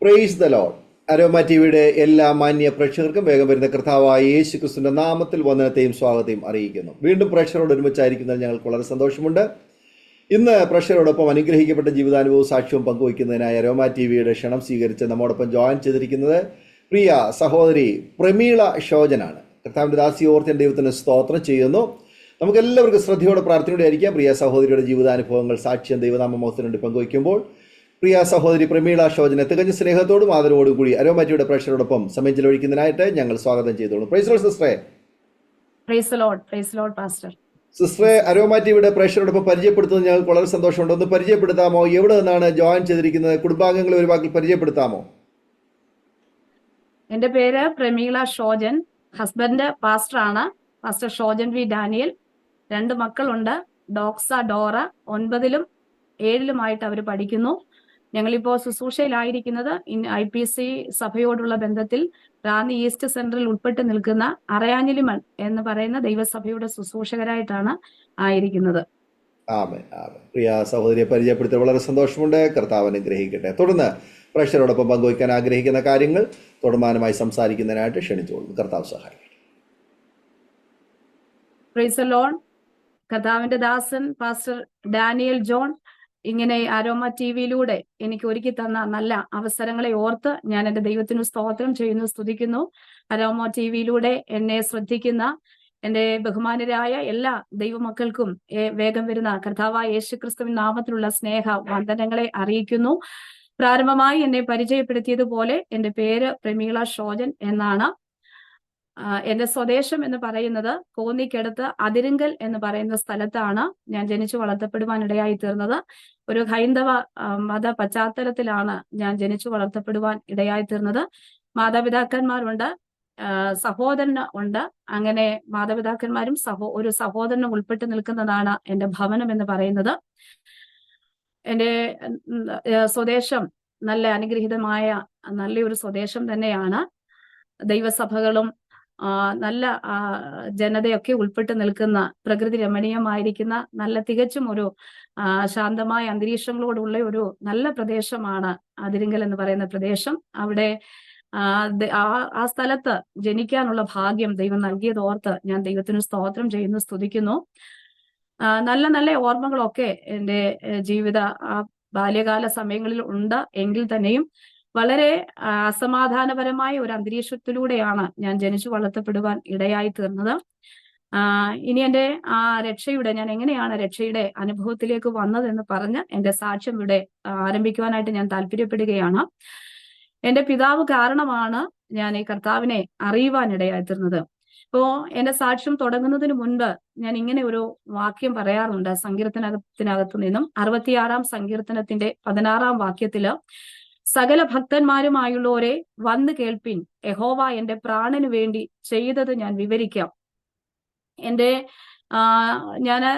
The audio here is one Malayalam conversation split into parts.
Praise the Lord. അരോമ ടിവിയുടെ എല്ലാ മാന്യ പ്രേക്ഷകർക്കും വേഗം വരുന്ന കർത്താവായ യേശു ക്രിസ്തുവിന്റെ നാമത്തിൽ വന്ദനത്തെയും സ്വാഗതത്തെയും അറിയിക്കുന്നു. വീണ്ടും പ്രേക്ഷകരോട് ഒരുമിച്ചായിരിക്കുന്നതിൽ ഞങ്ങൾക്ക് വളരെ സന്തോഷമുണ്ട്. ഇന്ന് പ്രേക്ഷകരോടൊപ്പം അനുഗ്രഹിക്കപ്പെട്ട ജീവിതാനുഭവവും സാക്ഷ്യവും പങ്കുവയ്ക്കുന്നതിനായി അരോമ ടിവിയുടെ ക്ഷണം സ്വീകരിച്ച് നമ്മോടൊപ്പം ജോയിൻ ചെയ്തിരിക്കുന്നത് പ്രിയ സഹോദരി പ്രമീള ഷോജനാണ്. കർത്താവിൻ്റെ ദാസി ഓർത്ത് ദൈവത്തിന് സ്തോത്രം ചെയ്യുന്നു. നമുക്കെല്ലാവർക്കും ശ്രദ്ധയോടെ പ്രാർത്ഥനയോടെ ആയിരിക്കാം. പ്രിയ സഹോദരിയുടെ ജീവിതാനുഭവങ്ങൾ സാക്ഷ്യം ദൈവനാമമോഹത്തിന് വേണ്ടി പങ്കുവയ്ക്കുമ്പോൾ പ്രിയ സഹോദരി പ്രമീള ഷോജനെ തികഞ്ഞ സ്നേഹത്തോടും ആദരവോടും കൂടി അരോമ ടിവിയുടെ പ്രേക്ഷകരോടൊപ്പം സമയം ചെലവഴിക്കുന്നതിനായിട്ട് ഞങ്ങൾ സ്വാഗതം ചെയ്തോളൂ. പ്രൈസ് ലോർഡ് സിസ്റ്ററെ. Praise lord pastor. സിസ്റ്ററെ, അരോമ ടിവിയുടെ പ്രേക്ഷകരോടൊപ്പം പരിചയപ്പെടുത്തുന്നത് ഞങ്ങൾക്ക് വളരെ സന്തോഷമുണ്ട്. ഒന്ന് പരിചയപ്പെടുത്താമോ? എവിടെ നിന്നാണ് ജോയിൻ ചെയ്തിരിക്കുന്നത്? കുടുംബാംഗങ്ങളെ ഒരു വാക്കിൽ പരിചയപ്പെടുത്താമോ? എന്റെ പേര് പ്രമീള ഷോജൻ. ഹസ്ബൻഡ് പാസ്റ്ററാണ്, പാസ്റ്റർ ഷോജൻ വി ഡാനിയൽ. 2 മക്കളുണ്ട്. ഡോക്സ, ഡോറ 9ലും 7ലുമായിട്ട് അവർ പഠിക്കുന്നു. ഞങ്ങളിപ്പോൾ ശുശ്രൂഷയിലായിരിക്കുന്നത് IPC സഭയോടുള്ള ബന്ധത്തിൽ റാന്നി ഈസ്റ്റ് സെന്ററിൽ ഉൾപ്പെട്ട് നിൽക്കുന്ന അറയാഞ്ഞിലിമൺ എന്ന് പറയുന്ന ദൈവസഭയുടെ ശുശ്രൂഷകരായിട്ടാണ് ആയിരിക്കുന്നത്. ആമേൻ, ആമേൻ. പ്രിയ സഹോദരിയെ പരിചയപ്പെടുത്തി വളരെ സന്തോഷമുണ്ട്. കർത്താവ് അനുഗ്രഹിക്കട്ടെ. തുടർന്ന് പ്രേക്ഷകരോടൊപ്പം പങ്കുവയ്ക്കാൻ ആഗ്രഹിക്കുന്ന കാര്യങ്ങൾ തുടർമാനമായി സംസാരിക്കുന്നതിനായിട്ട് ക്ഷണിച്ചുകൊള്ളുന്നു. കർത്താവ് സഹായിക്കട്ടെ. Praise lord. കർത്താവിന്റെ ദാസൻ പാസ്റ്റർ ഡാനിയൽ ജോൺ ഇങ്ങനെ അരോമ ടിവിയിലൂടെ എനിക്ക് ഒരുക്കി തന്ന നല്ല അവസരങ്ങളെ ഓർത്ത് ഞാൻ എൻ്റെ ദൈവത്തിന് സ്തോത്രം ചെയ്യുന്നു, സ്തുതിക്കുന്നു. അരോമ ടിവിയിലൂടെ എന്നെ ശ്രദ്ധിക്കുന്ന എൻ്റെ ബഹുമാനരായ എല്ലാ ദൈവമക്കൾക്കും വേഗം വരുന്ന കർത്താവായ യേശുക്രിസ്തുവിൻ നാമത്തിലുള്ള സ്നേഹ വന്ദനങ്ങളെ അറിയിക്കുന്നു. പ്രാരംഭമായി എന്നെ പരിചയപ്പെടുത്തിയതുപോലെ എൻ്റെ പേര് പ്രമീള ഷോജൻ എന്നാണ്. എന്റെ സ്വദേശം എന്ന് പറയുന്നത് കോന്നിക്കടുത്ത് അതിരിങ്കൽ എന്ന് പറയുന്ന സ്ഥലത്താണ് ഞാൻ ജനിച്ചു വളർത്തപ്പെടുവാൻ തീർന്നത്. ഒരു ഹൈന്ദവ മത പശ്ചാത്തലത്തിലാണ് ഞാൻ ജനിച്ചു വളർത്തപ്പെടുവാൻ തീർന്നത്. മാതാപിതാക്കന്മാരുണ്ട്, സഹോദരൻ ഉണ്ട്. അങ്ങനെ മാതാപിതാക്കന്മാരും ഒരു സഹോദരനും ഉൾപ്പെട്ട് നിൽക്കുന്നതാണ് എന്റെ ഭവനം എന്ന് പറയുന്നത്. എന്റെ സ്വദേശം നല്ല അനുഗ്രഹീതമായ നല്ലൊരു സ്വദേശം തന്നെയാണ്. ദൈവസഭകളും നല്ല ജനതയൊക്കെ ഉൾപ്പെട്ട് നിൽക്കുന്ന പ്രകൃതി രമണീയമായിരിക്കുന്ന നല്ല തികച്ചും ഒരു ശാന്തമായ അന്തരീക്ഷങ്ങളോടുള്ള ഒരു നല്ല പ്രദേശമാണ് അതിരിങ്കൽ എന്ന് പറയുന്ന പ്രദേശം. അവിടെ ആ സ്ഥലത്ത് ജനിക്കാനുള്ള ഭാഗ്യം ദൈവം നൽകിയതോർത്ത് ഞാൻ ദൈവത്തിന് സ്തോത്രം ചെയ്യുന്നു, സ്തുതിക്കുന്നു. നല്ല നല്ല ഓർമ്മകളൊക്കെ എൻ്റെ ജീവിത ബാല്യകാല സമയങ്ങളിൽ ഉണ്ട്. എങ്കിൽ തന്നെയും വളരെ അസമാധാനപരമായ ഒരു അന്തരീക്ഷത്തിലൂടെയാണ് ഞാൻ ജനിച്ചു വളർത്തപ്പെടുവാൻ തീർന്നത്. ഇനി എൻ്റെ ഞാൻ എങ്ങനെയാണ് രക്ഷയുടെ അനുഭവത്തിലേക്ക് വന്നതെന്ന് പറഞ്ഞ് എൻ്റെ സാക്ഷ്യം ഇവിടെ ആരംഭിക്കുവാനായിട്ട് ഞാൻ താല്പര്യപ്പെടുകയാണ്. എൻ്റെ പിതാവ് കാരണമാണ് ഞാൻ ഈ കർത്താവിനെ അറിയുവാൻ തീർന്നത്. ഇപ്പോ എന്റെ സാക്ഷ്യം തുടങ്ങുന്നതിന് മുൻപ് ഞാൻ ഇങ്ങനെ ഒരു വാക്യം പറയാറുണ്ട് സങ്കീർത്തനത്തിനകത്തു നിന്നും. 66-ാം സങ്കീർത്തനത്തിന്റെ 16-ാം വാക്യത്തില്, സകല ഭക്തന്മാരുമായുള്ളവരെ വന്ന് കേൾപ്പിൻ, യഹോവ എന്റെ പ്രാണന് വേണ്ടി ചെയ്തത് ഞാൻ വിവരിക്കാം. ഞാന്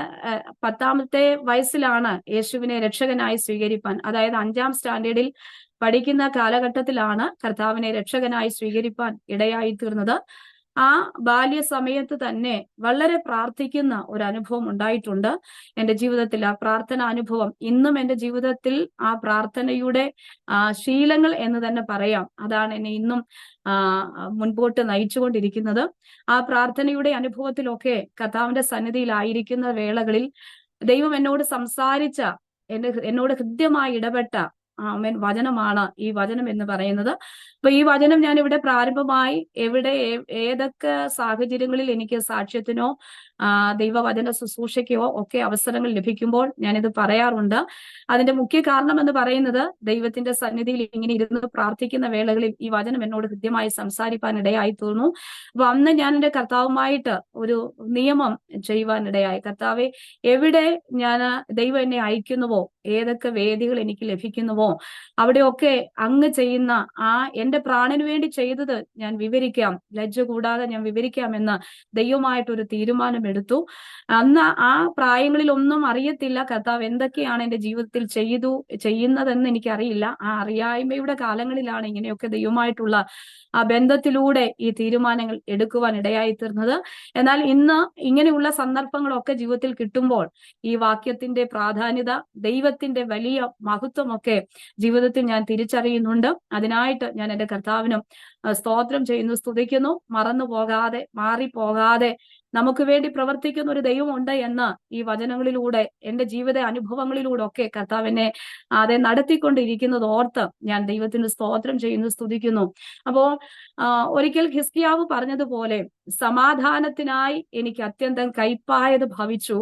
10ാമത്തെ വയസ്സിലാണ് യേശുവിനെ രക്ഷകനായി സ്വീകരിപ്പാൻ, അതായത് 5ാം സ്റ്റാൻഡേർഡിൽ പഠിക്കുന്ന കാലഘട്ടത്തിലാണ് കർത്താവിനെ രക്ഷകനായി സ്വീകരിപ്പാൻ തീർന്നത്. ആ ബാല്യസമയത്ത് തന്നെ വളരെ പ്രാർത്ഥിക്കുന്ന ഒരു അനുഭവം ഉണ്ടായിട്ടുണ്ട് എൻ്റെ ജീവിതത്തിൽ. ആ പ്രാർത്ഥന അനുഭവം ഇന്നും എൻ്റെ ജീവിതത്തിൽ ആ പ്രാർത്ഥനയുടെ ശീലങ്ങൾ എന്ന് തന്നെ പറയാം. അതാണ് എന്നെ ഇന്നും മുൻപോട്ട് നയിച്ചുകൊണ്ടിരിക്കുന്നത്. ആ പ്രാർത്ഥനയുടെ അനുഭവത്തിലൊക്കെ കർത്താവിന്റെ സന്നിധിയിലായിരിക്കുന്ന വേളകളിൽ ദൈവം എന്നോട് സംസാരിച്ച, എന്നോട് ഹൃദ്യമായി ഇടപെട്ട വചനമാണ് ഈ വചനം എന്ന് പറയുന്നത്. അപ്പൊ ഈ വചനം ഞാൻ ഇവിടെ പ്രാരംഭമായി ഏതൊക്കെ സാഹചര്യങ്ങളിൽ എനിക്ക് സാക്ഷ്യത്തിനോ ദൈവവചന ശുശ്രൂഷയ്ക്കോ ഒക്കെ അവസരങ്ങൾ ലഭിക്കുമ്പോൾ ഞാനിത് പറയാറുണ്ട്. അതിന്റെ മുഖ്യ കാരണം എന്ന് പറയുന്നത് ദൈവത്തിന്റെ സന്നിധിയിൽ ഇങ്ങനെ ഇരുന്ന് പ്രാർത്ഥിക്കുന്ന വേളകളിൽ ഈ വചനം എന്നോട് ഹൃദ്യമായി സംസാരിപ്പാൻ തീർന്നു. അപ്പൊ അന്ന് ഞാൻ എൻ്റെ കർത്താവുമായിട്ട് ഒരു നിയമം ചെയ്യുവാൻ കർത്താവെ, എവിടെ ഞാൻ ദൈവം എന്നെ അയക്കുന്നുവോ, ഏതൊക്കെ വേദികൾ എനിക്ക് ലഭിക്കുന്നുവോ അവിടെയൊക്കെ അങ്ങ് ചെയ്യുന്ന എന്റെ പ്രാണന് വേണ്ടി ചെയ്തത് ഞാൻ വിവരിക്കാം, ലജ്ജ കൂടാതെ ഞാൻ വിവരിക്കാമെന്ന് ദൈവമായിട്ടൊരു തീരുമാനം എടുത്തു. അന്ന് ആ പ്രായങ്ങളിലൊന്നും അറിയത്തില്ല കർത്താവ് എന്തൊക്കെയാണ് എന്റെ ജീവിതത്തിൽ ചെയ്യുന്നതെന്ന് എനിക്കറിയില്ല. ആ അറിയായ്മയുടെ കാലങ്ങളിലാണ് ഇങ്ങനെയൊക്കെ ദൈവമായിട്ടുള്ള ആ ബന്ധത്തിലൂടെ ഈ തീരുമാനങ്ങൾ എടുക്കുവാൻ ഇടയായി തീർന്നത്. എന്നാൽ ഇന്ന് ഇങ്ങനെയുള്ള സന്ദർഭങ്ങളൊക്കെ ജീവിതത്തിൽ കിട്ടുമ്പോൾ ഈ വാക്യത്തിന്റെ പ്രാധാന്യത, ദൈവത്തിന്റെ വലിയ മഹത്വമൊക്കെ ജീവിതത്തിൽ ഞാൻ തിരിച്ചറിയുന്നുണ്ട്. അതിനായിട്ട് ഞാൻ എന്റെ കർത്താവിനും സ്തോത്രം ചെയ്യുന്നു, സ്തുതിക്കുന്നു. മറന്നു പോകാതെ, മാറിപ്പോകാതെ നമുക്ക് വേണ്ടി പ്രവർത്തിക്കുന്ന ഒരു ദൈവമുണ്ട് എന്ന് ഈ വചനങ്ങളിലൂടെ, എന്റെ ജീവിത അനുഭവങ്ങളിലൂടെ ഒക്കെ കർത്താവിനെ അതെ നടത്തിക്കൊണ്ടിരിക്കുന്നത് ഓർത്ത് ഞാൻ ദൈവത്തിന് സ്തോത്രം ചെയ്യുന്നു, സ്തുതിക്കുന്നു. അപ്പോ ഒരിക്കൽ ഹിസ്കിയാവ് പറഞ്ഞതുപോലെ, സമാധാനത്തിനായി എനിക്ക് അത്യന്തം കൈപ്പായത് ഭവിച്ചു,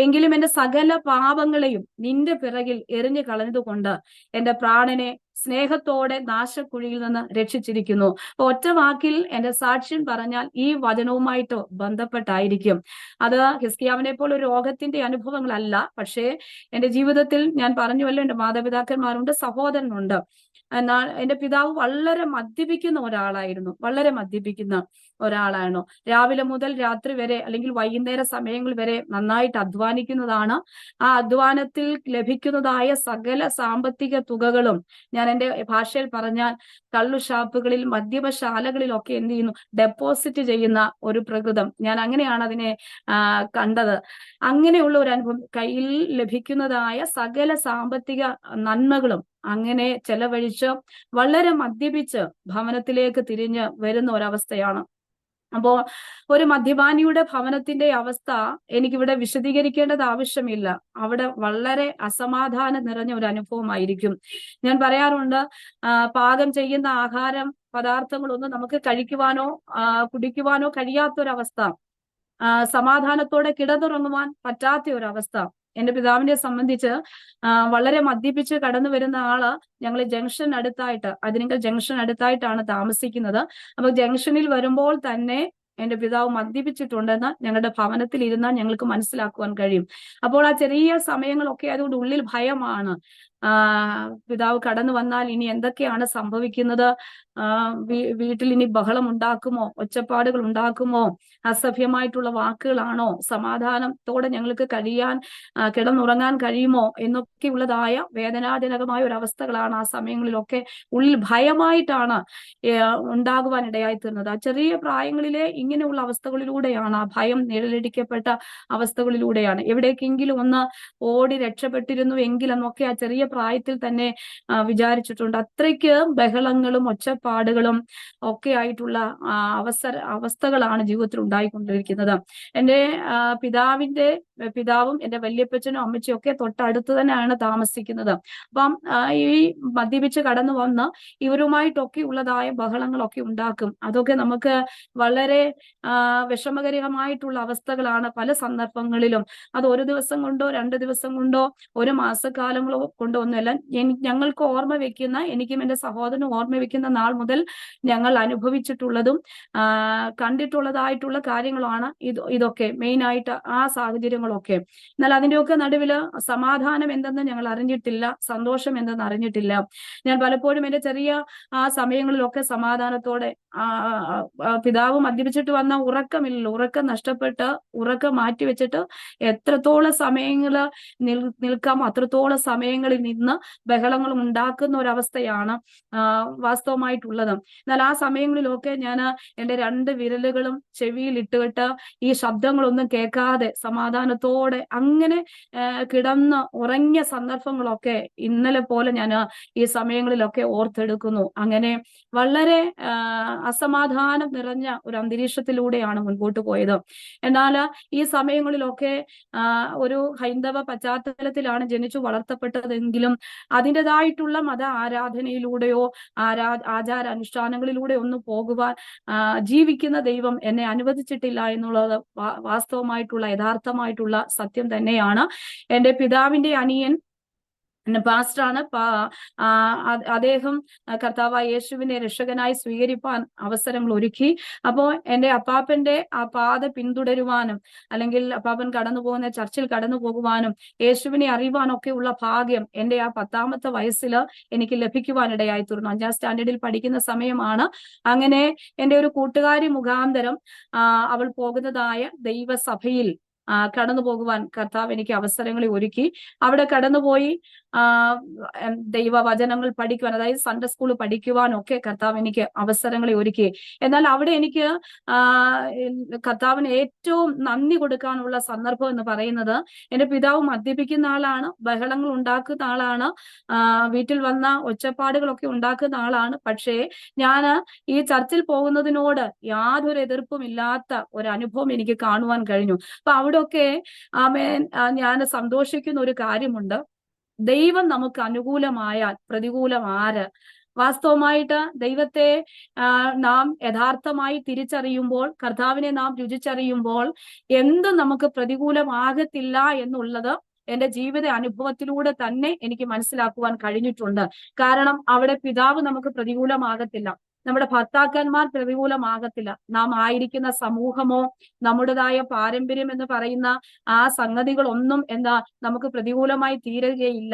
എങ്കിലും എന്റെ സകല പാപങ്ങളെയും നിന്റെ പിറകിൽ എറിഞ്ഞു കളഞ്ഞതുകൊണ്ട് എന്റെ പ്രാണനെ സ്നേഹത്തോടെ നാശക്കുഴിയിൽ നിന്ന് രക്ഷിച്ചിരിക്കുന്നു. ഒറ്റ വാക്കിൽ എന്റെ സാക്ഷ്യം പറഞ്ഞാൽ ഈ വചനവുമായിട്ട് ബന്ധപ്പെട്ടായിരിക്കും. അത് ഹിസ്കിയാവിനെ പോലെ ഒരു രോഗത്തിന്റെ അനുഭവങ്ങളല്ല. പക്ഷേ എന്റെ ജീവിതത്തിൽ ഞാൻ പറഞ്ഞുവല്ലോ, എന്റെ മാതാപിതാക്കന്മാരുണ്ട്, സഹോദരനുണ്ട്. എന്നാൽ എന്റെ പിതാവ് വളരെ മദ്യപിക്കുന്ന ഒരാളായിരുന്നു. രാവിലെ മുതൽ രാത്രി വരെ അല്ലെങ്കിൽ വൈകുന്നേര സമയങ്ങൾ വരെ നന്നായിട്ട് അധ്വാനിക്കുന്നതാണ്. ആ അധ്വാനത്തിൽ ലഭിക്കുന്നതായ സകല സാമ്പത്തിക തുകകളും, ഞാൻ എന്റെ ഭാഷയിൽ പറഞ്ഞാൽ കള്ളുഷാപ്പുകളിൽ, മദ്യപശാലകളിലൊക്കെ എന്ത് ചെയ്യുന്നു, ഡെപ്പോസിറ്റ് ചെയ്യുന്ന ഒരു പ്രകൃതം. ഞാൻ അങ്ങനെയാണ് അതിനെ കണ്ടത്. അങ്ങനെയുള്ള ഒരു അനുഭവം, കയ്യിൽ ലഭിക്കുന്നതായ സകല സാമ്പത്തിക നന്മകളും അങ്ങനെ ചെലവഴിച്ച് വളരെ മദ്യപിച്ച് ഭവനത്തിലേക്ക് തിരിഞ്ഞ് വരുന്ന ഒരവസ്ഥയാണ്. അപ്പോ ഒരു മദ്യപാനിയുടെ ഭവനത്തിന്റെ അവസ്ഥ എനിക്കിവിടെ വിശദീകരിക്കേണ്ടത് ആവശ്യമില്ല. അവിടെ വളരെ അസമാധാനം നിറഞ്ഞ ഒരു അനുഭവമായിരിക്കും. ഞാൻ പറയാറുണ്ട്, പാകം ചെയ്യുന്ന ആഹാരം പദാർത്ഥങ്ങളൊന്നും നമുക്ക് കഴിക്കുവാനോ കുടിക്കുവാനോ കഴിയാത്തൊരവസ്ഥ, സമാധാനത്തോടെ കിടന്നുറങ്ങുവാൻ പറ്റാത്ത ഒരവസ്ഥ. എന്റെ പിതാവിനെ സംബന്ധിച്ച് വളരെ മദ്യപിച്ച് കടന്നു വരുന്ന ആള് ഞങ്ങൾ ജംഗ്ഷൻ അടുത്തായിട്ട്, അതിനെങ്കിൽ ജംഗ്ഷൻ അടുത്തായിട്ടാണ് താമസിക്കുന്നത്. അപ്പൊ ജംഗ്ഷനിൽ വരുമ്പോൾ തന്നെ എന്റെ പിതാവ് മദ്യപിച്ചിട്ടുണ്ടെന്ന് ഞങ്ങളുടെ ഭവനത്തിൽ ഇരുന്നാൽ ഞങ്ങൾക്ക് മനസ്സിലാക്കുവാൻ കഴിയും. അപ്പോൾ ആ ചെറിയ സമയങ്ങളൊക്കെ അതുകൊണ്ട് ഉള്ളിൽ ഭയമാണ്. പിതാവ് കടന്നു വന്നാൽ ഇനി എന്തൊക്കെയാണ് സംഭവിക്കുന്നത്, വീട്ടിൽ ഇനി ബഹളം ഉണ്ടാക്കുമോ, ഒച്ചപ്പാടുകൾ ഉണ്ടാക്കുമോ, അസഭ്യമായിട്ടുള്ള വാക്കുകളാണോ, സമാധാനത്തോടെ ഞങ്ങൾക്ക് കിടന്നുറങ്ങാൻ കഴിയുമോ എന്നൊക്കെയുള്ളതായ വേദനാജനകമായ ഒരു അവസ്ഥകളാണ് ആ സമയങ്ങളിലൊക്കെ ഉള്ളിൽ ഭയമായിട്ടാണ് ഉണ്ടാകുവാൻ ഇടയായി തീർന്നത്. ആ ചെറിയ പ്രായങ്ങളിലെ ഇങ്ങനെയുള്ള അവസ്ഥകളിലൂടെയാണ്, ആ ഭയം നിഴലിടിക്കപ്പെട്ട അവസ്ഥകളിലൂടെയാണ്. എവിടേക്കെങ്കിലും ഒന്ന് ഓടി രക്ഷപ്പെട്ടിരുന്നു എങ്കിലെന്നൊക്കെ ആ ചെറിയ പ്രായത്തിൽ തന്നെ വിചാരിച്ചിട്ടുണ്ട്. അത്രയ്ക്ക് ബഹളങ്ങളും ഒച്ചപ്പാടുകളും ഒക്കെ ആയിട്ടുള്ള അവസ്ഥകളാണ് ജീവിതത്തിൽ ഉണ്ടായിക്കൊണ്ടിരിക്കുന്നത്. എന്റെ പിതാവും എന്റെ വല്യപ്പച്ചനും അമ്മച്ചിയും ഒക്കെ തൊട്ടടുത്ത് തന്നെയാണ് താമസിക്കുന്നത്. അപ്പം ഈ മദ്യപിച്ച് കടന്നു വന്ന് ഇവരുമായിട്ടൊക്കെ ഉള്ളതായ ബഹളങ്ങളൊക്കെ ഉണ്ടാക്കും. അതൊക്കെ നമുക്ക് വളരെ വിഷമകരമായിട്ടുള്ള അവസ്ഥകളാണ് പല സന്ദർഭങ്ങളിലും. അത് ഒരു ദിവസം കൊണ്ടോ 2 ദിവസം കൊണ്ടോ ഒരു മാസക്കാലങ്ങളോ കൊണ്ടോ ഒന്നുമല്ല. ഞങ്ങൾക്ക് ഓർമ്മ വെക്കുന്ന, എനിക്കും എന്റെ സഹോദരനും ഓർമ്മ വെക്കുന്ന നാൾ മുതൽ ഞങ്ങൾ അനുഭവിച്ചിട്ടുള്ളതും കണ്ടിട്ടുള്ളതായിട്ടുള്ള കാര്യങ്ങളാണ് ഇതൊക്കെ മെയിനായിട്ട്, ആ സാഹചര്യങ്ങളൊക്കെ. എന്നാൽ അതിന്റെയൊക്കെ നടുവില് സമാധാനം എന്തെന്ന് ഞങ്ങൾ അറിഞ്ഞിട്ടില്ല, സന്തോഷം എന്തെന്ന് അറിഞ്ഞിട്ടില്ല. ഞാൻ പലപ്പോഴും എന്റെ ചെറിയ ആ സമയങ്ങളിലൊക്കെ സമാധാനത്തോടെ, പിതാവ് മദ്യപിച്ചിട്ട് വന്ന ഉറക്കമില്ലല്ലോ, ഉറക്കം നഷ്ടപ്പെട്ട് ഉറക്കം മാറ്റിവെച്ചിട്ട് എത്രത്തോളം സമയങ്ങള് നിൽക്കാമോ അത്രത്തോളം സമയങ്ങളിൽ നിന്ന് ബഹളങ്ങളും ഉണ്ടാക്കുന്ന ഒരവസ്ഥയാണ് വാസ്തവമായിട്ടുള്ളത്. എന്നാൽ ആ സമയങ്ങളിലൊക്കെ ഞാൻ എന്റെ 2 വിരലുകളും ചെവിയിൽ ഇട്ടുവിട്ട് ഈ ശബ്ദങ്ങളൊന്നും കേൾക്കാതെ സമാധാനത്തോടെ അങ്ങനെ കിടന്ന് ഉറങ്ങിയ സന്ദർഭങ്ങളൊക്കെ ഇന്നലെ പോലെ ഞാൻ ഈ സമയങ്ങളിലൊക്കെ ഓർത്തെടുക്കുന്നു. അങ്ങനെ വളരെ അസമാധാനം നിറഞ്ഞ ഒരു അന്തരീക്ഷത്തിലൂടെയാണ് മുൻപോട്ട് പോയത്. എന്നാൽ ഈ സമയങ്ങളിലൊക്കെ ഒരു ഹൈന്ദവ പശ്ചാത്തലത്തിലാണ് ജനിച്ചു വളർത്തപ്പെട്ടതെങ്കിലും അതിൻ്റെതായിട്ടുള്ള മത ആരാധനയിലൂടെയോ ആചാരാനുഷ്ഠാനങ്ങളിലൂടെ ഒന്നും പോകുവാൻ ജീവിക്കുന്ന ദൈവം എന്നെ അനുവദിച്ചിട്ടില്ല എന്നുള്ളത് വാസ്തവമായിട്ടുള്ള യഥാർത്ഥമായിട്ടുള്ള സത്യം തന്നെയാണ്. എന്റെ പിതാവിന്റെ അനിയൻ പിന്നെ പാസ്റ്ററാണ്. അദ്ദേഹം കർത്താവായ യേശുവിനെ രക്ഷകനായി സ്വീകരിപ്പാൻ അവസരങ്ങൾ ഒരുക്കി. അപ്പോ എന്റെ അപ്പാപ്പന്റെ ആ പാത പിന്തുടരുവാനും, അല്ലെങ്കിൽ അപ്പാപ്പൻ കടന്നു പോകുന്ന ചർച്ചിൽ കടന്നു പോകുവാനും, യേശുവിനെ അറിയുവാനൊക്കെ ഉള്ള ഭാഗ്യം എന്റെ ആ 10ാമത്തെ വയസ്സിൽ എനിക്ക് ലഭിക്കുവാനിടയായി തീർന്നു. 5ാം സ്റ്റാൻഡേർഡിൽ പഠിക്കുന്ന സമയമാണ്. അങ്ങനെ എന്റെ ഒരു കൂട്ടുകാരി മുഖാന്തരം അവൾ പോകുന്നതായ ദൈവസഭയിൽ കടന്നു പോകുവാൻ കർത്താവ് എനിക്ക് അവസരങ്ങളെ ഒരുക്കി. അവിടെ കടന്നുപോയി ദൈവവചനങ്ങൾ പഠിക്കുവാൻ, അതായത് സൺഡേ സ്കൂൾ പഠിക്കുവാനൊക്കെ കർത്താവ് എനിക്ക് അവസരങ്ങളെ ഒരുക്കി. എന്നാൽ അവിടെ എനിക്ക് കർത്താവിന് ഏറ്റവും നന്ദി കൊടുക്കാനുള്ള സന്ദർഭം എന്ന് പറയുന്നത്, എന്റെ പിതാവ് മദ്യപിക്കുന്ന ആളാണ്, ബഹളങ്ങൾ ഉണ്ടാക്കുന്ന ആളാണ്, വീട്ടിൽ വന്ന ഒച്ചപ്പാടുകളൊക്കെ ഉണ്ടാക്കുന്ന ആളാണ്. പക്ഷേ ഞാൻ ഈ ചർച്ചിൽ പോകുന്നതിനോട് യാതൊരു എതിർപ്പും ഇല്ലാത്ത ഒരു അനുഭവം എനിക്ക് കാണുവാൻ കഴിഞ്ഞു. അപ്പൊ അവിടെയൊക്കെ ഞാൻ സന്തോഷിക്കുന്ന ഒരു കാര്യമുണ്ട്. ദൈവം നമുക്ക് അനുകൂലമായാൽ പ്രതികൂലം ആര്? വാസ്തവമായിട്ട് ദൈവത്തെ നാം യഥാർത്ഥമായി തിരിച്ചറിയുമ്പോൾ, കർത്താവിനെ നാം രുചിച്ചറിയുമ്പോൾ എന്തും നമുക്ക് പ്രതികൂലമാകത്തില്ല എന്നുള്ളത് എന്റെ ജീവിത അനുഭവത്തിലൂടെ തന്നെ എനിക്ക് മനസ്സിലാക്കുവാൻ കഴിഞ്ഞിട്ടുണ്ട്. കാരണം അവിടെ പിതാവ് നമുക്ക് പ്രതികൂലമാകത്തില്ല, നമ്മുടെ ഭർത്താക്കന്മാർ പ്രതികൂലമാകത്തില്ല, നാം ആയിരിക്കുന്ന സമൂഹമോ നമ്മുടേതായ പാരമ്പര്യം എന്ന് പറയുന്ന ആ സംഗതികളൊന്നും നമുക്ക് പ്രതികൂലമായി തീരുകയില്ല.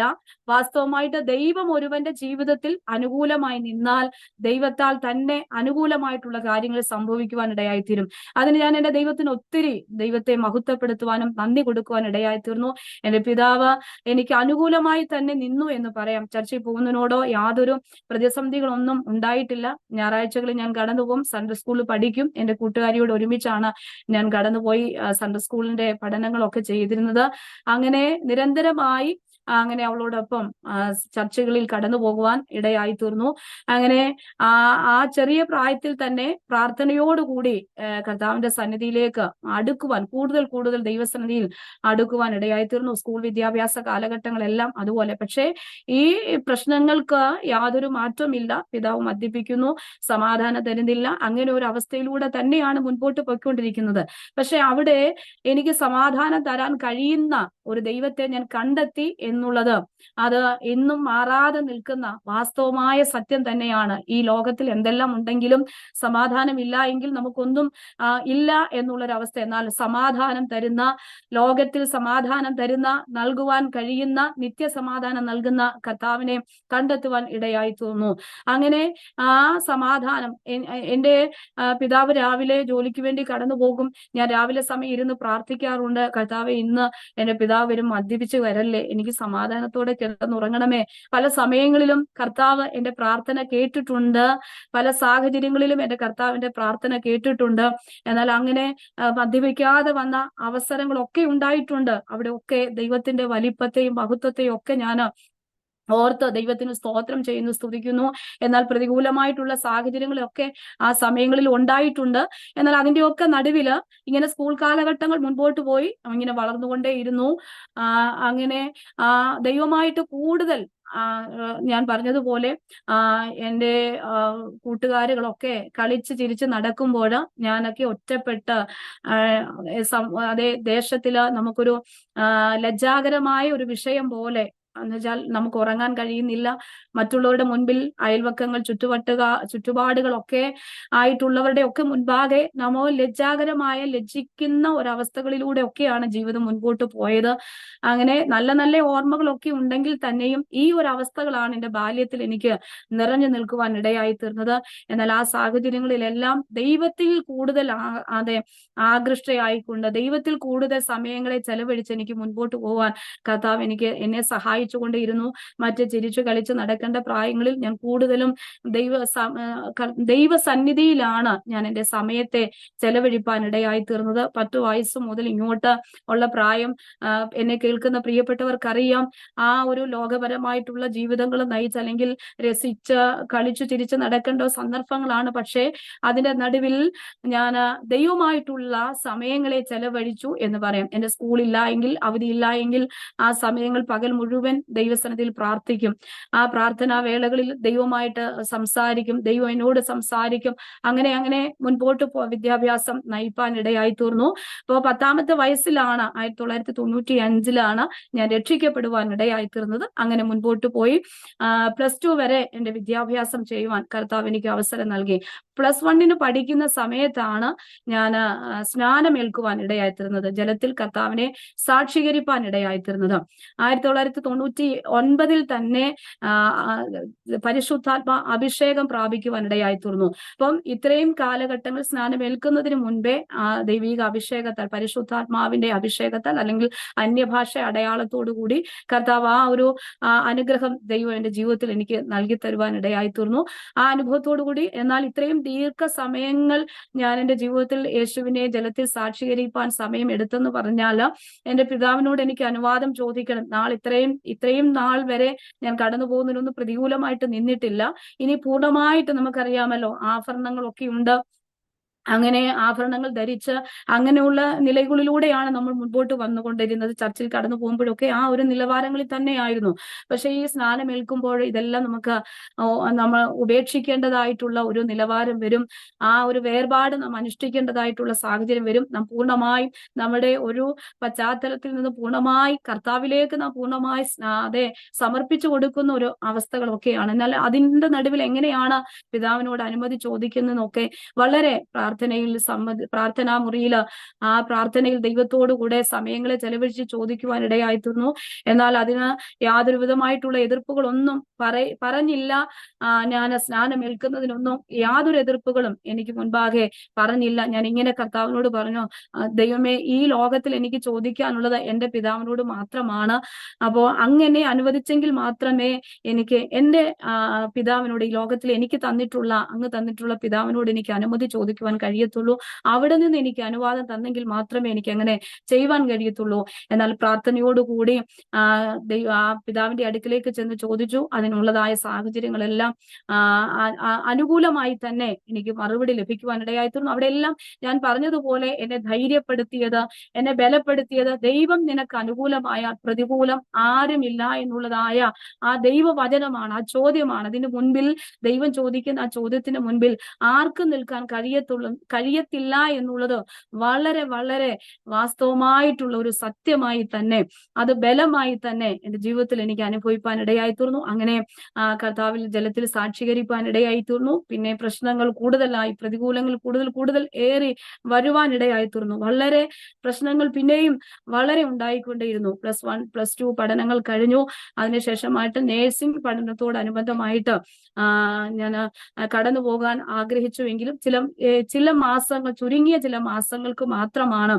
വാസ്തവമായിട്ട് ദൈവം ഒരുവന്റെ ജീവിതത്തിൽ അനുകൂലമായി നിന്നാൽ ദൈവത്താൽ തന്നെ അനുകൂലമായിട്ടുള്ള കാര്യങ്ങൾ സംഭവിക്കുവാൻ ഇടയായിത്തീരും. അതിന് ഞാൻ എന്റെ ദൈവത്തിന് ഒത്തിരി ദൈവത്തെ മഹത്വപ്പെടുത്തുവാനും നന്ദി കൊടുക്കുവാൻ ഇടയായിത്തീർന്നു. എന്റെ പിതാവ് എനിക്ക് അനുകൂലമായി തന്നെ നിന്നു എന്ന് പറയാം. ചർച്ചയിൽ പോകുന്നതിനോടോ യാതൊരു പ്രതിസന്ധികളൊന്നും ഉണ്ടായിട്ടില്ല. ഞായറാഴ്ചകളിൽ ഞാൻ കടന്നുപോകും, സൺഡേ സ്കൂളിൽ പഠിക്കും. എന്റെ കൂട്ടുകാരിയോട് ഒരുമിച്ചാണ് ഞാൻ കടന്നുപോയി സൺഡേ സ്കൂളിന്റെ പഠനങ്ങളൊക്കെ ചെയ്തിരുന്നത്. അങ്ങനെ നിരന്തരമായി അങ്ങനെ അവളോടൊപ്പം ചർച്ചകളിൽ കടന്നു പോകുവാൻ ഇടയായി തീർന്നു. അങ്ങനെ ആ ചെറിയ പ്രായത്തിൽ തന്നെ പ്രാർത്ഥനയോടുകൂടി കർത്താവിന്റെ സന്നിധിയിലേക്ക് അടുക്കുവാൻ, കൂടുതൽ കൂടുതൽ ദൈവസന്നിധിയിൽ അടുക്കുവാൻ ഇടയായി തീർന്നു. സ്കൂൾ വിദ്യാഭ്യാസ കാലഘട്ടങ്ങളെല്ലാം അതുപോലെ. പക്ഷേ ഈ പ്രശ്നങ്ങൾക്ക് യാതൊരു മാറ്റമില്ല. പിതാവ് മദ്യപിക്കുന്നു, സമാധാനം തരുന്നില്ല, അങ്ങനെ ഒരു അവസ്ഥയിലൂടെ തന്നെയാണ് മുൻപോട്ട് പോയിക്കൊണ്ടിരിക്കുന്നത്. പക്ഷെ അവിടെ എനിക്ക് സമാധാനം തരാൻ കഴിയുന്ന ഒരു ദൈവത്തെ ഞാൻ കണ്ടെത്തി എന്നുള്ളത് അത് എന്നും മാറാതെ നിൽക്കുന്ന വാസ്തവമായ സത്യം തന്നെയാണ്. ഈ ലോകത്തിൽ എന്തെല്ലാം ഉണ്ടെങ്കിലും സമാധാനമില്ല എങ്കിൽ നമുക്കൊന്നും ഇല്ല എന്നുള്ളൊരവസ്ഥ. എന്നാൽ സമാധാനം തരുന്ന, ലോകത്തിൽ സമാധാനം തരുന്ന, നൽകുവാൻ കഴിയുന്ന, നിത്യസമാധാനം നൽകുന്ന കർത്താവിനെ കണ്ടെത്തുവാൻ ഇടയായി തോന്നുന്നു. അങ്ങനെ ആ സമാധാനം, എന്റെ പിതാവ് രാവിലെ ജോലിക്ക് വേണ്ടി കടന്നു പോകും. ഞാൻ രാവിലെ സമയം ഇരുന്ന് പ്രാർത്ഥിക്കാറുണ്ട്, കർത്താവെ ഇന്ന് എന്റെ പിതാവ് വരും, മദ്യപിച്ച് വരല്ലേ, എനിക്ക് സമാധാനത്തോടെ കിടന്നുറങ്ങണമേ. പല സമയങ്ങളിലും കർത്താവ് എന്റെ പ്രാർത്ഥന കേട്ടിട്ടുണ്ട്, പല സാഹചര്യങ്ങളിലും എന്റെ കർത്താവിന്റെ പ്രാർത്ഥന കേട്ടിട്ടുണ്ട്. എന്നാൽ അങ്ങനെ മദ്യപിക്കാതെ വന്ന അവസരങ്ങളൊക്കെ ഉണ്ടായിട്ടുണ്ട്. അവിടെ ഒക്കെ ദൈവത്തിന്റെ വലിപ്പത്തെയും മഹത്വത്തെയും ഒക്കെ ഞാൻ ഓർത്ത് ദൈവത്തിന് സ്തോത്രം ചെയ്യുന്നു, സ്തുതിക്കുന്നു. എന്നാൽ പ്രതികൂലമായിട്ടുള്ള സാഹചര്യങ്ങളൊക്കെ ആ സമയങ്ങളിൽ ഉണ്ടായിട്ടുണ്ട്. എന്നാൽ അതിന്റെയൊക്കെ നടുവില് ഇങ്ങനെ സ്കൂൾ കാലഘട്ടങ്ങൾ മുൻപോട്ട് പോയി ഇങ്ങനെ വളർന്നുകൊണ്ടേയിരുന്നു. അങ്ങനെ ദൈവമായിട്ട് കൂടുതൽ ഞാൻ പറഞ്ഞതുപോലെ എന്റെ കൂട്ടുകാരികളൊക്കെ കളിച്ച് ചിരിച്ച് നടക്കുമ്പോൾ ഞാനൊക്കെ ഒറ്റപ്പെട്ട് അതേ ദേശത്തില് നമുക്കൊരു ലജ്ജാകരമായ ഒരു വിഷയം പോലെ എന്നുവെച്ചാൽ നമുക്ക് ഉറങ്ങാൻ കഴിയുന്നില്ല. മറ്റുള്ളവരുടെ മുൻപിൽ അയൽവക്കങ്ങൾ, ചുറ്റുപാടുകളൊക്കെ ആയിട്ടുള്ളവരുടെ ഒക്കെ മുൻപാകെ നമ്മോ ലജ്ജിക്കുന്ന ഒരവസ്ഥകളിലൂടെ ഒക്കെയാണ് ജീവിതം മുൻപോട്ട് പോയത്. അങ്ങനെ നല്ല നല്ല ഓർമ്മകളൊക്കെ ഉണ്ടെങ്കിൽ തന്നെയും ഈ ഒരു അവസ്ഥകളാണ് എന്റെ ബാല്യത്തിൽ എനിക്ക് നിറഞ്ഞു നിൽക്കുവാൻ ഇടയായി തീർന്നത്. എന്നാൽ ആ സാഹചര്യങ്ങളിലെല്ലാം ദൈവത്തിൽ കൂടുതൽ ആകൃഷ്ടയായിക്കൊണ്ട് ദൈവത്തിൽ കൂടുതൽ സമയങ്ങളെ ചെലവഴിച്ച് എനിക്ക് മുൻപോട്ട് പോവാൻ കർത്താവ് എന്നെ സഹായിച്ചുകൊണ്ടേയിരുന്നു. മറ്റ് ചിരിച്ചു കളിച്ച് നടക്കേണ്ട പ്രായങ്ങളിൽ ഞാൻ കൂടുതലും ദൈവസന്നിധിയിലാണ് ഞാൻ എന്റെ സമയത്തെ ചെലവഴിപ്പാൻ ഇടയായി തീർന്നത്. 10 വയസ്സ് മുതൽ ഇങ്ങോട്ട് ഉള്ള പ്രായം എന്നെ കേൾക്കുന്ന പ്രിയപ്പെട്ടവർക്കറിയാം. ആ ഒരു ലോകപരമായിട്ടുള്ള ജീവിതങ്ങൾ നയിച്ച് അല്ലെങ്കിൽ രസിച്ച് കളിച്ചു ചിരിച്ച് നടക്കേണ്ട സന്ദർഭങ്ങളാണ്. പക്ഷേ അതിന്റെ നടുവിൽ ഞാൻ ദൈവമായിട്ടുള്ള സമയങ്ങളെ ചെലവഴിച്ചു എന്ന് പറയാം. എന്റെ സ്കൂളില്ല എങ്കിൽ, അവധിയില്ല എങ്കിൽ ആ സമയങ്ങൾ പകൽ മുഴുവൻ മുഴുവൻ ദൈവസന്നിധിയിൽ പ്രാർത്ഥിക്കും. ആ പ്രാർത്ഥനാ വേളകളിൽ ദൈവമായിട്ട് സംസാരിക്കും, ദൈവം എന്നോട് സംസാരിക്കും. അങ്ങനെ അങ്ങനെ മുൻപോട്ട് വിദ്യാഭ്യാസം നയിപ്പാൻ ഇടയായി തീർന്നു. അപ്പോൾ 10ാമത്തെ വയസ്സിലാണ്, 1995 ഞാൻ രക്ഷിക്കപ്പെടുവാൻ ഇടയായി തീർന്നത്. അങ്ങനെ മുൻപോട്ട് പോയി +2 വരെ എന്റെ വിദ്യാഭ്യാസം ചെയ്യുവാൻ കർത്താവ് എനിക്ക് അവസരം നൽകി. +1 പഠിക്കുന്ന സമയത്താണ് ഞാൻ സ്നാനമേൽക്കുവാൻ ഇടയായിത്തീർന്നത്, ജലത്തിൽ കർത്താവിനെ സാക്ഷീകരിപ്പാൻ ഇടയായിത്തീർന്നത്. 1999 തന്നെ പരിശുദ്ധാത്മ അഭിഷേകം പ്രാപിക്കുവാൻ ഇടയായിത്തീർന്നു. അപ്പം ഇത്രയും കാലഘട്ടങ്ങൾ സ്നാനമേൽക്കുന്നതിന് മുൻപേ ദൈവിക അഭിഷേകത്താൽ, പരിശുദ്ധാത്മാവിന്റെ അഭിഷേകത്താൽ അല്ലെങ്കിൽ അന്യഭാഷ അടയാളത്തോടു കൂടി കർത്താവ് ആ ഒരു അനുഗ്രഹം ദൈവം എന്റെ ജീവിതത്തിൽ എനിക്ക് നൽകി തരുവാൻ ഇടയായിത്തീർന്നു. ആ അനുഭവത്തോടു കൂടി, എന്നാൽ ഇത്രയും ദീർഘസമയങ്ങൾ ഞാൻ എന്റെ ജീവിതത്തിൽ യേശുവിനെ ജലത്തിൽ സാക്ഷീകരിപ്പാൻ സമയം എടുത്തെന്ന് പറഞ്ഞാൽ എന്റെ പിതാവിനോട് എനിക്ക് അനുവാദം ചോദിക്കണം. ഇത്രയും നാൾ വരെ ഞാൻ കടന്നു പോകുന്നതിനൊന്നും പ്രതികൂലമായിട്ട് നിന്നിട്ടില്ല. ഇനി പൂർണ്ണമായിട്ട് നമുക്കറിയാമല്ലോ, ആഭരണങ്ങളൊക്കെ ഉണ്ട്. അങ്ങനെ ആഭരണങ്ങൾ ധരിച്ച് അങ്ങനെയുള്ള നിലകളിലൂടെയാണ് നമ്മൾ മുൻപോട്ട് വന്നുകൊണ്ടിരുന്നത്. ചർച്ചിൽ കടന്നു പോകുമ്പോഴൊക്കെ ആ ഒരു നിലവാരങ്ങളിൽ തന്നെയായിരുന്നു. പക്ഷെ ഈ സ്നാനമേൽക്കുമ്പോൾ ഇതെല്ലാം നമ്മൾ ഉപേക്ഷിക്കേണ്ടതായിട്ടുള്ള ഒരു നിലവാരം വരും. ആ ഒരു വേർപാട് നാം അനുഷ്ഠിക്കേണ്ടതായിട്ടുള്ള സാഹചര്യം വരും. നാം പൂർണ്ണമായും നമ്മുടെ ഒരു പശ്ചാത്തലത്തിൽ നിന്ന് പൂർണ്ണമായി കർത്താവിലേക്ക് നാം പൂർണ്ണമായി സമർപ്പിച്ചു കൊടുക്കുന്ന ഒരു അവസ്ഥകളൊക്കെയാണ്. എന്നാൽ അതിന്റെ നടുവിൽ എങ്ങനെയാണ് പിതാവിനോട് അനുമതി ചോദിക്കുന്നതെന്നൊക്കെ വളരെ പ്രാർത്ഥനാ മുറിയിൽ ആ പ്രാർത്ഥനയിൽ ദൈവത്തോടു കൂടെ സമയങ്ങളെ ചെലവഴിച്ച് ചോദിക്കുവാൻ ഇടയായിത്തീർന്നു. എന്നാൽ അതിന് യാതൊരു വിധമായിട്ടുള്ള എതിർപ്പുകളൊന്നും പറഞ്ഞില്ല. ഞാൻ സ്നാനമേൽക്കുന്നതിനൊന്നും യാതൊരു എതിർപ്പുകളും എനിക്ക് മുൻപാകെ പറഞ്ഞില്ല. ഞാൻ ഇങ്ങനെ കർത്താവിനോട് പറഞ്ഞു, ദൈവമേ, ഈ ലോകത്തിൽ എനിക്ക് ചോദിക്കാനുള്ളത് എന്റെ പിതാവിനോട് മാത്രമാണ്. അപ്പോ അങ്ങനെ അനുവദിച്ചെങ്കിൽ മാത്രമേ എനിക്ക് എന്റെ പിതാവിനോട്, ഈ ലോകത്തിൽ എനിക്ക് അങ്ങ് തന്നിട്ടുള്ള പിതാവിനോട് എനിക്ക് അനുമതി ചോദിക്കുവാൻ കഴിയത്തുള്ളൂ. അവിടെ നിന്ന് എനിക്ക് അനുവാദം തന്നെങ്കിൽ മാത്രമേ എനിക്ക് അങ്ങനെ ചെയ്യുവാൻ കഴിയത്തുള്ളൂ. എന്നാൽ പ്രാർത്ഥനയോടുകൂടി പിതാവിന്റെ അടുക്കിലേക്ക് ചെന്ന് ചോദിച്ചു. അതിനുള്ളതായ സാഹചര്യങ്ങളെല്ലാം അനുകൂലമായി തന്നെ എനിക്ക് മറുപടി ലഭിക്കുവാൻ ഇടയായിത്തീർന്നു. അവിടെ എല്ലാം ഞാൻ പറഞ്ഞതുപോലെ എന്നെ ധൈര്യപ്പെടുത്തിയത്, എന്നെ ബലപ്പെടുത്തിയത്, ദൈവം നിനക്ക് അനുകൂലമായ പ്രതികൂലം ആരുമില്ല എന്നുള്ളതായ ആ ദൈവവചനമാണ്, ആ ചോദ്യമാണ്. അതിന് മുൻപിൽ ദൈവം ചോദിക്കുന്ന ആ ചോദ്യത്തിന് മുൻപിൽ ആർക്കും നിൽക്കാൻ കഴിയത്തില്ല എന്നുള്ളത് വളരെ വളരെ വാസ്തവമായിട്ടുള്ള ഒരു സത്യമായി തന്നെ, അത് ബലമായി തന്നെ എന്റെ ജീവിതത്തിൽ എനിക്ക് അനുഭവിപ്പാൻ ഇടയായിത്തീർന്നു. അങ്ങനെ കർത്താവിൽ ജലത്തിൽ സാക്ഷീകരിപ്പാൻ ഇടയായിത്തീർന്നു. പിന്നെ പ്രശ്നങ്ങൾ കൂടുതലായി, പ്രതികൂലങ്ങൾ കൂടുതൽ ഏറി വരുവാൻ ഇടയായിത്തീർന്നു. വളരെ പ്രശ്നങ്ങൾ പിന്നെയും വളരെ ഉണ്ടായിക്കൊണ്ടേയിരുന്നു. +1 +2 പഠനങ്ങൾ കഴിഞ്ഞു. അതിനുശേഷമായിട്ട് നേഴ്സിംഗ് പഠനത്തോടനുബന്ധമായിട്ട് ഞാൻ കടന്നു പോകാൻ ആഗ്രഹിച്ചുവെങ്കിലും ചില മാസങ്ങൾ, ചുരുങ്ങിയ ചില മാസങ്ങൾക്ക് മാത്രമാണ്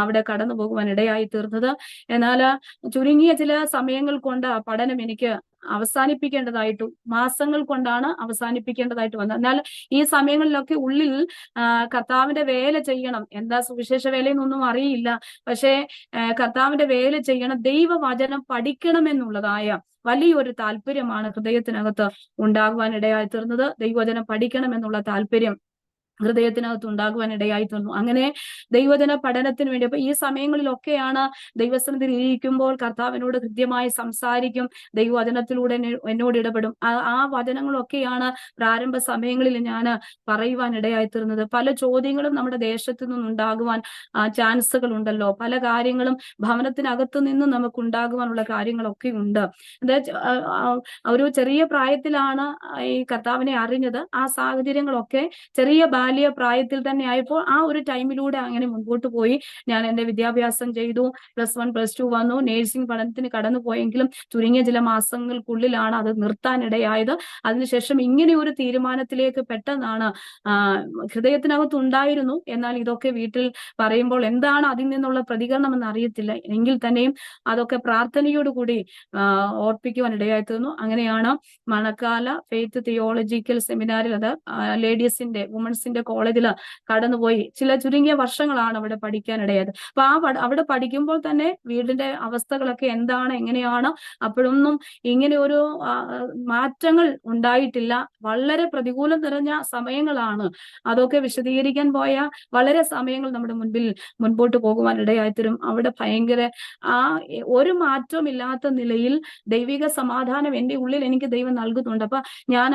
അവിടെ കടന്നു പോകുവാൻ ഇടയായി തീർന്നത്. എന്നാൽ ചുരുങ്ങിയ ചില സമയങ്ങൾ കൊണ്ട് ആ പഠനം എനിക്ക് അവസാനിപ്പിക്കേണ്ടതായിട്ടും മാസങ്ങൾ കൊണ്ടാണ് അവസാനിപ്പിക്കേണ്ടതായിട്ട് വന്നത്. എന്നാൽ ഈ സമയങ്ങളിലൊക്കെ ഉള്ളിൽ കർത്താവിന്റെ വേല ചെയ്യണം, എന്താ സുവിശേഷ വേലയെന്നൊന്നും അറിയില്ല, പക്ഷേ കർത്താവിന്റെ വേല ചെയ്യണം, ദൈവവചനം പഠിക്കണമെന്നുള്ളതായ വലിയൊരു താല്പര്യമാണ് ഹൃദയത്തിനകത്ത് ഉണ്ടാകുവാൻ ഇടയായി തീർന്നത്. ദൈവവചനം പഠിക്കണം എന്നുള്ള താല്പര്യം ഹൃദയത്തിനകത്ത് ഉണ്ടാകുവാൻ ഇടയായി തീർന്നു. അങ്ങനെ ദൈവജന പഠനത്തിന് വേണ്ടി, അപ്പൊ ഈ സമയങ്ങളിലൊക്കെയാണ് ദൈവസന്നിധിയിൽ ഇരിക്കുമ്പോൾ കർത്താവിനോട് ഹൃദ്യമായി സംസാരിക്കും, ദൈവവചനത്തിലൂടെ എന്നോട് ഇടപെടും. ആ വചനങ്ങളൊക്കെയാണ് പ്രാരംഭ സമയങ്ങളിൽ ഞാൻ പറയുവാൻ ഇടയായി തീർന്നത്. പല ചോദ്യങ്ങളും നമ്മുടെ ദേശത്തു നിന്നുണ്ടാകുവാൻ ചാൻസുകൾ ഉണ്ടല്ലോ, പല കാര്യങ്ങളും ഭവനത്തിനകത്തു നിന്നും നമുക്ക് ഉണ്ടാകുവാനുള്ള കാര്യങ്ങളൊക്കെ ഉണ്ട്. ഒരു ചെറിയ പ്രായത്തിലാണ് ഈ കർത്താവിനെ അറിഞ്ഞത്. ആ സാഹചര്യങ്ങളൊക്കെ ചെറിയ ബാല്യ പ്രായത്തിൽ തന്നെ ആയപ്പോൾ ആ ഒരു ടൈമിലൂടെ അങ്ങനെ മുൻപോട്ട് പോയി. ഞാൻ എന്റെ വിദ്യാഭ്യാസം ചെയ്തു, +1 +2 വന്നു, നേഴ്സിംഗ് പഠനത്തിന് കടന്നു പോയെങ്കിലും ചുരുങ്ങിയ ചില മാസങ്ങൾക്കുള്ളിലാണ് അത് നിർത്താനിടയായത്. അതിനുശേഷം ഇങ്ങനെ ഒരു തീരുമാനത്തിലേക്ക് പെട്ടെന്നാണ് ഹൃദയത്തിനകത്ത് ഉണ്ടായിരുന്നു. എന്നാൽ ഇതൊക്കെ വീട്ടിൽ പറയുമ്പോൾ എന്താണ് അതിൽ നിന്നുള്ള പ്രതികരണം എന്ന് അറിയത്തില്ല. എങ്കിൽ തന്നെയും അതൊക്കെ പ്രാർത്ഥനയോടുകൂടി ഓർപ്പിക്കുവാൻ ഇടയായി തീർന്നു. അങ്ങനെയാണ് മണക്കാല ഫെയ്ത്ത് തിയോളജിക്കൽ സെമിനാറിൽ, അത് വുമൺസിന്റെ ക്രിസ്തുവിന്റെ കോളേജിൽ കടന്നുപോയി. ചില ചുരുങ്ങിയ വർഷങ്ങളാണ് അവിടെ പഠിക്കാനിടയായത്. അപ്പൊ അവിടെ പഠിക്കുമ്പോൾ തന്നെ വീടിന്റെ അവസ്ഥകളൊക്കെ എന്താണ്, എങ്ങനെയാണ്, അപ്പോഴൊന്നും ഇങ്ങനെ ഒരു മാറ്റങ്ങൾ ഉണ്ടായിട്ടില്ല. വളരെ പ്രതികൂലം നിറഞ്ഞ സമയങ്ങളാണ്. അതൊക്കെ വിശദീകരിക്കാൻ പോയാൽ വളരെ സമയങ്ങൾ നമ്മുടെ മുൻപോട്ട് പോകുവാൻ ഇടയായിത്തരും. അവിടെ ഭയങ്കര ഒരു മാറ്റവും ഇല്ലാത്ത നിലയിൽ ദൈവിക സമാധാനം എൻ്റെ ഉള്ളിൽ എനിക്ക് ദൈവം നൽകുന്നുണ്ട്. അപ്പൊ ഞാൻ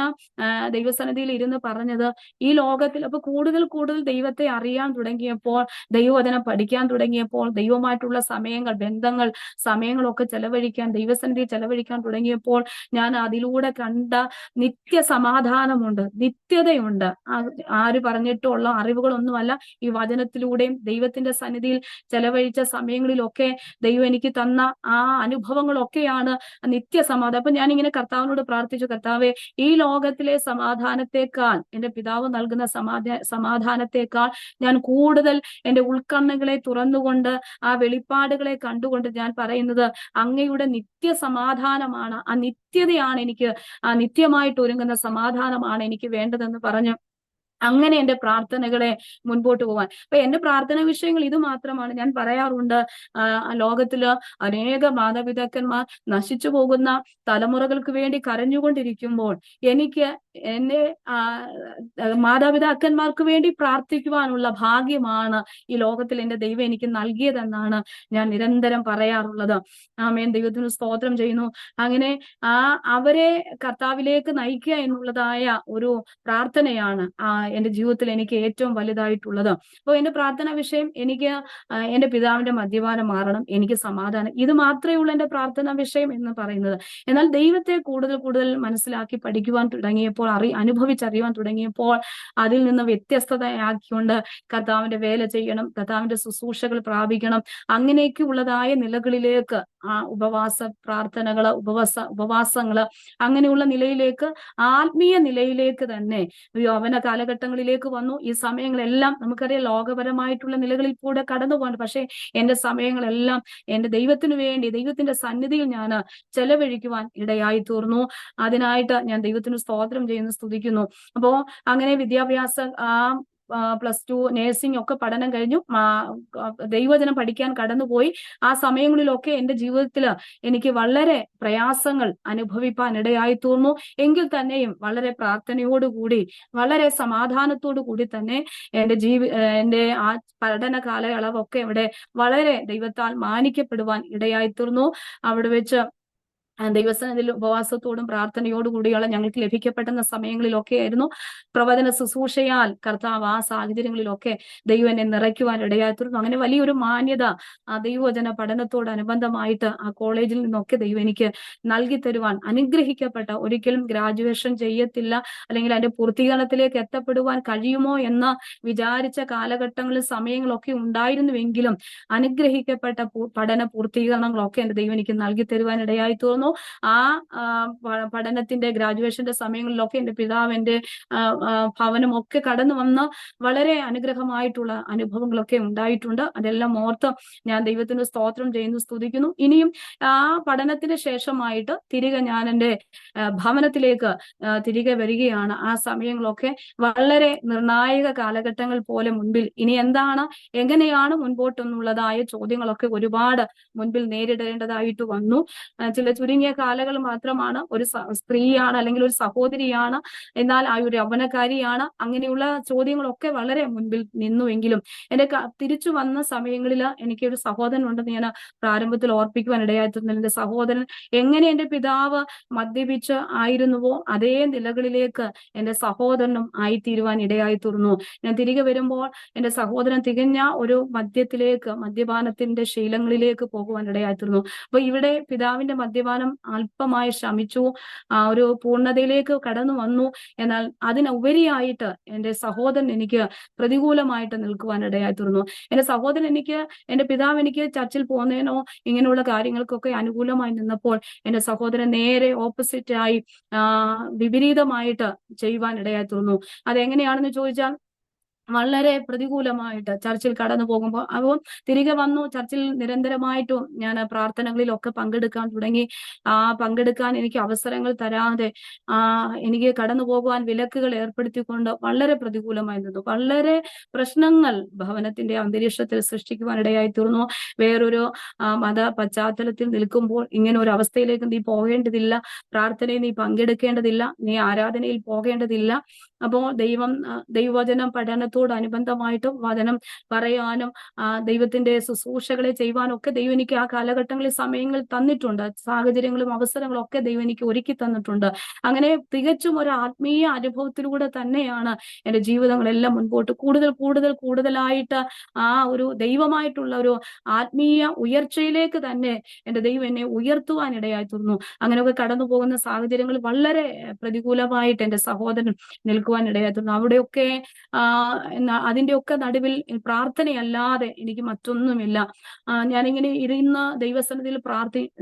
ദൈവസന്നിധിയിൽ ഇരുന്ന് പറഞ്ഞത്, ഈ ലോകത്തിൽ അപ്പൊ കൂടുതൽ കൂടുതൽ ദൈവത്തെ അറിയാൻ തുടങ്ങിയപ്പോൾ, ദൈവവചനം പഠിക്കാൻ തുടങ്ങിയപ്പോൾ, ദൈവമായിട്ടുള്ള സമയങ്ങൾ, ബന്ധങ്ങൾ, സമയങ്ങളൊക്കെ ചെലവഴിക്കാൻ, ദൈവസന്നിധിയിൽ ചെലവഴിക്കാൻ തുടങ്ങിയപ്പോൾ ഞാൻ അതിലൂടെ കണ്ട നിത്യ സമാധാനമുണ്ട്, നിത്യതയുണ്ട്. ആര് പറഞ്ഞിട്ടുള്ള അറിവുകളൊന്നുമല്ല. ഈ വചനത്തിലൂടെയും ദൈവത്തിന്റെ സന്നിധിയിൽ ചെലവഴിച്ച സമയങ്ങളിലൊക്കെ ദൈവം എനിക്ക് തന്ന ആ അനുഭവങ്ങളൊക്കെയാണ് നിത്യസമാധാനം. അപ്പൊ ഞാൻ ഇങ്ങനെ കർത്താവിനോട് പ്രാർത്ഥിച്ചു, കർത്താവെ, ഈ ലോകത്തിലെ സമാധാനത്തെക്കാൾ, എന്റെ പിതാവ് നൽകുന്ന സമാധാനത്തെക്കാൾ ഞാൻ കൂടുതൽ എന്റെ ഉൾക്കണ്ണുകളെ തുറന്നുകൊണ്ട് ആ വെളിപ്പാടുകളെ കണ്ടുകൊണ്ട് ഞാൻ പറയുന്നത്, അങ്ങയുടെ നിത്യസമാധാനമാണ്, ആ നിത്യതയാണ് എനിക്ക്, ആ നിത്യമായിട്ട് ഒരുങ്ങുന്ന സമാധാനമാണ് എനിക്ക് വേണ്ടതെന്ന് പറഞ്ഞു. അങ്ങനെ എന്റെ പ്രാർത്ഥനകളെ മുൻപോട്ട് പോകാൻ. അപ്പൊ എന്റെ പ്രാർത്ഥന വിഷയങ്ങൾ ഇത് മാത്രമാണ്. ഞാൻ പറയാറുണ്ട്, ലോകത്തില് അനേക മാതാപിതാക്കന്മാർ നശിച്ചു പോകുന്ന തലമുറകൾക്ക് വേണ്ടി കരഞ്ഞുകൊണ്ടിരിക്കുമ്പോൾ എനിക്ക് എന്റെ മാതാപിതാക്കന്മാർക്ക് വേണ്ടി പ്രാർത്ഥിക്കുവാനുള്ള ഭാഗ്യമാണ് ഈ ലോകത്തിൽ എന്റെ ദൈവം എനിക്ക് നൽകിയതെന്നാണ് ഞാൻ നിരന്തരം പറയാറുള്ളത്. ആമേൻ. ദൈവത്തിന് സ്തോത്രം ചെയ്യുന്നു. അങ്ങനെ അവരെ കർത്താവിലേക്ക് നയിക്കുക എന്നുള്ളതായ ഒരു പ്രാർത്ഥനയാണ് എന്റെ ജീവിതത്തിൽ എനിക്ക് ഏറ്റവും വലുതായിട്ടുള്ളത്. അപ്പോൾ എന്റെ പ്രാർത്ഥനാ വിഷയം, എനിക്ക് എന്റെ പിതാവിന്റെ മദ്യപാനം മാറണം, എനിക്ക് സമാധാനം. ഇത് മാത്രമേ ഉള്ളൂ എന്റെ പ്രാർത്ഥനാ വിഷയം എന്ന് പറയുന്നത്. എന്നാൽ ദൈവത്തെ കൂടുതൽ കൂടുതൽ മനസ്സിലാക്കി പഠിക്കുവാൻ തുടങ്ങിയപ്പോൾ, അനുഭവിച്ചറിയുവാൻ തുടങ്ങിയപ്പോൾ, അതിൽ നിന്ന് വ്യത്യസ്തതയാക്കിക്കൊണ്ട് കർത്താവിന്റെ വേല ചെയ്യണം, കർത്താവിന്റെ ശുശ്രൂഷകൾ പ്രാപിക്കണം, അങ്ങനെയൊക്കെ ഉള്ളതായ നിലകളിലേക്ക്, ആ ഉപവാസ പ്രാർത്ഥനകള്, ഉപവാസങ്ങള്, അങ്ങനെയുള്ള നിലയിലേക്ക്, ആത്മീയ നിലയിലേക്ക് തന്നെ യൗവന കാലഘട്ടങ്ങളിലേക്ക് വന്നു. ഈ സമയങ്ങളെല്ലാം നമുക്കറിയാം ലോകപരമായിട്ടുള്ള നിലകളിൽ കൂടെ കടന്നു പോകണം. പക്ഷെ എന്റെ സമയങ്ങളെല്ലാം എന്റെ ദൈവത്തിനു വേണ്ടി, ദൈവത്തിന്റെ സന്നിധിയിൽ ഞാൻ ചെലവഴിക്കുവാൻ ഇടയായി തീർന്നു. അതിനായിട്ട് ഞാൻ ദൈവത്തിന് സ്തോത്രം ചെയ്യുന്നു, സ്തുതിക്കുന്നു. അപ്പോ അങ്ങനെ വിദ്യാഭ്യാസ +2 നേഴ്സിംഗ് ഒക്കെ പഠനം കഴിഞ്ഞു. ദൈവവചനം പഠിക്കാൻ കടന്നുപോയി. ആ സമയങ്ങളിലൊക്കെ എന്റെ ജീവിതത്തിൽ എനിക്ക് വളരെ പ്രയാസങ്ങൾ അനുഭവിപ്പാൻ ഇടയായി തീർന്നു. എങ്കിൽ തന്നെയും വളരെ പ്രാർത്ഥനയോടുകൂടി, വളരെ സമാധാനത്തോടു കൂടി തന്നെ എന്റെ ആ പഠന കാലയളവൊക്കെ ഇവിടെ വളരെ ദൈവത്താൽ മാനിക്കപ്പെടുവാൻ ഇടയായി തീർന്നു. അവിടെ വെച്ച് ദൈവസന്നിധിയിൽ ഉപവാസത്തോടും പ്രാർത്ഥനയോടും കൂടിയുള്ള ഞങ്ങൾക്ക് ലഭിക്കപ്പെടുന്ന സമയങ്ങളിലൊക്കെ ആയിരുന്നു പ്രവചന ശുശ്രൂഷയാൽ കർത്താവ് ആ സാഹചര്യങ്ങളിലൊക്കെ ദൈവം എന്നെ നിറയ്ക്കുവാൻ ഇടയായിത്തീർന്നു. അങ്ങനെ വലിയൊരു മാന്യത ആ ദൈവവചന പഠനത്തോടനുബന്ധമായിട്ട് ആ കോളേജിൽ നിന്നൊക്കെ ദൈവം എനിക്ക് നൽകി തരുവാൻ, അനുഗ്രഹിക്കപ്പെട്ട, ഒരിക്കലും ഗ്രാജുവേഷൻ ചെയ്യത്തില്ല അല്ലെങ്കിൽ അതിന്റെ പൂർത്തീകരണത്തിലേക്ക് എത്തപ്പെടുവാൻ കഴിയുമോ എന്ന് വിചാരിച്ച കാലഘട്ടങ്ങളിൽ, സമയങ്ങളൊക്കെ ഉണ്ടായിരുന്നുവെങ്കിലും അനുഗ്രഹിക്കപ്പെട്ട പഠന പൂർത്തീകരണങ്ങളൊക്കെ എന്റെ ദൈവം എനിക്ക് നൽകി തരുവാൻ ഇടയായി തീർന്നു. ആ പഠനത്തിന്റെ ഗ്രാജുവേഷന്റെ സമയങ്ങളിലൊക്കെ എന്റെ പിതാവ് എന്റെ ഭവനം ഒക്കെ കടന്നു വന്ന് വളരെ അനുഗ്രഹമായിട്ടുള്ള അനുഭവങ്ങളൊക്കെ ഉണ്ടായിട്ടുണ്ട്. അതെല്ലാം ഓർത്ത് ഞാൻ ദൈവത്തിന് സ്തോത്രം ചെയ്യുന്നു, സ്തുതിക്കുന്നു. ഇനിയും ആ പഠനത്തിന് ശേഷമായിട്ട് തിരികെ ഞാൻ എന്റെ ഭവനത്തിലേക്ക് തിരികെ വരികയാണ്. ആ സമയങ്ങളൊക്കെ വളരെ നിർണായക കാലഘട്ടങ്ങൾ പോലെ മുൻപിൽ ഇനി എന്താണ്, എങ്ങനെയാണ് മുൻപോട്ടെന്നുള്ളതായ ചോദ്യങ്ങളൊക്കെ ഒരുപാട് മുൻപിൽ നേരിടേണ്ടതായിട്ട് വന്നു. ചില ചുരുങ്ങിയ കാലങ്ങൾ മാത്രമാണ്. ഒരു സ്ത്രീയാണ് അല്ലെങ്കിൽ ഒരു സഹോദരിയാണ്, എന്നാൽ ആ ഒരു യൗവനക്കാരിയാണ്, അങ്ങനെയുള്ള ചോദ്യങ്ങളൊക്കെ വളരെ മുൻപിൽ നിന്നുവെങ്കിലും എന്റെ തിരിച്ചു വന്ന സമയങ്ങളിൽ എനിക്കൊരു സഹോദരൻ ഉണ്ടെന്ന് ഞാൻ പ്രാരംഭത്തിൽ ഓർപ്പിക്കുവാൻ ഇടയായിത്തീർന്നു. എന്റെ സഹോദരൻ എങ്ങനെ എന്റെ പിതാവ് മദ്യപിച്ച് ആയിരുന്നുവോ അതേ നിലകളിലേക്ക് എന്റെ സഹോദരനും ആയിത്തീരുവാൻ ഇടയായി തീർന്നു. ഞാൻ തിരികെ വരുമ്പോൾ എന്റെ സഹോദരൻ തികഞ്ഞ ഒരു മദ്യപാനത്തിന്റെ ശീലങ്ങളിലേക്ക് പോകുവാൻ ഇടയായി തീർന്നു. അപ്പൊ ഇവിടെ പിതാവിന്റെ മദ്യപാനം അല്പമായി ശമിച്ചു, ഒരു പൂർണ്ണതയിലേക്ക് കടന്നു വന്നു. എന്നാൽ അതിനുപരിയായിട്ട് എന്റെ സഹോദരൻ എനിക്ക് പ്രതികൂലമായിട്ട് നിൽക്കുവാൻ ഇടയായി തീർന്നു. എന്റെ പിതാവ് എനിക്ക് ചർച്ചിൽ പോകുന്നതിനോ ഇങ്ങനെയുള്ള കാര്യങ്ങൾക്കൊക്കെ അനുകൂലമായി നിന്നപ്പോൾ എന്റെ സഹോദരൻ നേരെ ഓപ്പോസിറ്റായി വിപരീതമായിട്ട് ചെയ്യുവാൻ ഇടയായി തീർന്നു. അതെങ്ങനെയാണെന്ന് ചോദിച്ചാൽ, വളരെ പ്രതികൂലമായിട്ട് ചർച്ചിൽ കടന്നു പോകുമ്പോൾ അപ്പം തിരികെ വന്നു. ചർച്ചിൽ നിരന്തരമായിട്ടും ഞാൻ പ്രാർത്ഥനകളിലൊക്കെ പങ്കെടുക്കാൻ തുടങ്ങി. പങ്കെടുക്കാൻ എനിക്ക് അവസരങ്ങൾ തരാതെ എനിക്ക് കടന്നു പോകുവാൻ വിലക്കുകൾ ഏർപ്പെടുത്തിക്കൊണ്ട് വളരെ പ്രതികൂലമായി നിന്നു. വളരെ പ്രശ്നങ്ങൾ ഭവനത്തിന്റെ അന്തരീക്ഷത്തിൽ സൃഷ്ടിക്കുവാനിടയായി തീർന്നു. വേറൊരു മത പശ്ചാത്തലത്തിൽ നിൽക്കുമ്പോൾ ഇങ്ങനെ ഒരു അവസ്ഥയിലേക്ക് നീ പോകേണ്ടതില്ല, പ്രാർത്ഥനയിൽ നീ പങ്കെടുക്കേണ്ടതില്ല, നീ ആരാധനയിൽ പോകേണ്ടതില്ല. അപ്പോൾ ദൈവവചനം പഠനത്തോടനുബന്ധമായിട്ടും വചനം പറയാനും ദൈവത്തിന്റെ ശുശ്രൂഷകളെ ചെയ്യുവാനും ഒക്കെ ദൈവം എനിക്ക് ആ കാലഘട്ടങ്ങളിൽ സമയങ്ങൾ തന്നിട്ടുണ്ട്. സാഹചര്യങ്ങളും അവസരങ്ങളും ഒക്കെ ദൈവം എനിക്ക് ഒരുക്കി തന്നിട്ടുണ്ട്. അങ്ങനെ തികച്ചും ഒരു ആത്മീയ അനുഭവത്തിലൂടെ തന്നെയാണ് എന്റെ ജീവിതങ്ങളെല്ലാം മുൻപോട്ട് കൂടുതലായിട്ട് ഒരു ദൈവമായിട്ടുള്ള ഒരു ആത്മീയ ഉയർച്ചയിലേക്ക് തന്നെ എന്റെ ദൈവം എന്നെ ഉയർത്തുവാനിടയായി തീർന്നു. അങ്ങനെയൊക്കെ കടന്നു പോകുന്ന സാഹചര്യങ്ങൾ വളരെ പ്രതികൂലമായിട്ട് എന്റെ സഹോദരൻ നിൽക്കുവാനിടയായി തീർന്നു. അവിടെയൊക്കെ അതിന്റെയൊക്കെ നടുവിൽ പ്രാർത്ഥനയല്ലാതെ എനിക്ക് മറ്റൊന്നുമില്ല. ഞാനിങ്ങനെ ഇരുന്ന് ദൈവസന്നിധിയിൽ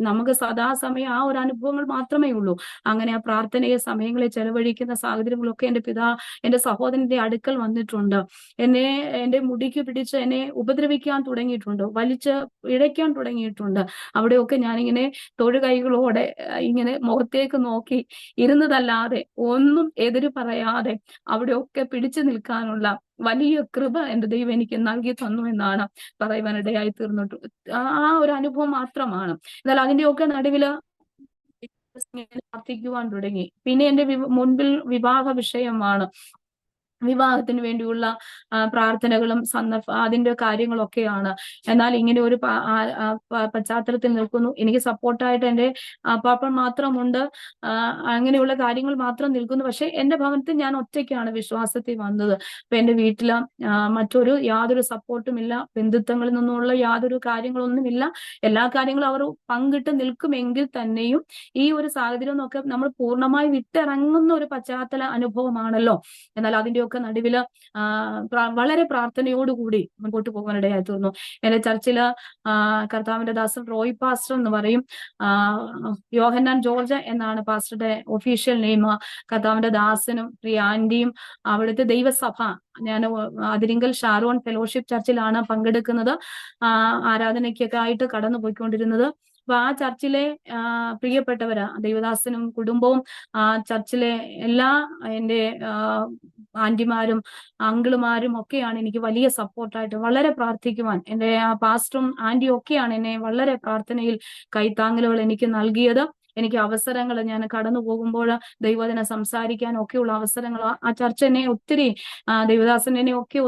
നമുക്ക് സദാസമയം ആ ഒരു അനുഭവങ്ങൾ മാത്രമേ ഉള്ളൂ. അങ്ങനെ ആ പ്രാർത്ഥനയെ സമയങ്ങളെ ചെലവഴിക്കുന്ന സാഹചര്യങ്ങളൊക്കെ എന്റെ സഹോദരന്റെ അടുക്കൽ വന്നിട്ടുണ്ട്. എന്റെ മുടിക്ക് പിടിച്ച് എന്നെ ഉപദ്രവിക്കാൻ തുടങ്ങിയിട്ടുണ്ട്, വലിച്ച് ഇഴയ്ക്കാൻ തുടങ്ങിയിട്ടുണ്ട്. അവിടെയൊക്കെ ഞാനിങ്ങനെ തൊഴുകൈകളോടെ ഇങ്ങനെ മുഖത്തേക്ക് നോക്കി ഇരുന്നതല്ലാതെ ഒന്നും എതിര് പറയാതെ അവിടെയൊക്കെ പിടിച്ചു നിൽക്കാനുള്ള വലിയ കൃപ എന്റെ ദൈവം എനിക്ക് നൽകി തന്നു എന്നാണ് പറയുവാനിടയായി തീർന്നിട്ട്. ഒരു അനുഭവം മാത്രമാണ്. എന്നാൽ അതിന്റെയൊക്കെ നടുവില് പ്രാർത്ഥിക്കുവാൻ തുടങ്ങി. പിന്നെ എന്റെ മുൻപിൽ വിവാഹ വിഷയമാണ്. വിവാഹത്തിന് വേണ്ടിയുള്ള പ്രാർത്ഥനകളും അതിന്റെ കാര്യങ്ങളൊക്കെയാണ്. എന്നാൽ ഇങ്ങനെ ഒരു പശ്ചാത്തലത്തിൽ നിൽക്കുന്നു. എനിക്ക് സപ്പോർട്ടായിട്ട് എന്റെ പാപ്പൻ മാത്രമുണ്ട്. അങ്ങനെയുള്ള കാര്യങ്ങൾ മാത്രം നിൽക്കുന്നു. പക്ഷെ എന്റെ ഭവനത്തിൽ ഞാൻ ഒറ്റയ്ക്കാണ് വിശ്വാസത്തിൽ വന്നത്. അപ്പൊ എന്റെ വീട്ടില് യാതൊരു സപ്പോർട്ടും ഇല്ല. ബന്ധുത്വങ്ങളിൽ നിന്നുള്ള യാതൊരു കാര്യങ്ങളൊന്നുമില്ല. എല്ലാ കാര്യങ്ങളും അവർ പങ്കിട്ട് നിൽക്കുമെങ്കിൽ തന്നെയും ഈ ഒരു സാഹചര്യം എന്നൊക്കെ നമ്മൾ പൂർണ്ണമായി വിട്ടിറങ്ങുന്ന ഒരു പശ്ചാത്തല അനുഭവമാണല്ലോ. എന്നാൽ അതിന്റെയൊക്കെ നടുവില് വളരെ പ്രാർത്ഥനയോടുകൂടി മുൻപോട്ട് പോകാനിടയായി തീർന്നു. എന്റെ ചർച്ചില് കർത്താവിന്റെ ദാസൻ റോയ് പാസ്റ്റർ എന്ന് പറയും. യോഹന്നാൻ ജോർജ് എന്നാണ് പാസ്റ്ററുടെ ഒഫീഷ്യൽ നെയിം. കർത്താവിന്റെ ദാസനും പ്രിയ ആന്റിയും അവിടുത്തെ ദൈവസഭ, ഞാൻ അതിരിങ്കൽ ഷാരോൺ ഫെലോഷിപ്പ് ചർച്ചിലാണ് പങ്കെടുക്കുന്നത്, ആരാധനയ്ക്കൊക്കെ ആയിട്ട് കടന്നു പോയിക്കൊണ്ടിരുന്നത്. അപ്പൊ ആ ചർച്ചിലെ പ്രിയപ്പെട്ടവര്, ദൈവദാസനും കുടുംബവും, ചർച്ചിലെ എല്ലാ എന്റെ ആന്റിമാരും അങ്കിളുമാരും ഒക്കെയാണ് എനിക്ക് വലിയ സപ്പോർട്ടായിട്ട് വളരെ പ്രാർത്ഥിക്കുവാൻ, എന്റെ പാസ്റ്ററും ആന്റിയും ഒക്കെയാണ് എന്നെ വളരെ പ്രാർത്ഥനയിൽ കൈത്താങ്ങലുകൾ എനിക്ക് നൽകിയത്. എനിക്ക് അവസരങ്ങൾ, ഞാൻ കടന്നു പോകുമ്പോൾ ദൈവവചനം സംസാരിക്കാൻ ഒക്കെയുള്ള അവസരങ്ങൾ ആ ചർച്ച എന്നെ ഒത്തിരി, ദൈവദാസൻ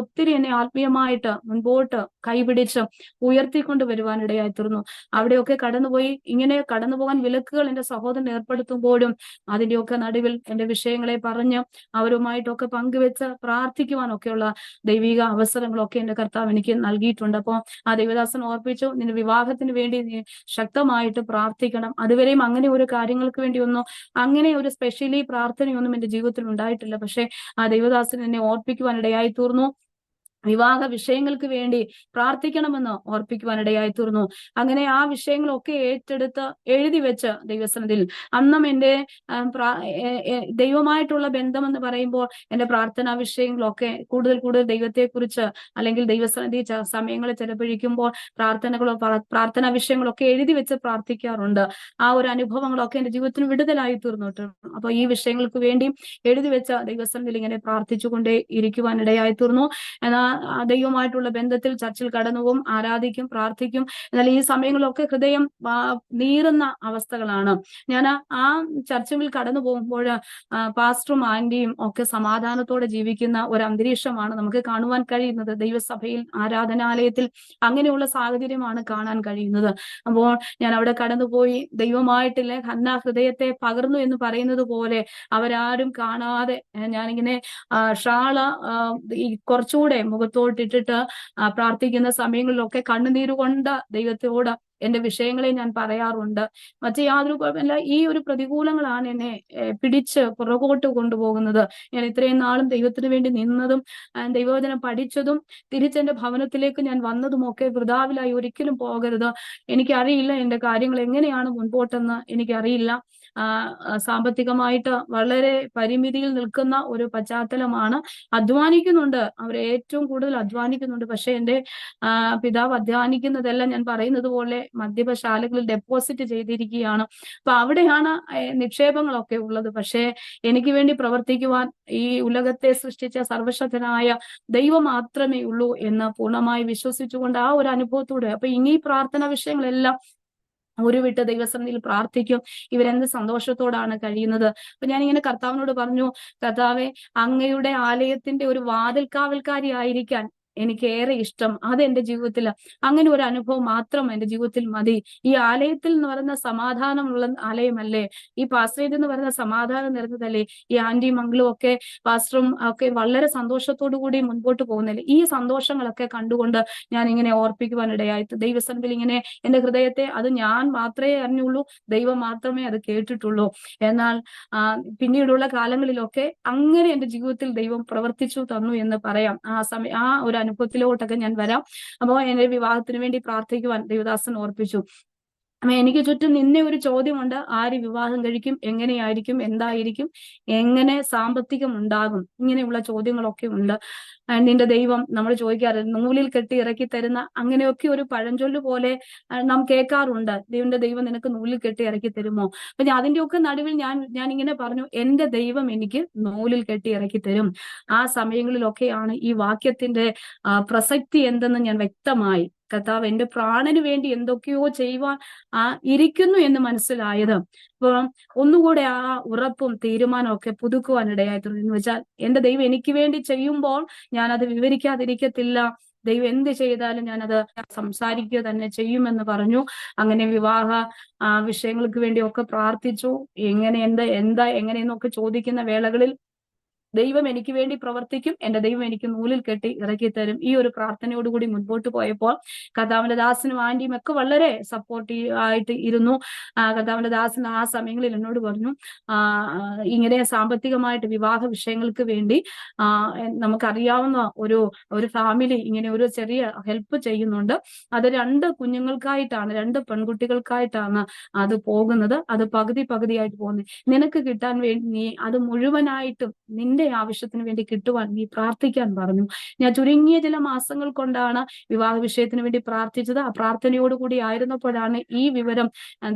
ഒത്തിരി എന്നെ ആത്മീയമായിട്ട് മുൻപോട്ട് കൈപിടിച്ച് ഉയർത്തിക്കൊണ്ട് വരുവാനിടയായി തീർന്നു. അവിടെയൊക്കെ കടന്നുപോയി ഇങ്ങനെ കടന്നു പോകാൻ വിലക്കുകൾ എന്റെ സഹോദരൻ ഏർപ്പെടുത്തുമ്പോഴും അതിന്റെയൊക്കെ നടുവിൽ എന്റെ വിഷയങ്ങളെ പറഞ്ഞ് അവരുമായിട്ടൊക്കെ പങ്കുവെച്ച് പ്രാർത്ഥിക്കുവാനൊക്കെയുള്ള ദൈവിക അവസരങ്ങളൊക്കെ എന്റെ കർത്താവ് എനിക്ക് നൽകിയിട്ടുണ്ട്. അപ്പോൾ ആ ദൈവദാസൻ ഓർപ്പിച്ചു, നിന്റെ വിവാഹത്തിന് വേണ്ടി നീ ശക്തമായിട്ട് പ്രാർത്ഥിക്കണം. അതുവരെയും അങ്ങനെ ഒരു കാര്യങ്ങൾക്ക് വേണ്ടി അങ്ങനെ ഒരു സ്പെഷ്യലി പ്രാർത്ഥനയൊന്നും എന്റെ ജീവിതത്തിൽ ഉണ്ടായിട്ടില്ല. പക്ഷെ ആ ദൈവദാസൻ എന്നെ ഓർപ്പിക്കുവാനിടയായി തീർന്നു. വിവാഹ വിഷയങ്ങൾക്ക് വേണ്ടി പ്രാർത്ഥിക്കണമെന്ന് ഓർപ്പിക്കുവാനിടയായി തീർന്നു. അങ്ങനെ ആ വിഷയങ്ങളൊക്കെ ഏറ്റെടുത്ത് എഴുതി വെച്ച് ദൈവസന്നിധിയിൽ അന്നും എന്റെ ദൈവമായിട്ടുള്ള ബന്ധമെന്ന് പറയുമ്പോൾ എന്റെ പ്രാർത്ഥനാ വിഷയങ്ങളൊക്കെ കൂടുതൽ ദൈവത്തെക്കുറിച്ച് അല്ലെങ്കിൽ ദൈവസന്നിധി സമയങ്ങൾ ചെലവഴിക്കുമ്പോൾ പ്രാർത്ഥനാ വിഷയങ്ങളൊക്കെ എഴുതി വെച്ച് പ്രാർത്ഥിക്കാറുണ്ട്. ആ ഒരു അനുഭവങ്ങളൊക്കെ എന്റെ ജീവിതത്തിന് വിടുതലായി തീർന്നിട്ടുണ്ട്. അപ്പൊ ഈ വിഷയങ്ങൾക്ക് വേണ്ടി എഴുതി വെച്ച ദൈവസന്നിധിയിൽ ഇങ്ങനെ പ്രാർത്ഥിച്ചുകൊണ്ടേ ഇരിക്കുവാനിടയായി തീർന്നു. എന്നാൽ ദൈവമായിട്ടുള്ള ബന്ധത്തിൽ ചർച്ചിൽ കടന്നുപോകും, ആരാധിക്കും, പ്രാർത്ഥിക്കും. എന്നാൽ ഈ സമയങ്ങളിലൊക്കെ ഹൃദയം നീറുന്ന അവസ്ഥകളാണ്. ഞാൻ ആ ചർച്ചുകളിൽ കടന്നു പോകുമ്പോൾ പാസ്റ്ററും ആന്റിയും ഒക്കെ സമാധാനത്തോടെ ജീവിക്കുന്ന ഒരു അന്തരീക്ഷമാണ് നമുക്ക് കാണുവാൻ കഴിയുന്നത്. ദൈവസഭയിൽ, ആരാധനാലയത്തിൽ അങ്ങനെയുള്ള സാഹചര്യമാണ് കാണാൻ കഴിയുന്നത്. അപ്പോൾ ഞാൻ അവിടെ കടന്നുപോയി ദൈവമായിട്ടില്ലേ ഹന്ന ഹൃദയത്തെ പകർന്നു എന്ന് പറയുന്നത് പോലെ അവരാരും കാണാതെ ഞാനിങ്ങനെ ഷാള് കുറച്ചുകൂടെ മുഖത്തോട്ടിട്ടിട്ട് പ്രാർത്ഥിക്കുന്ന സമയങ്ങളിലൊക്കെ കണ്ണുനീരുകൊണ്ട് ദൈവത്തോട് എന്റെ വിഷയങ്ങളെ ഞാൻ പറയാറുണ്ട്. മറ്റു യാതൊരു കുഴപ്പമില്ല. ഈ ഒരു പ്രതികൂലങ്ങളാണ് എന്നെ പിടിച്ച് പുറകോട്ട് കൊണ്ടുപോകുന്നത്. ഞാൻ ഇത്രയും നാളും ദൈവത്തിന് വേണ്ടി നിന്നതും ദൈവവചനം പഠിച്ചതും തിരിച്ചെന്റെ ഭവനത്തിലേക്ക് ഞാൻ വന്നതും ഒക്കെ വൃഥാവിലായി ഒരിക്കലും പോകരുത്. എനിക്കറിയില്ല എന്റെ കാര്യങ്ങൾ എങ്ങനെയാണ് മുൻപോട്ടെന്ന് എനിക്കറിയില്ല. സാമ്പത്തികമായിട്ട് വളരെ പരിമിതിയിൽ നിൽക്കുന്ന ഒരു പശ്ചാത്തലമാണ്. അധ്വാനിക്കുന്നുണ്ട്, അവർ ഏറ്റവും കൂടുതൽ അധ്വാനിക്കുന്നുണ്ട്. പക്ഷെ എൻ്റെ പിതാവ് അധ്വാനിക്കുന്നതെല്ലാം ഞാൻ പറയുന്നത് പോലെ മദ്യപശാലകളിൽ ഡെപ്പോസിറ്റ് ചെയ്തിരിക്കുകയാണ്. അപ്പൊ അവിടെയാണ് നിക്ഷേപങ്ങളൊക്കെ ഉള്ളത്. പക്ഷേ എനിക്ക് വേണ്ടി പ്രവർത്തിക്കുവാൻ ഈ ഉലകത്തെ സൃഷ്ടിച്ച സർവശക്തനായ ദൈവം മാത്രമേ ഉള്ളൂ എന്ന് പൂർണ്ണമായി വിശ്വസിച്ചുകൊണ്ട് ആ ഒരു അനുഭവത്തോടെ അപ്പൊ ഇനി പ്രാർത്ഥനാ വിഷയങ്ങളെല്ലാം ഉരുവിട്ട് ദൈവസന്നിധിയിൽ പ്രാർത്ഥിക്കും. ഇവരെന്ത് സന്തോഷത്തോടാണ് കഴിയുന്നത്. അപ്പൊ ഞാനിങ്ങനെ കർത്താവിനോട് പറഞ്ഞു, കർത്താവെ, അങ്ങയുടെ ആലയത്തിന്റെ ഒരു വാതിൽക്കാവൽക്കാരി ആയിരിക്കാൻ എനിക്ക് ഏറെ ഇഷ്ടം. അത് എന്റെ ജീവിതത്തിൽ അങ്ങനെ ഒരു അനുഭവം മാത്രം എന്റെ ജീവിതത്തിൽ മതി. ഈ ആലയത്തിൽ എന്ന് പറയുന്ന സമാധാനമുള്ള ആലയമല്ലേ, ഈ പാസ്റ്ററേറ്റ് എന്ന് പറയുന്ന സമാധാനം നിറഞ്ഞതല്ലേ, ഈ ആന്റിയും മംഗളും ഒക്കെ പാസ്റ്ററും ഒക്കെ വളരെ സന്തോഷത്തോടു കൂടി മുൻപോട്ട് പോകുന്നില്ലേ. ഈ സന്തോഷങ്ങളൊക്കെ കണ്ടുകൊണ്ട് ഞാൻ ഇങ്ങനെ ഓർപ്പിക്കുവാനിടയായിട്ട് ദൈവസന്നിധിയിൽ ഇങ്ങനെ എന്റെ ഹൃദയത്തെ, അത് ഞാൻ മാത്രമേ അറിഞ്ഞുള്ളൂ, ദൈവം മാത്രമേ അത് കേട്ടിട്ടുള്ളൂ. എന്നാൽ പിന്നീടുള്ള കാലങ്ങളിലൊക്കെ അങ്ങനെ എന്റെ ജീവിതത്തിൽ ദൈവം പ്രവർത്തിച്ചു തന്നു എന്ന് പറയാം. ആ ഒരു അനുഭവത്തിലോട്ടൊക്കെ ഞാൻ വരാം. അപ്പോ എന്റെ വിവാഹത്തിന് വേണ്ടി പ്രാർത്ഥിക്കുവാൻ ദൈവദാസൻ ഓർപ്പിച്ചു. അപ്പൊ എനിക്ക് ചുറ്റും നിന്നെ ഒരു ചോദ്യമുണ്ട്, ആര് വിവാഹം കഴിക്കും, എങ്ങനെയായിരിക്കും, എന്തായിരിക്കും, എങ്ങനെ സാമ്പത്തികം ഉണ്ടാകും, ഇങ്ങനെയുള്ള ചോദ്യങ്ങളൊക്കെ ഉണ്ട്. നിന്റെ ദൈവം, നമ്മൾ ചോദിക്കാറുണ്ട്, നൂലിൽ കെട്ടി ഇറക്കി തരുന്ന അങ്ങനെയൊക്കെ ഒരു പഴഞ്ചൊല്ല് പോലെ നാം കേൾക്കാറുണ്ട്. ദൈവം നിനക്ക് നൂലിൽ കെട്ടി ഇറക്കി തരുമോ? അപ്പൊ അതിന്റെയൊക്കെ നടുവിൽ ഞാൻ ഇങ്ങനെ പറഞ്ഞു, എന്റെ ദൈവം എനിക്ക് നൂലിൽ കെട്ടി ഇറക്കി തരും. ആ സമയങ്ങളിലൊക്കെയാണ് ഈ വാക്യത്തിന്റെ പ്രസക്തി എന്തെന്ന് ഞാൻ വ്യക്തമായി, കർത്താവ് എന്റെ പ്രാണന് വേണ്ടി എന്തൊക്കെയോ ചെയ്യുവാൻ ഇരിക്കുന്നു എന്ന് മനസ്സിലായത്. അപ്പൊ ഒന്നുകൂടെ ആ ഉറപ്പും തീരുമാനവും ഒക്കെ പുതുക്കുവാനിടയായിട്ടുണ്ട്. എന്ന് വെച്ചാൽ എന്റെ ദൈവം എനിക്ക് വേണ്ടി ചെയ്യുമ്പോൾ ഞാനത് വിവരിക്കാതിരിക്കത്തില്ല. ദൈവം എന്ത് ചെയ്താലും ഞാനത് സംസാരിക്കുക തന്നെ ചെയ്യുമെന്ന് പറഞ്ഞു. അങ്ങനെ വിവാഹ വിഷയങ്ങൾക്ക് വേണ്ടി ഒക്കെ പ്രാർത്ഥിച്ചു. എങ്ങനെയെന്നൊക്കെ ചോദിക്കുന്ന വേളകളിൽ ദൈവം എനിക്ക് വേണ്ടി പ്രവർത്തിക്കും, എന്റെ ദൈവം എനിക്ക് നൂലിൽ കെട്ടി ഇറക്കി തരും. ഈ ഒരു പ്രാർത്ഥനയോടുകൂടി മുൻപോട്ട് പോയപ്പോൾ കർത്താവിന്റെ ദാസനും ആന്റിയും ഒക്കെ വളരെ സപ്പോർട്ടീവ് ആയിട്ട് ഇരുന്നു. കർത്താവിന്റെ ദാസൻ ആ സമയങ്ങളിൽ എന്നോട് പറഞ്ഞു, ഇങ്ങനെ സാമ്പത്തികമായിട്ട് വിവാഹ വിഷയങ്ങൾക്ക് വേണ്ടി നമുക്കറിയാവുന്ന ഒരു ഫാമിലി ഇങ്ങനെ ഒരു ചെറിയ ഹെൽപ്പ് ചെയ്യുന്നുണ്ട്. അത് 2 കുഞ്ഞുങ്ങൾക്കായിട്ടാണ്, 2 പെൺകുട്ടികൾക്കായിട്ടാണ് അത് പോകുന്നത്. അത് പകുതിയായിട്ട് പോകുന്നത്. നിനക്ക് കിട്ടാൻ വേണ്ടി നീ അത് മുഴുവനായിട്ടും നിന്റെ ആവശ്യത്തിന് വേണ്ടി കിട്ടുവാൻ നീ പ്രാർത്ഥിക്കാൻ പറഞ്ഞു. ഞാൻ ചുരുങ്ങിയ ചില മാസങ്ങൾ കൊണ്ടാണ് വിവാഹ വിഷയത്തിന് വേണ്ടി പ്രാർത്ഥിച്ചത്. ആ പ്രാർത്ഥനയോടുകൂടി ആയിരുന്നപ്പോഴാണ് ഈ വിവരം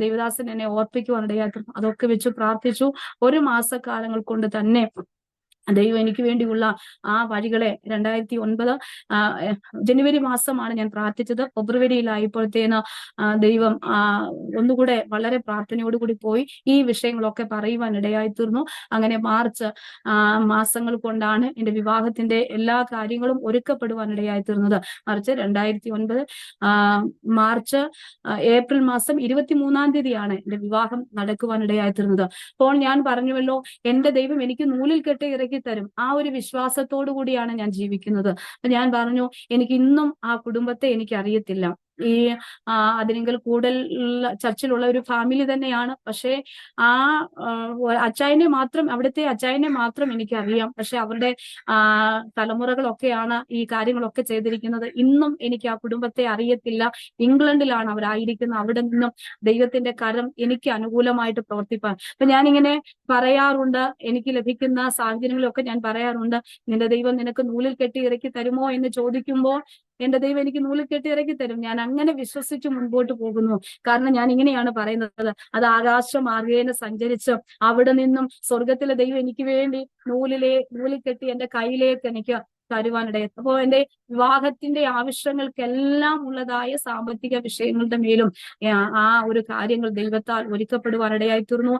ദേവദാസൻ എന്നെ ഓർപ്പിക്കുവാനിടയായിട്ടും അതൊക്കെ വെച്ച് പ്രാർത്ഥിച്ചു. 1 മാസക്കാലങ്ങൾ കൊണ്ട് തന്നെ ദൈവം എനിക്ക് വേണ്ടിയുള്ള ആ വഴികളെ 2009 ജനുവരി മാസമാണ് ഞാൻ പ്രാർത്ഥിച്ചത്. ഫെബ്രുവരിയിലായപ്പോഴത്തേന് ദൈവം ഒന്നുകൂടെ വളരെ പ്രാർത്ഥനയോടുകൂടി പോയി ഈ വിഷയങ്ങളൊക്കെ പറയുവാൻ ഇടയായി തീർന്നു. അങ്ങനെ മാർച്ച് മാസങ്ങൾ കൊണ്ടാണ് എന്റെ വിവാഹത്തിന്റെ എല്ലാ കാര്യങ്ങളും ഒരുക്കപ്പെടുവാൻ ഇടയായി തീർന്നത്. മറിച്ച് 2009 ഏപ്രിൽ മാസം 23-ാം തീയതിയാണ് എന്റെ വിവാഹം നടക്കുവാൻ ഇടയായി തീർന്നത്. അപ്പോൾ ഞാൻ പറഞ്ഞുവല്ലോ, എന്റെ ദൈവം എനിക്ക് നൂലിൽ കെട്ടി ഇറക്കി തരും. ആ ഒരു വിശ്വാസത്തോടു കൂടിയാണ് ഞാൻ ജീവിക്കുന്നത്. അപ്പൊ ഞാൻ പറഞ്ഞു, എനിക്ക് ഇന്നും ആ കുടുംബത്തെ എനിക്ക് അറിയത്തില്ല. ഈ അതിനെങ്കിൽ കൂടുതൽ ചർച്ചിലുള്ള ഒരു ഫാമിലി തന്നെയാണ്. പക്ഷേ അവിടുത്തെ അച്ചായനെ മാത്രം എനിക്കറിയാം. പക്ഷെ അവരുടെ തലമുറകളൊക്കെയാണ് ഈ കാര്യങ്ങളൊക്കെ ചെയ്തിരിക്കുന്നത്. ഇന്നും എനിക്ക് ആ കുടുംബത്തെ അറിയത്തില്ല. ഇംഗ്ലണ്ടിലാണ് അവരായിരിക്കുന്നത്. അവിടെ നിന്നും ദൈവത്തിന്റെ കരം എനിക്ക് അനുകൂലമായിട്ട് പ്രവർത്തിപ്പാൻ. അപ്പൊ ഞാനിങ്ങനെ പറയാറുണ്ട്, എനിക്ക് ലഭിക്കുന്ന സാഹചര്യങ്ങളൊക്കെ ഞാൻ പറയാറുണ്ട്, നിന്റെ ദൈവം നിനക്ക് നൂലിൽ കെട്ടി ഇറക്കി തരുമോ എന്ന് ചോദിക്കുമ്പോൾ എന്റെ ദൈവം എനിക്ക് നൂലിൽ കെട്ടി ഇറക്കി തരും. ഞാൻ അങ്ങനെ വിശ്വസിച്ച് മുൻപോട്ട് പോകുന്നു. കാരണം ഞാൻ ഇങ്ങനെയാണ് പറയുന്നത്, അത് ആകാശമാർഗ്ഗേന സഞ്ചരിച്ച് അവിടെ നിന്നും സ്വർഗത്തിലെ ദൈവം എനിക്ക് വേണ്ടി നൂലിൽ കെട്ടി എന്റെ കയ്യിലേക്ക് എനിക്ക് തരുവാനിടയായി. അപ്പോ എന്റെ വിവാഹത്തിന്റെ ആവശ്യങ്ങൾക്കെല്ലാം ഉള്ളതായ സാമ്പത്തിക വിഷയങ്ങളുടെ മേലും ആ ഒരു കാര്യങ്ങൾ ദൈവത്താൽ ഒരുക്കപ്പെടുവാനിടയായി തീർന്നു.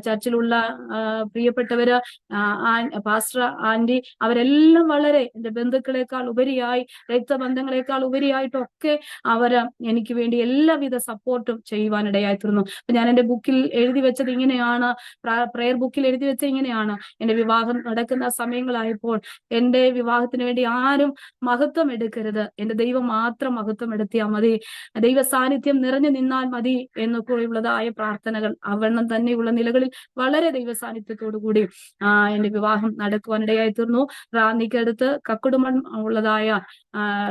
ചർച്ചിലുള്ള പ്രിയപ്പെട്ടവര്, പാസ്റ്റർ ആന്റി, അവരെല്ലാം വളരെ എന്റെ ബന്ധുക്കളെക്കാൾ ഉപരിയായി, രക്തബന്ധങ്ങളെക്കാൾ ഉപരിയായിട്ടൊക്കെ അവര് എനിക്ക് വേണ്ടി എല്ലാവിധ സപ്പോർട്ടും ചെയ്യുവാനിടയായി തീർന്നു. അപ്പൊ ഞാൻ എന്റെ ബുക്കിൽ എഴുതി വെച്ചത് ഇങ്ങനെയാണ്, പ്രയർ ബുക്കിൽ എഴുതി വെച്ചത് ഇങ്ങനെയാണ്, എന്റെ വിവാഹം നടക്കുന്ന സമയങ്ങളായപ്പോൾ എന്റെ വിവാഹത്തിന് വേണ്ടി ആരും മഹത്വം എടുക്കരുത്, എന്റെ ദൈവം മാത്രം മഹത്വം എടുത്തിയാൽ മതി, ദൈവ സാന്നിധ്യം നിറഞ്ഞു നിന്നാൽ മതി എന്നൊക്കെയുള്ളതായ പ്രാർത്ഥനകൾ അവണ്ണം തന്നെയുള്ള നിലകളിൽ വളരെ ദൈവ സാന്നിധ്യത്തോടു കൂടി എന്റെ വിവാഹം നടക്കുവാനിടയായി തീർന്നു. റാന്നിക്കടുത്ത് കക്കുടുമൺ ഉള്ളതായ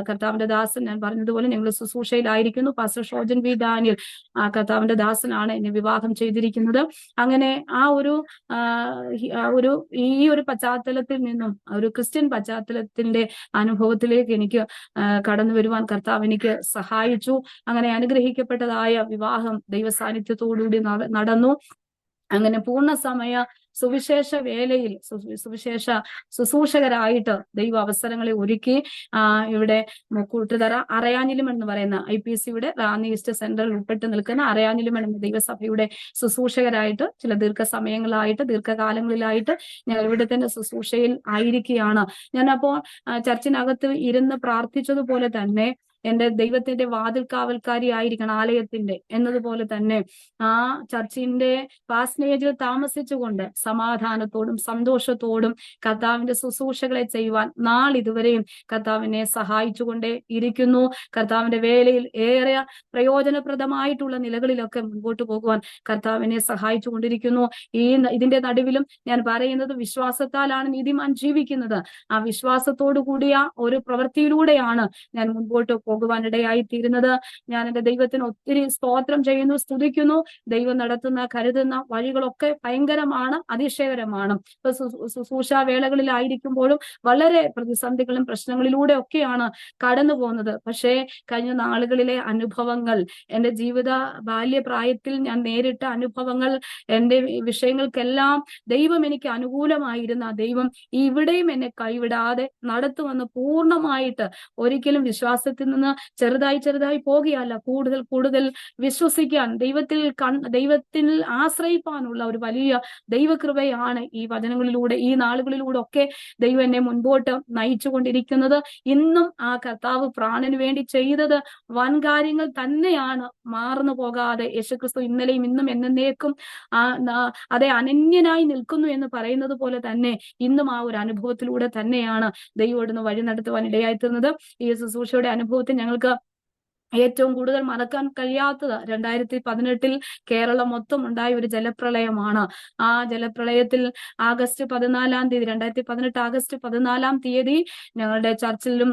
കർത്താവിന്റെ ദാസൻ, ഞാൻ പറഞ്ഞതുപോലെ ഞങ്ങൾ ശുശ്രൂഷയിലായിരിക്കുന്നു. പാസ്റ്റർ ഷോജൻ വി ഡാനിയൽ കർത്താവിന്റെ ദാസനാണ് എന്നെ വിവാഹം ചെയ്തിരിക്കുന്നത്. അങ്ങനെ ഈ ഒരു പശ്ചാത്തലത്തിൽ നിന്നും ഒരു ക്രിസ്ത്യൻ പശ്ചാത്തലത്തിന്റെ അനുഭവത്തിലേക്ക് എനിക്ക് കടന്നു വരുവാൻ കർത്താവ് എനിക്ക് സഹായിച്ചു. അങ്ങനെ അനുഗ്രഹിക്കപ്പെട്ടതായ വിവാഹം ദൈവ സാന്നിധ്യത്തോടുകൂടി നടന്നു. അങ്ങനെ പൂർണ്ണസമയ സുവിശേഷ വേലയിൽ സുവിശേഷ ശുശ്രൂഷകരായിട്ട് ദൈവ അവസരങ്ങളെ ഒരുക്കി. ഇവിടെ കൂട്ടുതറ അറയാനിലുമൺ എന്ന് പറയുന്ന IPCയുടെ റാന്നി ഈസ്റ്റ് സെന്ററിൽ ഉൾപ്പെട്ട് നിൽക്കുന്ന അറയാനിലുമൺ എന്ന ദൈവസഭയുടെ ശുശ്രൂഷകരായിട്ട് ചില ദീർഘകാലങ്ങളിലായിട്ട് ഞങ്ങൾ ഇവിടെ തന്നെ ശുശ്രൂഷയിൽ ആയിരിക്കുകയാണ്. ഞാനപ്പോൾ ചർച്ചിനകത്ത് ഇരുന്ന് പ്രാർത്ഥിച്ചതുപോലെ തന്നെ എന്റെ ദൈവത്തിന്റെ വാതിൽ കാവൽക്കാരി ആയിരിക്കണം ആലയത്തിന്റെ എന്നതുപോലെ തന്നെ ആ ചർച്ചിന്റെ പാസ്നേജിൽ താമസിച്ചുകൊണ്ട് സമാധാനത്തോടും സന്തോഷത്തോടും കർത്താവിന്റെ ശുശ്രൂഷകളെ ചെയ്യുവാൻ നാളിതുവരെയും കർത്താവിനെ സഹായിച്ചുകൊണ്ടേ ഇരിക്കുന്നു. കർത്താവിന്റെ വേലയിൽ ഏറെ പ്രയോജനപ്രദമായിട്ടുള്ള നിലകളിലൊക്കെ മുൻപോട്ട് പോകുവാൻ കർത്താവിനെ സഹായിച്ചു കൊണ്ടിരിക്കുന്നു. ഇതിന്റെ നടുവിലും ഞാൻ പറയുന്നത് വിശ്വാസത്താലാണ് നീതിമാൻ ജീവിക്കുന്നത്. ആ വിശ്വാസത്തോടു കൂടിയ ഒരു പ്രവൃത്തിയിലൂടെയാണ് ഞാൻ മുൻപോട്ട് പോകുവാനിടയായി തീരുന്നത്. ഞാൻ എന്റെ ദൈവത്തിന് ഒത്തിരി സ്തോത്രം ചെയ്യുന്നു, സ്തുതിക്കുന്നു. ദൈവം നടത്തുന്ന കരുതുന്ന വഴികളൊക്കെ ഭയങ്കരമാണ്, അതിശയകരമാണ്. ഇപ്പൊ ശുശ്രൂഷ വേളകളിലായിരിക്കുമ്പോഴും വളരെ പ്രതിസന്ധികളും പ്രശ്നങ്ങളിലൂടെ ഒക്കെയാണ് കടന്നു പോകുന്നത്. പക്ഷേ കഴിഞ്ഞ നാളുകളിലെ അനുഭവങ്ങൾ, എന്റെ ബാല്യപ്രായത്തിൽ ഞാൻ നേരിട്ട അനുഭവങ്ങൾ, എന്റെ വിഷയങ്ങൾക്കെല്ലാം ദൈവം എനിക്ക് അനുകൂലമായിരുന്ന ദൈവം ഇവിടെയും എന്നെ കൈവിടാതെ നടത്തുമെന്ന് പൂർണ്ണമായിട്ട് ഒരിക്കലും വിശ്വാസത്തിൽ നിന്ന് ചെറുതായി പോകുകയല്ല, കൂടുതൽ വിശ്വസിക്കാൻ, ദൈവത്തിൽ ആശ്രയിപ്പാനുള്ള ഒരു വലിയ ദൈവകൃപയാണ് ഈ വചനങ്ങളിലൂടെ ഈ നാളുകളിലൂടെ ഒക്കെ ദൈവം എന്നെ മുൻപോട്ട് നയിച്ചുകൊണ്ടിരിക്കുന്നത്. ഇന്നും ആ കർത്താവ് പ്രാണന് വേണ്ടി ചെയ്തത് വൻ കാര്യങ്ങൾ തന്നെയാണ്. മാർന്നു പോകാതെ യേശുക്രിസ്തു ഇന്നലെയും ഇന്നും എന്നേക്കും അതെ അനന്യനായി നിൽക്കുന്നു എന്ന് പറയുന്നത് പോലെ തന്നെ ഇന്നും ആ ഒരു അനുഭവത്തിലൂടെ തന്നെയാണ് ദൈവം ഇവിടുന്ന് വഴി നടത്തുവാൻ ഇടയായിത്തീർന്നത്. ഈ ശുശ്രൂഷയുടെ അനുഭവത്തിൽ ഞങ്ങൾക്ക് ഏറ്റവും കൂടുതൽ മറക്കാൻ കഴിയാത്തത് 2018 കേരളം മൊത്തം ഉണ്ടായ ഒരു ജലപ്രളയമാണ്. ആ ജലപ്രളയത്തിൽ ആഗസ്റ്റ് 14 ഞങ്ങളുടെ ചർച്ചിലും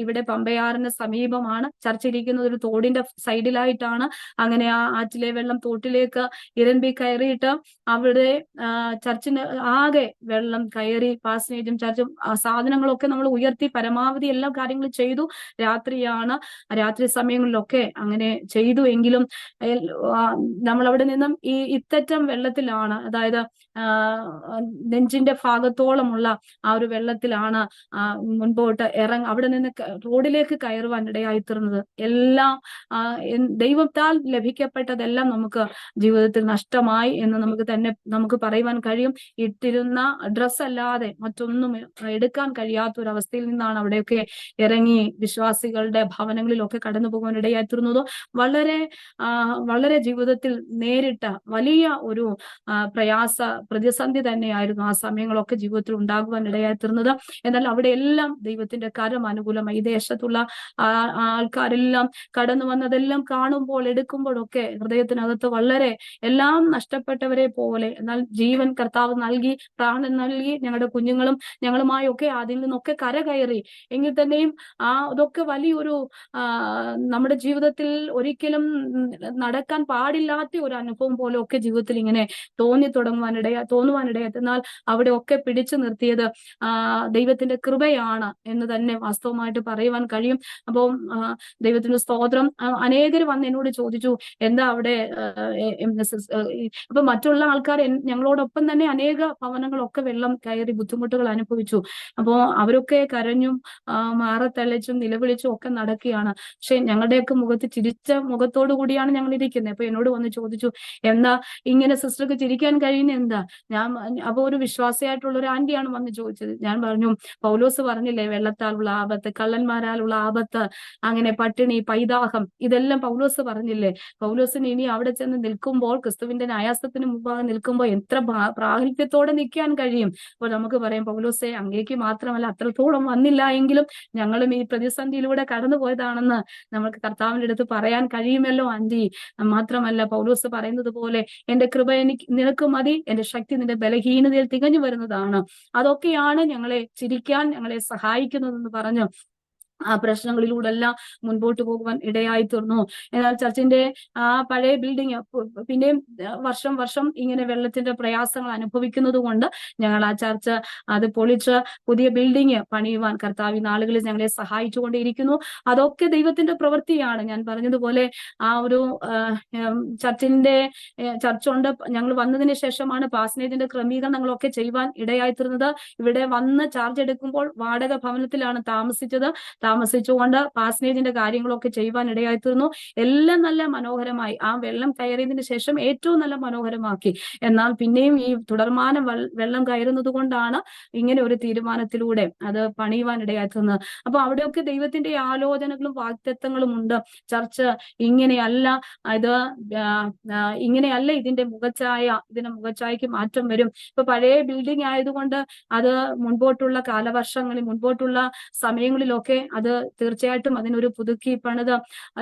ഇവിടെ പമ്പയാറിന് സമീപമാണ് ചർച്ച് ഇരിക്കുന്നത്, ഒരു തോടിന്റെ സൈഡിലായിട്ടാണ്. അങ്ങനെ ആ ആറ്റിലെ വെള്ളം തോട്ടിലേക്ക് ഇരമ്പി കയറിയിട്ട് അവിടെ ചർച്ചിന് ആകെ വെള്ളം കയറി. പാസ്നേജും ചർച്ചും സാധനങ്ങളൊക്കെ നമ്മൾ ഉയർത്തി പരമാവധി എല്ലാ കാര്യങ്ങളും ചെയ്തു. രാത്രി സമയങ്ങളിലൊക്കെ അങ്ങനെ ചെയ്തു. എങ്കിലും നമ്മൾ അവിടെ നിന്നും ഇത്തറ്റം വെള്ളത്തിലാണ്, അതായത് നെഞ്ചിന്റെ ഭാഗത്തോളമുള്ള ആ ഒരു വെള്ളത്തിലാണ് മുൻപോട്ട് അവിടെ നിന്ന് റോഡിലേക്ക് കയറുവാൻ ഇടയായിത്തീർന്നത്. എല്ലാം ദൈവത്താൽ ലഭിക്കപ്പെട്ടതെല്ലാം നമുക്ക് ജീവിതത്തിൽ നഷ്ടമായി എന്ന് നമുക്ക് പറയുവാൻ കഴിയും. ഇട്ടിരുന്ന ഡ്രസ് അല്ലാതെ മറ്റൊന്നും എടുക്കാൻ കഴിയാത്ത ഒരു അവസ്ഥയിൽ നിന്നാണ് അവിടെയൊക്കെ ഇറങ്ങി വിശ്വാസികളുടെ ഭവനങ്ങളിലൊക്കെ കടന്നു പോകാൻ ഇടയായിത്തീർന്നത്. വളരെ ജീവിതത്തിൽ നേരിട്ട വലിയ ഒരു പ്രതിസന്ധി തന്നെയായിരുന്നു ആ സമയങ്ങളൊക്കെ ജീവിതത്തിൽ ഉണ്ടാകുവാൻ ഇടയായിത്തീർന്നത്. എന്നാൽ അവിടെ എല്ലാം ദൈവത്തിന്റെ കരം അനുകൂലമായി. ഈ ദേശത്തുള്ള ആൾക്കാരെല്ലാം കടന്നു വന്നതെല്ലാം കാണുമ്പോൾ എടുക്കുമ്പോഴൊക്കെ ഹൃദയത്തിനകത്ത് വളരെ എല്ലാം നഷ്ടപ്പെട്ടവരെ പോലെ, എന്നാൽ ജീവൻ കർത്താവ് നൽകി, പ്രാണൻ നൽകി, ഞങ്ങളുടെ കുഞ്ഞുങ്ങളും ഞങ്ങളുമായൊക്കെ അതിൽ നിന്നൊക്കെ കരകയറി. എങ്കിൽ തന്നെയും അതൊക്കെ വലിയൊരു നമ്മുടെ ജീവിതത്തിൽ ഒരിക്കലും നടക്കാൻ പാടില്ലാത്ത ഒരു അനുഭവം പോലെ ഒക്കെ ജീവിതത്തിൽ ഇങ്ങനെ തോന്നുവാനിടയായി. എന്നാൽ അവിടെ ഒക്കെ പിടിച്ചു നിർത്തിയത് ദൈവത്തിന്റെ കൃപയാണ് എന്ന് തന്നെ വാസ്തവമായിട്ട് പറയുവാൻ കഴിയും. അപ്പം ദൈവത്തിന്റെ സ്തോത്രം. അനേകർ വന്ന് എന്നോട് ചോദിച്ചു, എന്താ അവിടെ അപ്പൊ മറ്റുള്ള ആൾക്കാർ ഞങ്ങളോടൊപ്പം തന്നെ അനേക ഭവനങ്ങളൊക്കെ വെള്ളം കയറി ബുദ്ധിമുട്ടുകൾ അനുഭവിച്ചു. അപ്പോ അവരൊക്കെ കരഞ്ഞും മാറത്തള്ളിച്ചും നിലവിളിച്ചും ഒക്കെ നടക്കുകയാണ്. പക്ഷെ ഞങ്ങളുടെയൊക്കെ മുഖത്ത് ചിരിച്ച മുഖത്തോടു കൂടിയാണ് ഞങ്ങൾ ഇരിക്കുന്നത്. അപ്പൊ എന്നോട് വന്ന് ചോദിച്ചു, എന്താ ഇങ്ങനെ സിസ്റ്റർക്ക് ചിരിക്കാൻ കഴിയുന്ന എന്താ? അപ്പൊ ഒരു വിശ്വാസിയായിട്ടുള്ള ഒരു ആന്റിയാണ് വന്ന് ചോദിച്ചത്. ഞാൻ പറഞ്ഞു, പൗലോസ് പറഞ്ഞില്ലേ, വെള്ളത്താലുള്ള ആപത്ത്, കള്ളന്മാരാലുള്ള ആപത്ത്, അങ്ങനെ പട്ടിണി, പൈതാഹം, ഇതെല്ലാം പൗലോസ് പറഞ്ഞില്ലേ. പൗലോസിന് ഇനി അവിടെ ചെന്ന് നിൽക്കുമ്പോൾ, ക്രിസ്തുവിന്റെ ന്യായാസനത്തിന് മുമ്പാകെ നിൽക്കുമ്പോൾ എത്ര പ്രാഗൽഭ്യത്തോടെ നിൽക്കാൻ കഴിയും. അപ്പോൾ നമുക്ക് പറയാം, പൗലോസെ അങ്ങേക്ക് മാത്രമല്ല, അത്രത്തോളം വന്നില്ല എങ്കിലും ഞങ്ങളും ഈ പ്രതിസന്ധിയിലൂടെ കടന്നുപോയതാണെന്ന് നമുക്ക് കർത്താവിന്റെ അടുത്ത് പറയാൻ കഴിയുമല്ലോ ആന്റി. മാത്രമല്ല പൗലോസ് പറയുന്നത് പോലെ, എന്റെ കൃപ നിനക്ക് മതി, എന്റെ ശക്തി നിന്റെ ബലഹീനതയിൽ തികഞ്ഞു വരുന്നതാണ്. അതൊക്കെയാണ് ഞങ്ങളെ ചിരിക്കാൻ ഞങ്ങളെ സഹായിക്കുന്നതെന്ന് പറഞ്ഞു ആ പ്രശ്നങ്ങളിലൂടെ എല്ലാം മുൻപോട്ട് പോകുവാൻ ഇടയായി തീർന്നു. എന്നാൽ ചർച്ചിന്റെ ആ പഴയ ബിൽഡിംഗ് പിന്നെയും വർഷം വർഷം ഇങ്ങനെ വെള്ളത്തിന്റെ പ്രയാസങ്ങൾ അനുഭവിക്കുന്നത് കൊണ്ട് ഞങ്ങൾ ആ ചർച്ച് അത് പൊളിച്ച് പുതിയ ബിൽഡിംഗ് പണിയുവാൻ കർത്താവ് നാളുകളിൽ ഞങ്ങളെ സഹായിച്ചുകൊണ്ടേയിരിക്കുന്നു. അതൊക്കെ ദൈവത്തിന്റെ പ്രവൃത്തിയാണ്. ഞാൻ പറഞ്ഞതുപോലെ ആ ഒരു ചർച്ചുണ്ട്. ഞങ്ങൾ വന്നതിന് ശേഷമാണ് പാസനേജിന്റെ ക്രമീകരണങ്ങളൊക്കെ ചെയ്യുവാൻ ഇടയായി തീർന്നത്. ഇവിടെ വന്ന് ചാർജ് എടുക്കുമ്പോൾ വാടക ഭവനത്തിലാണ് താമസിച്ചുകൊണ്ട് പാസനേജിന്റെ കാര്യങ്ങളൊക്കെ ചെയ്യുവാൻ ഇടയായി തീർന്നു. എല്ലാം നല്ല മനോഹരമായി ആ വെള്ളം കയറിയതിന് ശേഷം ഏറ്റവും നല്ല മനോഹരമാക്കി. എന്നാൽ പിന്നെയും ഈ തുടർമാനം വെള്ളം കയറുന്നത് കൊണ്ടാണ് ഇങ്ങനെ ഒരു തീരുമാനത്തിലൂടെ അത് പണിയുവാൻ ഇടയായി തീർന്നത്. അപ്പൊ അവിടെയൊക്കെ ദൈവത്തിന്റെ ആലോചനകളും വാഗ്ദത്തങ്ങളും ഉണ്ട്. ചർച്ച് ഇങ്ങനെയല്ല, ഇത് ഇങ്ങനെയല്ല, ഇതിന്റെ മുഖച്ഛായക്ക് മാറ്റം വരും. ഇപ്പൊ പഴയ ബിൽഡിംഗ് ആയതുകൊണ്ട് അത് മുൻപോട്ടുള്ള കാലവർഷങ്ങളിൽ, മുൻപോട്ടുള്ള സമയങ്ങളിലൊക്കെ അത് തീർച്ചയായിട്ടും അതിനൊരു പുതുക്കി പണിത്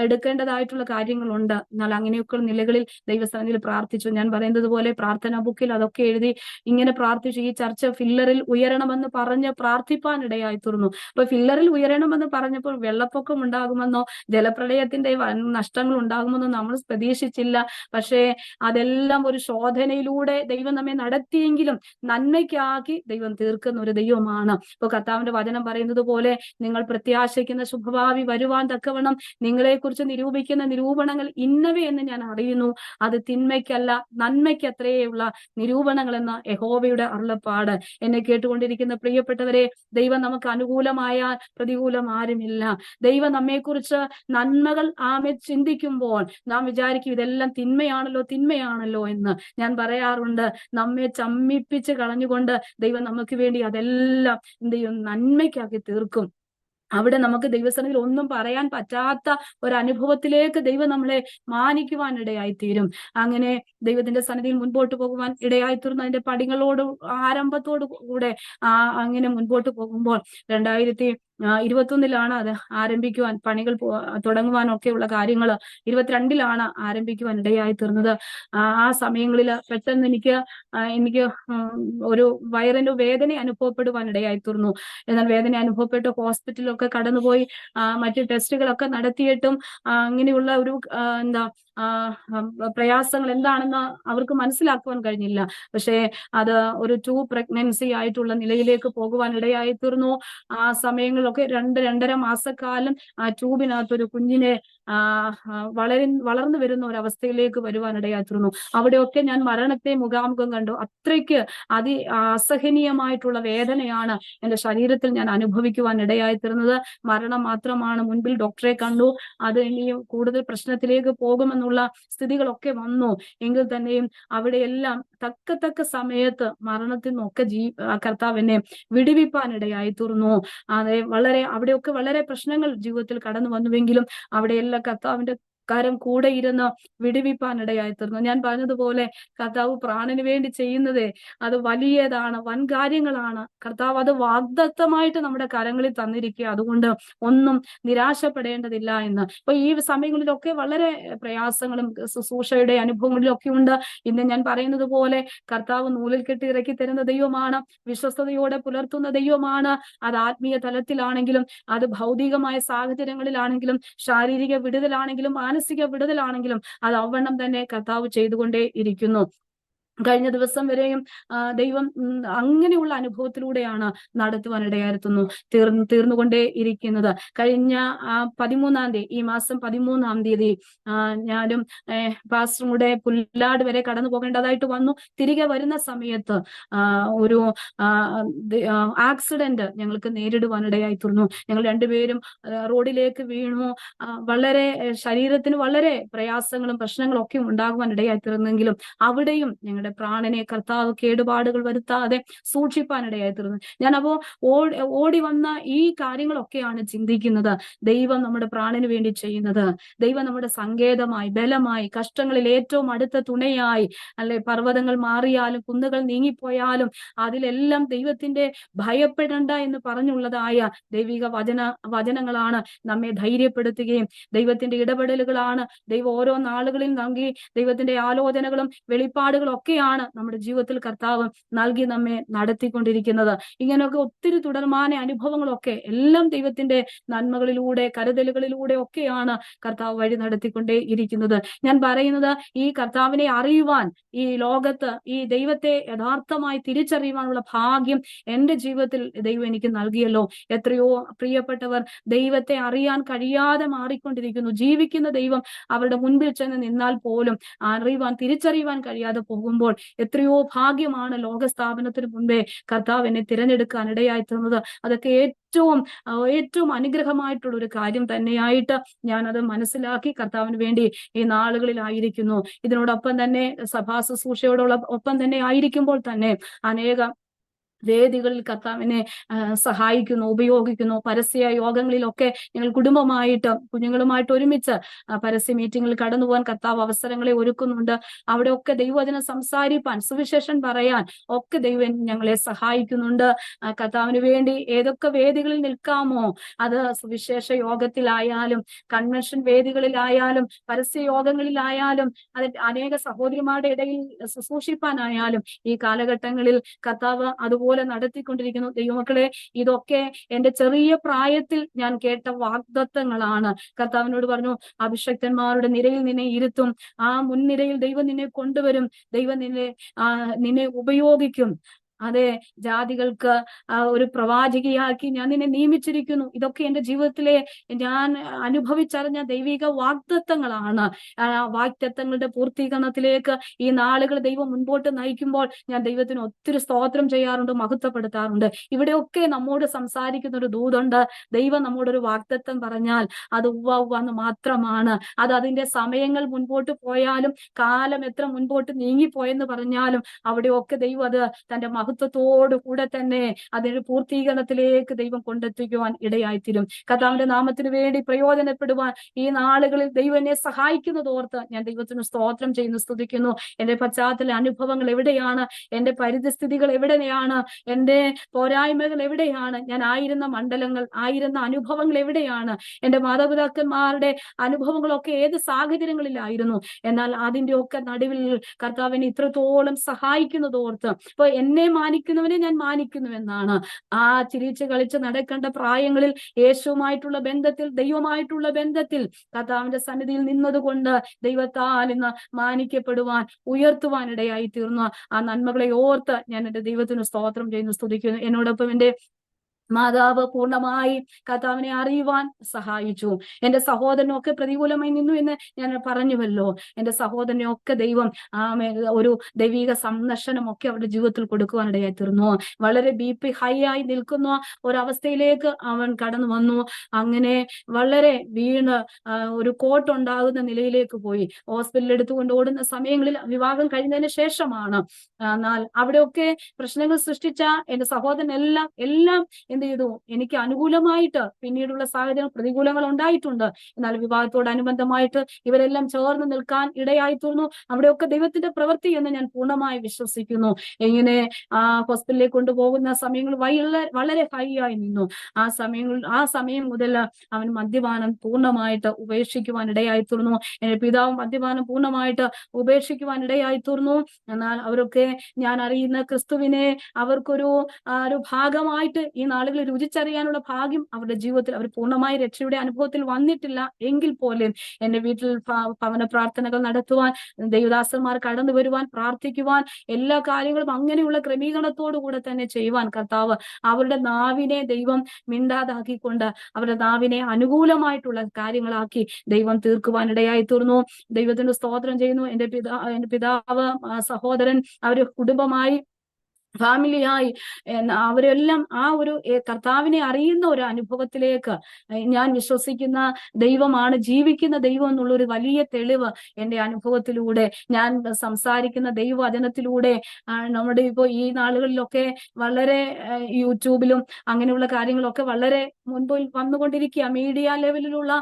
എടുക്കേണ്ടതായിട്ടുള്ള കാര്യങ്ങളുണ്ട്. എന്നാൽ അങ്ങനെയൊക്കെ നിലകളിൽ ദൈവസന്നിധിയിൽ പ്രാർത്ഥിച്ചു. ഞാൻ പറയുന്നത് പോലെ പ്രാർത്ഥനാ ബുക്കിൽ അതൊക്കെ എഴുതി ഇങ്ങനെ പ്രാർത്ഥിച്ചു. ഈ ചർച്ച ഫില്ലറിൽ ഉയരണമെന്ന് പറഞ്ഞ് പ്രാർത്ഥിപ്പാൻ ഇടയായി തീർന്നു. അപ്പൊ ഫില്ലറിൽ ഉയരണമെന്ന് പറഞ്ഞപ്പോൾ വെള്ളപ്പൊക്കം ഉണ്ടാകുമെന്നോ ജലപ്രളയത്തിന്റെ നഷ്ടങ്ങൾ ഉണ്ടാകുമെന്നോ നമ്മൾ പ്രതീക്ഷിച്ചില്ല. പക്ഷേ അതെല്ലാം ഒരു ശോധനയിലൂടെ ദൈവം നമ്മെ നടത്തിയെങ്കിലും നന്മയ്ക്കാക്കി ദൈവം തീർക്കുന്ന ഒരു ദൈവമാണ്. ഇപ്പൊ കർത്താവിന്റെ വചനം പറയുന്നത് പോലെ, നിങ്ങൾ പ്രത്യാശിക്കുന്ന ശുഭഭാവി വരുവാൻ തക്കവണ്ണം നിങ്ങളെക്കുറിച്ച് നിരൂപിക്കുന്ന നിരൂപണങ്ങൾ ഇന്നവയെന്ന് ഞാൻ അറിയുന്നു, അത് തിന്മയ്ക്കല്ല നന്മയ്ക്കത്രയുള്ള നിരൂപണങ്ങൾ എന്ന യഹോവയുടെ അരുളപ്പാട്. എന്നെ കേട്ടുകൊണ്ടിരിക്കുന്ന പ്രിയപ്പെട്ടവരെ, ദൈവം നമുക്ക് അനുകൂലമായാൽ പ്രതികൂലം ആരുമില്ല. ദൈവം നമ്മെക്കുറിച്ച് നന്മകൾ ചിന്തിക്കുമ്പോൾ നാം വിചാരിക്കും ഇതെല്ലാം തിന്മയാണല്ലോ എന്ന്. ഞാൻ പറയാറുണ്ട്, നമ്മെ ചമ്മിപ്പിച്ച് കളഞ്ഞുകൊണ്ട് ദൈവം നമുക്ക് വേണ്ടി അതെല്ലാം എന്ത് ചെയ്യും, നന്മയ്ക്കാക്കി തീർക്കും. അവിടെ നമുക്ക് ദൈവസന്നിധിയിൽ ഒന്നും പറയാൻ പറ്റാത്ത ഒരു അനുഭവത്തിലേക്ക് ദൈവം നമ്മളെ മാനിക്കുവാൻ ഇടയായിത്തീരും. അങ്ങനെ ദൈവത്തിന്റെ സന്നിധിയിൽ മുൻപോട്ട് പോകുവാൻ ഇടയായിത്തീർന്നു. അതിന്റെ പടികളോട് ആരംഭത്തോടു കൂടെ അങ്ങനെ മുൻപോട്ട് പോകുമ്പോൾ 2021 അത് ആരംഭിക്കുവാൻ, പണികൾ തുടങ്ങുവാനൊക്കെയുള്ള കാര്യങ്ങൾ 2022 ആരംഭിക്കുവാൻ ഇടയായി തീർന്നത്. ആ സമയങ്ങളിൽ പെട്ടെന്ന് എനിക്ക് ഒരു വയറിന്റെ വേദന അനുഭവപ്പെടുവാൻ ഇടയായി തീർന്നു. എന്നാൽ വേദന അനുഭവപ്പെട്ട് ഹോസ്പിറ്റലിലൊക്കെ കടന്നുപോയി മറ്റു ടെസ്റ്റുകളൊക്കെ നടത്തിയിട്ടും അങ്ങനെയുള്ള ഒരു പ്രയാസങ്ങൾ എന്താണെന്ന് അവർക്ക് മനസ്സിലാക്കുവാൻ കഴിഞ്ഞില്ല. പക്ഷേ അത് ഒരു 2 പ്രഗ്നൻസി ആയിട്ടുള്ള നിലയിലേക്ക് പോകുവാൻ ഇടയായി തീർന്നു. ആ സമയങ്ങളിലൊക്കെ 2-2.5 മാസക്കാലം ആ ട്യൂബിനകത്തൊരു കുഞ്ഞിനെ വളർന്നു വരുന്ന ഒരു അവസ്ഥയിലേക്ക് വരുവാൻ ഇടയായി തീർന്നു. അവിടെയൊക്കെ ഞാൻ മരണത്തെ മുഖാമുഖം കണ്ടു. അത്രയ്ക്ക് അസഹനീയമായിട്ടുള്ള വേദനയാണ് എന്റെ ശരീരത്തിൽ ഞാൻ അനുഭവിക്കുവാൻ ഇടയായി തീർന്നത്. മരണം മാത്രമാണ് മുൻപിൽ. ഡോക്ടറെ കണ്ടു, അത് ഇനിയും കൂടുതൽ പ്രശ്നത്തിലേക്ക് പോകുമെന്നുള്ള സ്ഥിതികളൊക്കെ വന്നു. എങ്കിൽ തന്നെയും അവിടെയെല്ലാം തക്ക സമയത്ത് മരണത്തിൽ നിന്നൊക്കെ കർത്താവ് എന്നെ വിടുവിപ്പാൻ ഇടയായി തീർന്നു. അവിടെയൊക്കെ വളരെ പ്രശ്നങ്ങൾ ജീവിതത്തിൽ കടന്നു വന്നുവെങ്കിലും അവിടെയെല്ലാം കർത്താവിന്റെ കരം കൂടെ ഇരുന്ന് വിടുവിപ്പാൻ ഇടയായി തീർന്നു. ഞാൻ പറഞ്ഞതുപോലെ കർത്താവ് പ്രാണന് വേണ്ടി ചെയ്യുന്നത് അത് വലിയതാണ്, വൻ കാര്യങ്ങളാണ്. കർത്താവ് അത് വാഗ്ദത്തമായിട്ട് നമ്മുടെ കരങ്ങളിൽ തന്നിരിക്കുക. അതുകൊണ്ട് ഒന്നും നിരാശപ്പെടേണ്ടതില്ല എന്ന്. അപ്പൊ ഈ സമയങ്ങളിലൊക്കെ വളരെ പ്രയാസങ്ങളും ശുശ്രൂഷയുടെ അനുഭവങ്ങളിലൊക്കെ ഉണ്ട്. ഇന്ന് ഞാൻ പറയുന്നത് പോലെ കർത്താവ് നൂലിൽ കെട്ടി ഇറക്കി തരുന്ന ദൈവമാണ്, വിശ്വസ്തയോടെ പുലർത്തുന്ന ദൈവമാണ്. അത് ആത്മീയ തലത്തിലാണെങ്കിലും, അത് ഭൗതികമായ സാഹചര്യങ്ങളിലാണെങ്കിലും, ശാരീരിക വിടുതലാണെങ്കിലും, മാനസിക വിടുതലാണെങ്കിലും അത് അവണ്ണം തന്നെ കർത്താവ് ചെയ്തുകൊണ്ടേ ഇരിക്കുന്നു. കഴിഞ്ഞ ദിവസം വരെയും ദൈവം അങ്ങനെയുള്ള അനുഭവത്തിലൂടെയാണ് നടത്തുവാനിടയായിരുന്നു തീർന്നുകൊണ്ടേ ഇരിക്കുന്നത്. കഴിഞ്ഞ 13-ാം തീയതി, ഈ മാസം 13-ാം തീയതി ഞാനും പാസ്റ്ററും കൂടെ പുല്ലാട് വരെ കടന്നു പോകേണ്ടതായിട്ട് വന്നു. തിരികെ വരുന്ന സമയത്ത് ഒരു ആക്സിഡന്റ് ഞങ്ങൾക്ക് നേരിടുവാനിടയായി തീർന്നു. ഞങ്ങൾ രണ്ടുപേരും റോഡിലേക്ക് വീണു. വളരെ ശരീരത്തിന് വളരെ പ്രയാസങ്ങളും പ്രശ്നങ്ങളും ഒക്കെ ഉണ്ടാകുവാനിടയായി തീർന്നെങ്കിലും അവിടെയും ഞങ്ങളുടെ പ്രാണനെ കർത്താവ് കേടുപാടുകൾ വരുത്താതെ സൂക്ഷിപ്പാനിടയായി തീർന്നു. ഞാനപ്പോ ഓടി വന്ന ഈ കാര്യങ്ങളൊക്കെയാണ് ചിന്തിക്കുന്നത്. ദൈവം നമ്മുടെ പ്രാണന് വേണ്ടി ചെയ്യുന്നത്, ദൈവം നമ്മുടെ സങ്കേതമായി, ബലമായി, കഷ്ടങ്ങളിൽ ഏറ്റവും അടുത്ത തുണയായി, അല്ലെ, പർവ്വതങ്ങൾ മാറിയാലും കുന്നുകൾ നീങ്ങിപ്പോയാലും അതിലെല്ലാം ദൈവത്തിന്റെ ഭയപ്പെടേണ്ട എന്ന് പറഞ്ഞുള്ളതായ ദൈവിക വചനങ്ങളാണ് നമ്മെ ധൈര്യപ്പെടുത്തുകയും ദൈവത്തിന്റെ ഇടപെടലുകളാണ് ദൈവം ഓരോ നാളുകളിൽ നൽകി ദൈവത്തിന്റെ ആലോചനകളും വെളിപ്പാടുകളും ഒക്കെയാണ് നമ്മുടെ ജീവിതത്തിൽ കർത്താവ് നൽകി നമ്മെ നടത്തിക്കൊണ്ടിരിക്കുന്നത്. ഇങ്ങനെയൊക്കെ ഒത്തിരി തുടർമാന അനുഭവങ്ങളൊക്കെ എല്ലാം ദൈവത്തിന്റെ നന്മകളിലൂടെ, കരുതലുകളിലൂടെ ഒക്കെയാണ് കർത്താവ് വഴി നടത്തിക്കൊണ്ടേ ഇരിക്കുന്നത്. ഞാൻ പറയുന്നത്, ഈ കർത്താവിനെ അറിയുവാൻ, ഈ ലോകത്ത് ഈ ദൈവത്തെ യഥാർത്ഥമായി തിരിച്ചറിയുവാനുള്ള ഭാഗ്യം എന്റെ ജീവിതത്തിൽ ദൈവം എനിക്ക് നൽകിയല്ലോ. എത്രയോ പ്രിയപ്പെട്ടവർ ദൈവത്തെ അറിയാൻ കഴിയാതെ മാറിക്കൊണ്ടിരിക്കുന്നു. ജീവിക്കുന്ന ദൈവം അവരുടെ മുൻപിൽ ചെന്ന് നിന്നാൽ പോലും തിരിച്ചറിയുവാൻ കഴിയാതെ പോകുമ്പോൾ എത്രയോ ഭാഗ്യമാണ് ലോകസ്ഥാപനത്തിന് മുൻപേ കർത്താവ് എന്നെ തിരഞ്ഞെടുക്കാൻ ഇടയായി തീർന്നത്. അതൊക്കെ ഏറ്റവും അനുഗ്രഹമായിട്ടുള്ള ഒരു കാര്യം തന്നെയായിട്ട് ഞാനത് മനസ്സിലാക്കി കർത്താവിന് വേണ്ടി ഈ നാളുകളിലായിരിക്കുന്നു. ഇതിനോടൊപ്പം തന്നെ സഭാ ശുശ്രൂഷയോടുള്ള ഒപ്പം തന്നെ ആയിരിക്കുമ്പോൾ തന്നെ അനേകം വേദികളിൽ കർത്താവിനെ സഹായിക്കുന്നു, ഉപയോഗിക്കുന്നു. പരസ്യ യോഗങ്ങളിലൊക്കെ ഞങ്ങൾ കുഞ്ഞുങ്ങളുമായിട്ട് ഒരുമിച്ച് പരസ്യ മീറ്റിങ്ങിൽ കടന്നു പോകാൻ കർത്താവ് അവസരങ്ങളെ ഒരുക്കുന്നുണ്ട്. അവിടെയൊക്കെ ദൈവവചനം സംസാരിപ്പാൻ, സുവിശേഷം പറയാൻ ഒക്കെ ദൈവം ഞങ്ങളെ സഹായിക്കുന്നുണ്ട്. കർത്താവിന് വേണ്ടി ഏതൊക്കെ വേദികളിൽ നിൽക്കാമോ, അത് സുവിശേഷ യോഗത്തിലായാലും കൺവെൻഷൻ വേദികളിലായാലും പരസ്യ യോഗങ്ങളിലായാലും അത് അനേക സഹോദരിമാരുടെ ഇടയിൽ ശുശ്രൂഷിപ്പാനായാലും ഈ കാലഘട്ടങ്ങളിൽ കർത്താവ് അതുപോലെ നടത്തിക്കൊണ്ടിരിക്കുന്നു. ദൈവമക്കളെ, ഇതൊക്കെ എന്റെ ചെറിയ പ്രായത്തിൽ ഞാൻ കേട്ട വാഗ്ദത്തങ്ങളാണ്. കർത്താവിനോട് പറഞ്ഞു, അഭിഷക്തന്മാരുടെ നിരയിൽ നിന്നെ ഇരുത്തും, ആ മുൻനിരയിൽ ദൈവം നിന്നെ കൊണ്ടുവരും, ദൈവം നിന്നെ ഉപയോഗിക്കും. അതെ, ജാതികൾക്ക് ഒരു പ്രവാചകിയാക്കി ഞാൻ നിന്നെ നിയമിച്ചിരിക്കുന്നു. ഇതൊക്കെ എന്റെ ജീവിതത്തിലെ ഞാൻ അനുഭവിച്ചറിഞ്ഞ ദൈവിക വാഗ്ദത്തങ്ങളാണ്. വാഗ്ദത്തങ്ങളുടെ പൂർത്തീകരണത്തിലേക്ക് ഈ നാളുകൾ ദൈവം മുൻപോട്ട് നയിക്കുമ്പോൾ ഞാൻ ദൈവത്തിന് ഒത്തിരി സ്തോത്രം ചെയ്യാറുണ്ട്, മഹത്വപ്പെടുത്താറുണ്ട്. ഇവിടെയൊക്കെ നമ്മോട് സംസാരിക്കുന്ന ഒരു ദൂതുണ്ട്. ദൈവം നമ്മോടൊരു വാഗ്ദത്തം പറഞ്ഞാൽ അത് ഉവ്വന്ന് മാത്രമാണ്. അത് അതിന്റെ സമയങ്ങൾ മുൻപോട്ട് പോയാലും, കാലം എത്ര മുൻപോട്ട് നീങ്ങിപ്പോയെന്ന് പറഞ്ഞാലും അവിടെയൊക്കെ ദൈവം അത് തന്റെ മഹത്വത്തോടു കൂടെ തന്നെ അതിന്റെ പൂർത്തീകരണത്തിലേക്ക് ദൈവം കൊണ്ടെത്തിക്കുവാൻ ഇടയായിത്തീരും. കർത്താവിന്റെ നാമത്തിന് വേണ്ടി പ്രയോജനപ്പെടുവാൻ ഈ നാളുകളിൽ ദൈവം എന്നെ സഹായിക്കുന്നതോർത്ത് ഞാൻ ദൈവത്തിന് സ്തോത്രം ചെയ്യുന്നു, സ്തുതിക്കുന്നു. എന്റെ പശ്ചാത്തല അനുഭവങ്ങൾ എവിടെയാണ്, എന്റെ പരിതസ്ഥിതികൾ എവിടെയാണ്, എന്റെ പോരായ്മകൾ എവിടെയാണ്, ഞാൻ ആയിരുന്ന മണ്ഡലങ്ങൾ, ആയിരുന്ന അനുഭവങ്ങൾ എവിടെയാണ്, എന്റെ മാതാപിതാക്കന്മാരുടെ അനുഭവങ്ങളൊക്കെ ഏത് സാഹചര്യങ്ങളിലായിരുന്നു, എന്നാൽ അതിന്റെ ഒക്കെ നടുവിൽ കർത്താവിനെ ഇത്രത്തോളം സഹായിക്കുന്നതോർത്ത് ഇപ്പൊ എന്നെ മാനിക്കുന്നവനെ ഞാൻ മാനിക്കുന്നുവെന്നാണ്. ആ ചിരിച്ച് കളിച്ച് നടക്കേണ്ട പ്രായങ്ങളിൽ യേശുവുമായിട്ടുള്ള ബന്ധത്തിൽ, ദൈവമായിട്ടുള്ള ബന്ധത്തിൽ കർത്താവിന്റെ സന്നിധിയിൽ നിന്നതുകൊണ്ട് ദൈവത്താൽ ഇന്ന് മാനിക്കപ്പെടുവാൻ, ഉയർത്തുവാനിടയായി തീർന്ന ആ നന്മകളെ ഓർത്ത് ഞാൻ എന്റെ ദൈവത്തിന് സ്തോത്രം ചെയ്യുന്നു, സ്തുതിക്കുന്നു. എന്നോടൊപ്പം എന്റെ മാതാവ് പൂർണ്ണമായി കർത്താവിനെ അറിയുവാൻ സഹായിച്ചു. എന്റെ സഹോദരനൊക്കെ പ്രതികൂലമായി നിന്നു എന്ന് ഞാൻ പറഞ്ഞുവല്ലോ. എന്റെ സഹോദരനൊക്കെ ദൈവം ഒരു ദൈവിക സംരക്ഷണമൊക്കെ അവരുടെ ജീവിതത്തിൽ കൊടുക്കുവാനിടയായി തീർന്നു. വളരെ BP ഹൈ ആയി നിൽക്കുന്ന ഒരവസ്ഥയിലേക്ക് അവൻ കടന്നു വന്നു. അങ്ങനെ വളരെ വീണ് ഒരു കോട്ടുണ്ടാകുന്ന നിലയിലേക്ക് പോയി. ഹോസ്പിറ്റലിൽ എടുത്തുകൊണ്ട് ഓടുന്ന സമയങ്ങളിൽ വിവാഹം കഴിഞ്ഞതിന് ശേഷമാണ്. എന്നാൽ അവിടെയൊക്കെ പ്രശ്നങ്ങൾ സൃഷ്ടിച്ച എന്റെ സഹോദരൻ എല്ലാം എന്ത് ചെയ്തു, എനിക്ക് അനുകൂലമായിട്ട് പിന്നീടുള്ള സാഹചര്യം, പ്രതികൂലങ്ങൾ ഉണ്ടായിട്ടുണ്ട്. എന്നാൽ വിവാഹത്തോടനുബന്ധമായിട്ട് ഇവരെല്ലാം ചേർന്ന് നിൽക്കാൻ ഇടയായി തീർന്നു. അവിടെയൊക്കെ ദൈവത്തിന്റെ പ്രവൃത്തി എന്ന് ഞാൻ പൂർണ്ണമായി വിശ്വസിക്കുന്നു. എങ്ങനെ ഹോസ്പിറ്റലിലേക്ക് കൊണ്ടുപോകുന്ന സമയങ്ങൾ വളരെ ഹൈ ആയി നിന്നു. ആ സമയം മുതൽ അവൻ മദ്യപാനം പൂർണ്ണമായിട്ട് ഉപേക്ഷിക്കുവാൻ ഇടയായി തീർന്നു. എന്റെ പിതാവ് മദ്യപാനം പൂർണ്ണമായിട്ട് ഉപേക്ഷിക്കുവാൻ ഇടയായി തീർന്നു. എന്നാൽ അവരൊക്കെ ഞാൻ അറിയുന്ന ക്രിസ്തുവിനെ അവർക്കൊരു ഭാഗമായിട്ട് ഈ നാൾ നാളുകളിൽ രുചിച്ചറിയാനുള്ള ഭാഗ്യം അവരുടെ ജീവിതത്തിൽ അവർ പൂർണ്ണമായി രക്ഷയുടെ അനുഭവത്തിൽ വന്നിട്ടില്ല എങ്കിൽ പോലും എന്റെ വീട്ടിൽ ഭവന പ്രാർത്ഥനകൾ നടത്തുവാൻ, ദൈവദാസന്മാർ കടന്നു വരുവാൻ, പ്രാർത്ഥിക്കുവാൻ, എല്ലാ കാര്യങ്ങളും അങ്ങനെയുള്ള ക്രമീകരണത്തോടു കൂടെ തന്നെ ചെയ്യുവാൻ കർത്താവ് അവരുടെ നാവിനെ ദൈവം മിണ്ടാതാക്കിക്കൊണ്ട് അവരുടെ നാവിനെ അനുകൂലമായിട്ടുള്ള കാര്യങ്ങളാക്കി ദൈവം തീർക്കുവാനിടയായി തീർന്നു. ദൈവത്തിന് സ്തോത്രം ചെയ്യുന്നു. എന്റെ പിതാവ്, സഹോദരൻ, അവര് കുടുംബമായി, ഫാമിലിയായി അവരെല്ലാം ആ ഒരു കർത്താവിനെ അറിയുന്ന ഒരു അനുഭവത്തിലേക്ക് ഞാൻ വിശ്വസിക്കുന്ന ദൈവമാണ്, ജീവിക്കുന്ന ദൈവം എന്നുള്ളൊരു വലിയ തെളിവ് എന്റെ അനുഭവത്തിലൂടെ, ഞാൻ സംസാരിക്കുന്ന ദൈവവചനത്തിലൂടെ നമ്മുടെ ഇപ്പോ ഈ നാളുകളിലൊക്കെ വളരെ യൂട്യൂബിലും അങ്ങനെയുള്ള കാര്യങ്ങളൊക്കെ വളരെ മുൻപിൽ വന്നുകൊണ്ടിരിക്കുക. മീഡിയ ലെവലിലുള്ള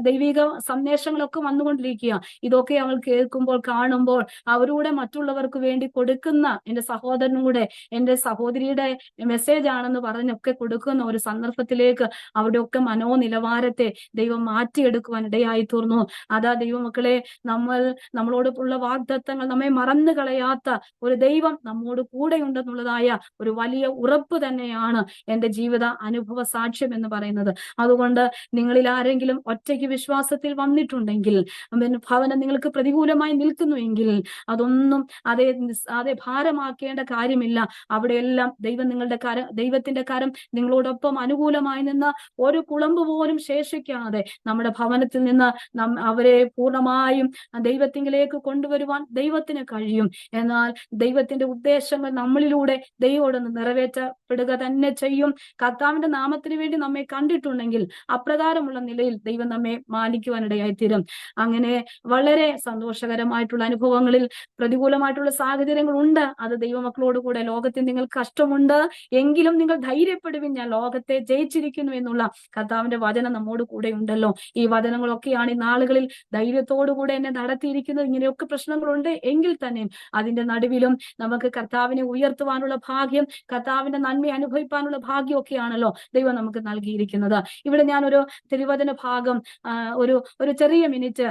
ദൈവിക സന്ദേശങ്ങളൊക്കെ വന്നുകൊണ്ടിരിക്കുക. ഇതൊക്കെ അവൾ കേൾക്കുമ്പോൾ, കാണുമ്പോൾ, അവരുടെ മറ്റുള്ളവർക്ക് വേണ്ടി കൊടുക്കുന്ന എന്റെ സഹോദരനൂടെ, എന്റെ സഹോദരിയുടെ മെസ്സേജ് ആണെന്ന് പറഞ്ഞൊക്കെ കൊടുക്കുന്ന ഒരു സന്ദർഭത്തിലേക്ക് അവിടെയൊക്കെ മനോനിലവാരത്തെ ദൈവം മാറ്റിയെടുക്കുവാൻ ഇടയായി തീർന്നു. അതാ ദൈവമക്കളെ, നമ്മളോടുള്ള വാഗ്ദത്തങ്ങൾ നമ്മെ മറന്നു കളയാത്ത ഒരു ദൈവം നമ്മോട് കൂടെയുണ്ടെന്നുള്ളതായ ഒരു വലിയ ഉറപ്പ് തന്നെയാണ് എന്റെ ജീവിത അനുഭവ സാക്ഷ്യം എന്ന് പറയുന്നത്. അതുകൊണ്ട് നിങ്ങളിൽ ആരെങ്കിലും ഒറ്റയ്ക്ക് വിശ്വാസത്തിൽ വന്നിട്ടുണ്ടെങ്കിൽ, ഭവനം നിങ്ങൾക്ക് പ്രതികൂലമായി നിൽക്കുന്നുവെങ്കിൽ അതൊന്നും അതേ ഭാരമാക്കേണ്ട കാര്യമില്ല. അവിടെയെല്ലാം ദൈവത്തിന്റെ കരം നിങ്ങളോടൊപ്പം അനുകൂലമായി നിന്ന് ഒരു കുളമ്പ് പോലും ശേഷിക്കാതെ നമ്മുടെ ഭവനത്തിൽ നിന്ന് അവരെ പൂർണ്ണമായും ദൈവത്തിങ്കിലേക്ക് കൊണ്ടുവരുവാൻ ദൈവത്തിന് കഴിയും. എന്നാൽ ദൈവത്തിന്റെ ഉദ്ദേശങ്ങൾ നമ്മളിലൂടെ ദൈവത്തോടൊന്ന് നിറവേറ്റപ്പെടുക തന്നെ ചെയ്യും. കർത്താവിന്റെ നാമത്തിന് വേണ്ടി നമ്മെ കണ്ടിട്ടുണ്ടെങ്കിൽ അപ്രകാരമുള്ള നിലയിൽ ദൈവം നമ്മെ മാനിക്കുവാനിടയായി തീരും. അങ്ങനെ വളരെ സന്തോഷകരമായിട്ടുള്ള അനുഭവങ്ങളിൽ പ്രതികൂലമായിട്ടുള്ള സാഹചര്യങ്ങൾ ഉണ്ട്. അത് ദൈവമക്കളോട് കൂടെ, ലോകത്തിൽ നിങ്ങൾ കഷ്ടമുണ്ട് എങ്കിലും നിങ്ങൾ ധൈര്യപ്പെടുവിൻ, ഞാൻ ലോകത്തെ ജയിച്ചിരിക്കുന്നു എന്നുള്ള കർത്താവിന്റെ വചനം നമ്മോട് കൂടെ ഉണ്ടല്ലോ. ഈ വചനങ്ങളൊക്കെയാണ് ഈ നാളുകളിൽ ധൈര്യത്തോടുകൂടെ എന്നെ നടത്തിയിരിക്കുന്നത്. ഇങ്ങനെയൊക്കെ പ്രശ്നങ്ങളുണ്ട് എങ്കിൽ തന്നെ അതിന്റെ നടുവിലും നമുക്ക് കർത്താവിനെ ഉയർത്തുവാനുള്ള ഭാഗ്യം, കർത്താവിന്റെ നന്മ അനുഭവിക്കാനുള്ള ഭാഗ്യമൊക്കെയാണല്ലോ ദൈവം നമുക്ക് നൽകിയിരിക്കുന്നത്. ഇവിടെ ഞാനൊരു തിരുവചന ഭാഗം ഒരു ചെറിയ മിനിറ്റ്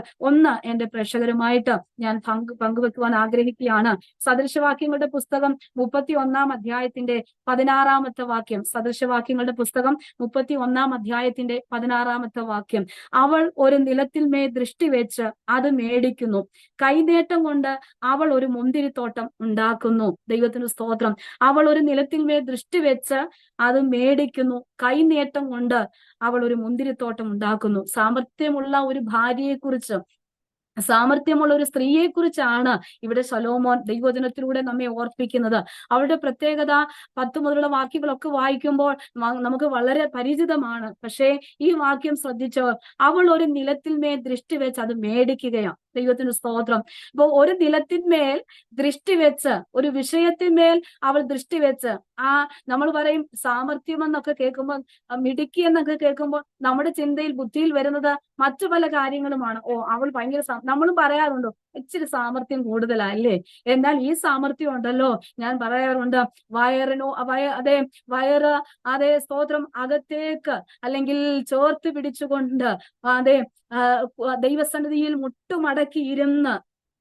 എന്റെ പ്രേക്ഷകരുമായിട്ട് ഞാൻ പങ്കുവെക്കുവാൻ ആഗ്രഹിക്കുകയാണ്. സദൃശവാക്യങ്ങളുടെ പുസ്തകം 31 അധ്യായത്തിന്റെ 16 വാക്യം. സദൃശവാക്യങ്ങളുടെ പുസ്തകം 31 അധ്യായത്തിന്റെ 16 വാക്യം. അവൾ ഒരു നിലത്തിന്മേ ദൃഷ്ടി വെച്ച് അത് മേടിക്കുന്നു, കൈനേട്ടം കൊണ്ട് അവൾ ഒരു മുന്തിരിത്തോട്ടം ഉണ്ടാക്കുന്നു. ദൈവത്തിന് സ്തോത്രം. അവൾ ഒരു നിലത്തിന്മേ ദൃഷ്ടി വെച്ച് അത് മേടിക്കുന്നു, കൈനേട്ടം കൊണ്ട് അവൾ ഒരു മുന്തിരിത്തോട്ടം ഉണ്ടാക്കുന്നു. സാമർത്ഥ്യമുള്ള ഒരു ഭാര്യയെക്കുറിച്ച്, സാമർത്ഥ്യമുള്ള ഒരു സ്ത്രീയെ കുറിച്ചാണ് ഇവിടെ ശലോമോൻ ദൈവവചനത്തിലൂടെ നമ്മെ ഓർപ്പിക്കുന്നത്. അവരുടെ പ്രത്യേകത 10 മുതലുള്ള വാക്യങ്ങളൊക്കെ വായിക്കുമ്പോൾ നമുക്ക് വളരെ പരിചിതമാണ്. പക്ഷേ ഈ വാക്യം ശ്രദ്ധിച്ചവർ, അവൾ ഒരു നിലത്തിന്മേൽ ദൃഷ്ടി വെച്ച് അത് മേടിക്കുകയാണ്. ദൈവത്തിന് സ്തോത്രം. അപ്പൊ ഒരു നിലത്തിന്മേൽ ദൃഷ്ടി വെച്ച്, ഒരു വിഷയത്തിന്മേൽ അവൾ ദൃഷ്ടി വെച്ച്, നമ്മൾ പറയും സാമർത്ഥ്യം എന്നൊക്കെ കേൾക്കുമ്പോൾ, മിടുക്കി എന്നൊക്കെ കേൾക്കുമ്പോൾ നമ്മുടെ ചിന്തയിൽ, ബുദ്ധിയിൽ വരുന്നത് മറ്റു പല കാര്യങ്ങളുമാണ്. അവൾ ഭയങ്കര, നമ്മളും പറയാറുണ്ടോ ഇച്ചിരി സാമർത്ഥ്യം കൂടുതലല്ലേ. എന്നാൽ ഈ സാമർത്ഥ്യം ഉണ്ടല്ലോ, ഞാൻ പറയാറുണ്ട്, അതേ സ്തോത്രം, അകത്തേക്ക് അല്ലെങ്കിൽ ചേർത്ത് പിടിച്ചുകൊണ്ട് ദൈവസന്നിധിയിൽ മുട്ടുമടക്കി ഇരുന്ന്,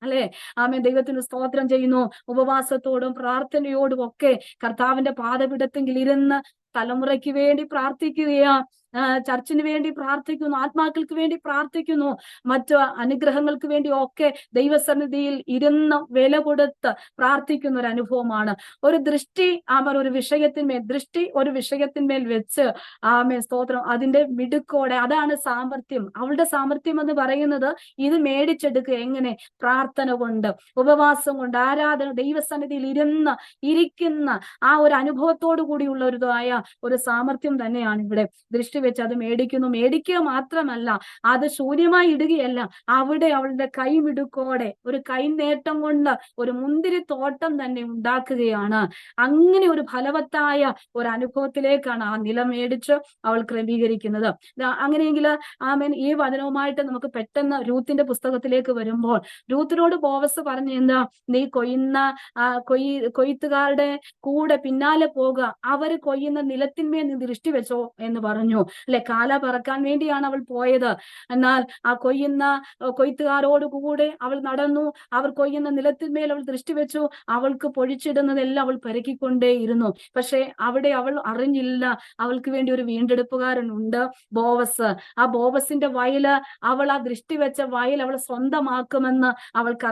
അല്ലെ, ആമേൻ, ദൈവത്തിന് സ്തോത്രം ചെയ്യുന്നു. ഉപവാസത്തോടും പ്രാർത്ഥനയോടും ഒക്കെ കർത്താവിന്റെ പാദപീഠത്തിൽ ഇരുന്ന് തലമുറയ്ക്ക് വേണ്ടി പ്രാർത്ഥിക്കുകയാ, ചർച്ചിന് വേണ്ടി പ്രാർത്ഥിക്കുന്നു, ആത്മാക്കൾക്ക് വേണ്ടി പ്രാർത്ഥിക്കുന്നു, മറ്റു അനുഗ്രഹങ്ങൾക്ക് വേണ്ടി ഒക്കെ ദൈവസന്നിധിയിൽ ഇരുന്ന് വില കൊടുത്ത് പ്രാർത്ഥിക്കുന്ന ഒരു അനുഭവമാണ്. ഒരു ദൃഷ്ടി ഒരു വിഷയത്തിന്മേൽ വെച്ച് സ്തോത്രം, അതിന്റെ മിടുക്കോടെ, അതാണ് സാമർത്ഥ്യം. അവളുടെ സാമർത്ഥ്യം എന്ന് പറയുന്നത് ഇത് മേടിച്ചെടുക്കുക എങ്ങനെ? പ്രാർത്ഥന കൊണ്ട്, ഉപവാസം കൊണ്ട്, ആരാധന, ദൈവസന്നിധിയിൽ ഇരിക്കുന്ന ആ ഒരു അനുഭവത്തോടു കൂടിയുള്ള ഒരു സാമർത്ഥ്യം തന്നെയാണ് ഇവിടെ. ദൃഷ്ടി വെച്ച് അത് മേടിക്കുന്നു. മേടിക്കുക മാത്രമല്ല, അത് ശൂന്യമായി ഇടുകയല്ല, അവിടെ അവളുടെ കൈമിടുക്കോടെ, ഒരു കൈനേട്ടം കൊണ്ട് ഒരു മുന്തിരിത്തോട്ടം തന്നെ ഉണ്ടാക്കുകയാണ്. അങ്ങനെ ഒരു ഫലവത്തായ ഒരു അനുഭവത്തിലേക്കാണ് ആ നില മേടിച്ച് അവൾ ക്രമീകരിക്കുന്നത്. അങ്ങനെയെങ്കിൽ ആമേൻ, ഈ വചനവുമായിട്ട് നമുക്ക് പെട്ടെന്ന് രൂത്തിന്റെ പുസ്തകത്തിലേക്ക് വരുമ്പോൾ, രൂത്തിനോട് ബോവസ് പറഞ്ഞു, എന്താ, നീ കൊയ്ത്തുകാരുടെ കൂടെ പിന്നാലെ പോകുക, അവര് കൊയ്യുന്ന നിലത്തിന്മേൽ നീ ദൃഷ്ടി വെച്ചോ എന്ന് പറഞ്ഞു. അല്ലെ, കാല പറക്കാൻ വേണ്ടിയാണ് അവൾ പോയത്. എന്നാൽ ആ കൊയ്ത്തുകാരോടുകൂടെ അവൾ നടന്നു. അവർ കൊയ്യുന്ന നിലത്തിന്മേൽ അവൾ ദൃഷ്ടി വെച്ചു. അവൾക്ക് പൊഴിച്ചിടുന്നതെല്ലാം അവൾ പെരുക്കിക്കൊണ്ടേയിരുന്നു. പക്ഷെ അവിടെ അവൾ അറിഞ്ഞില്ല അവൾക്ക് വേണ്ടി ഒരു വീണ്ടെടുപ്പുകാരൻ ഉണ്ട്, ബോവസ്. ആ ബോവസിന്റെ വയല്, അവൾ ആ ദൃഷ്ടി വെച്ച വയൽ അവൾ സ്വന്തമാക്കുമെന്ന് അവൾക്ക്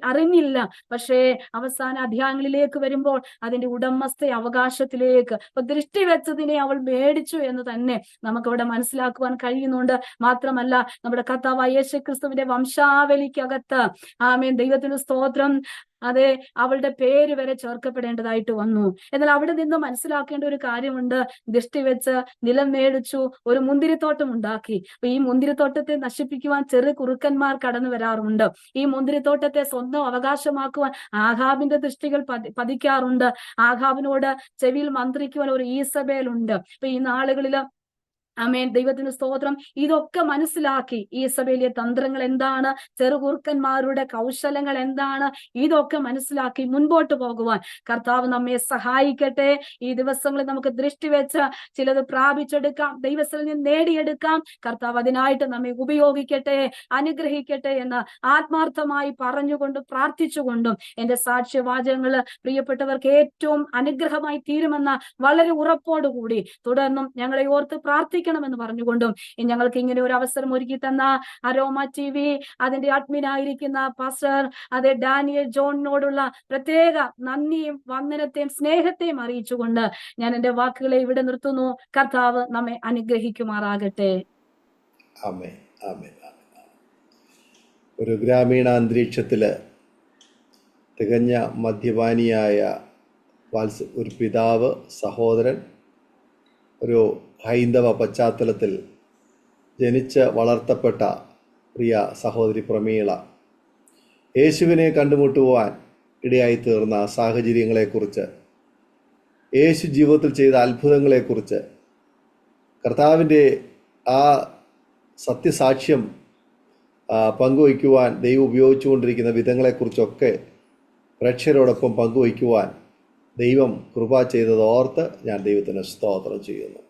അറിഞ്ഞില്ല. പക്ഷേ അവസാന അധ്യായങ്ങളിലേക്ക് വരുമ്പോൾ അതിന്റെ ഉടമസ്ഥ അവകാശത്തിലേക്ക് ദൃഷ്ടി വെച്ചതിനെ അവൾ മേടിച്ചു എന്ന് തന്നെ നമുക്കവിടെ മനസ്സിലാക്കുവാൻ കഴിയുന്നുണ്ട്. മാത്രമല്ല, നമ്മുടെ കർത്താവായ യേശുക്രിസ്തുവിന്റെ വംശാവലിക്കകത്ത് ആമേൻ, ദൈവത്തിന് സ്തോത്രം, അതെ, അവളുടെ പേര് വരെ ചേർക്കപ്പെടേണ്ടതായിട്ട് വന്നു. എന്നാൽ അവിടെ നിന്ന് മനസ്സിലാക്കേണ്ട ഒരു കാര്യമുണ്ട്. ദൃഷ്ടി വെച്ച് നിലം മേടിച്ചു, ഒരു മുന്തിരിത്തോട്ടം ഉണ്ടാക്കി. അപ്പൊ ഈ മുന്തിരിത്തോട്ടത്തെ നശിപ്പിക്കുവാൻ ചെറു കുറുക്കന്മാർ കടന്നു വരാറുണ്ട്. ഈ മുന്തിരിത്തോട്ടത്തെ സ്വന്തം അവകാശമാക്കുവാൻ ആഹാബിന്റെ ദൃഷ്ടികൾ പതിക്കാറുണ്ട്. ആഹാബിനോട് ചെവിയിൽ മന്ത്രിക്കുവാൻ ഒരു ഈസബേൽ ഉണ്ട്. അപ്പൊ ഈ നാളുകളില് ആമേൻ, ദൈവത്തിന് സ്തോത്രം, ഇതൊക്കെ മനസ്സിലാക്കി ഈസബേലിയ തന്ത്രങ്ങൾ എന്താണ്, ചെറുകുറുക്കന്മാരുടെ കൗശലങ്ങൾ എന്താണ്, ഇതൊക്കെ മനസ്സിലാക്കി മുൻപോട്ട് പോകുവാൻ കർത്താവ് നമ്മെ സഹായിക്കട്ടെ. ഈ ദിവസങ്ങളിൽ നമുക്ക് ദൃഷ്ടി വെച്ച് ചിലത് പ്രാപിച്ചെടുക്കാം, ദൈവത്തിൽ നിന്ന് നേടിയെടുക്കാം. കർത്താവ് അതിനായിട്ട് നമ്മെ ഉപയോഗിക്കട്ടെ, അനുഗ്രഹിക്കട്ടെ എന്ന് ആത്മാർത്ഥമായി പറഞ്ഞുകൊണ്ടും പ്രാർത്ഥിച്ചുകൊണ്ടും എന്റെ സാക്ഷ്യവാചകങ്ങള് പ്രിയപ്പെട്ടവർക്ക് ഏറ്റവും അനുഗ്രഹമായി തീരുമെന്ന വളരെ ഉറപ്പോടുകൂടി തുടർന്നും ഞങ്ങളെ ഓർത്ത് പ്രാർത്ഥിക്കണമെന്ന് പറഞ്ഞുകൊണ്ടും ഞങ്ങൾക്ക് ഇങ്ങനെ ഒരു അവസരം ഒരുക്കി തന്ന അരോമ TV അതിന്റെ അഡ്മിനായിരിക്കുന്ന പാസ്റ്റർ ഡാനിയൽ ജോണിനോടുള്ള പ്രത്യേക നന്ദിയും വന്ദനത്തെയും സ്നേഹത്തെയും അറിയിച്ചുകൊണ്ട് ഞാൻ എന്റെ വാക്കുകളെ ഇവിടെ നിർത്തുന്നു. കർത്താവ് നമ്മെ അനുഗ്രഹിക്കുമാറാകട്ടെ. ആമേൻ, ആമേൻ, ആമേൻ. ഒരു ഗ്രാമീണ അന്തരീക്ഷത്തില് തികഞ്ഞ മദ്യപാനിയായ ഒരു പിതാവ്, സഹോദരൻ, ഒരു ഹൈന്ദവ പശ്ചാത്തലത്തിൽ ജനിച്ച് വളർത്തപ്പെട്ട പ്രിയ സഹോദരി പ്രമീള യേശുവിനെ കണ്ടുമുട്ടുവാൻ ഇടയായി തീർന്ന സാഹചര്യങ്ങളെക്കുറിച്ച്, യേശു ജീവിതത്തിൽ ചെയ്ത അത്ഭുതങ്ങളെക്കുറിച്ച്, കർത്താവിൻ്റെ ആ സത്യസാക്ഷ്യം പങ്കുവയ്ക്കുവാൻ ദൈവം ഉപയോഗിച്ചുകൊണ്ടിരിക്കുന്ന വിധങ്ങളെക്കുറിച്ചൊക്കെ പ്രേക്ഷകരോടൊപ്പം പങ്കുവയ്ക്കുവാൻ ദൈവം കൃപ ചെയ്തത് ഓർത്ത് ഞാൻ ദൈവത്തിന് സ്തോത്രം ചെയ്യുന്നു.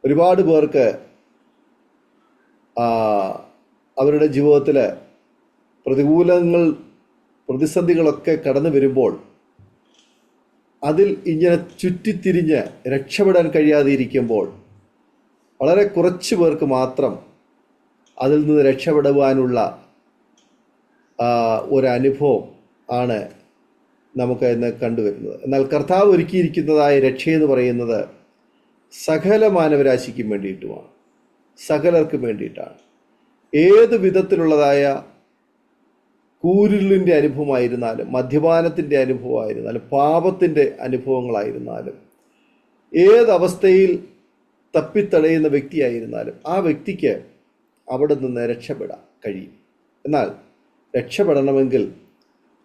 ഒരുപാട് പേർക്ക് അവരുടെ ജീവിതത്തിൽ പ്രതിസന്ധികളൊക്കെ കടന്നു വരുമ്പോൾ അതിൽ ഇങ്ങനെ ചുറ്റിത്തിരിഞ്ഞ് രക്ഷപ്പെടാൻ കഴിയാതെ ഇരിക്കുമ്പോൾ വളരെ കുറച്ച് പേർക്ക് മാത്രം അതിൽ നിന്ന് രക്ഷപ്പെടുവാനുള്ള ഒരനുഭവം ആണ് നമുക്ക് ഇന്ന് കണ്ടുവരുന്നത്. എന്നാൽ കർത്താവ് ഒരുക്കിയിരിക്കുന്നതായ രക്ഷയെന്ന് പറയുന്നത് സകല മാനവരാശിക്കും വേണ്ടിയിട്ടുമാണ്, സകലർക്കും വേണ്ടിയിട്ടാണ്. ഏത് വിധത്തിലുള്ളതായ കൂരുളിൻ്റെ അനുഭവമായിരുന്നാലും, മദ്യപാനത്തിൻ്റെ അനുഭവമായിരുന്നാലും, പാപത്തിൻ്റെ അനുഭവങ്ങളായിരുന്നാലും, ഏതവസ്ഥയിൽ തപ്പിത്തടയുന്ന വ്യക്തിയായിരുന്നാലും ആ വ്യക്തിക്ക് അവിടെ നിന്ന് രക്ഷപ്പെടാൻ കഴിയും. എന്നാൽ രക്ഷപ്പെടണമെങ്കിൽ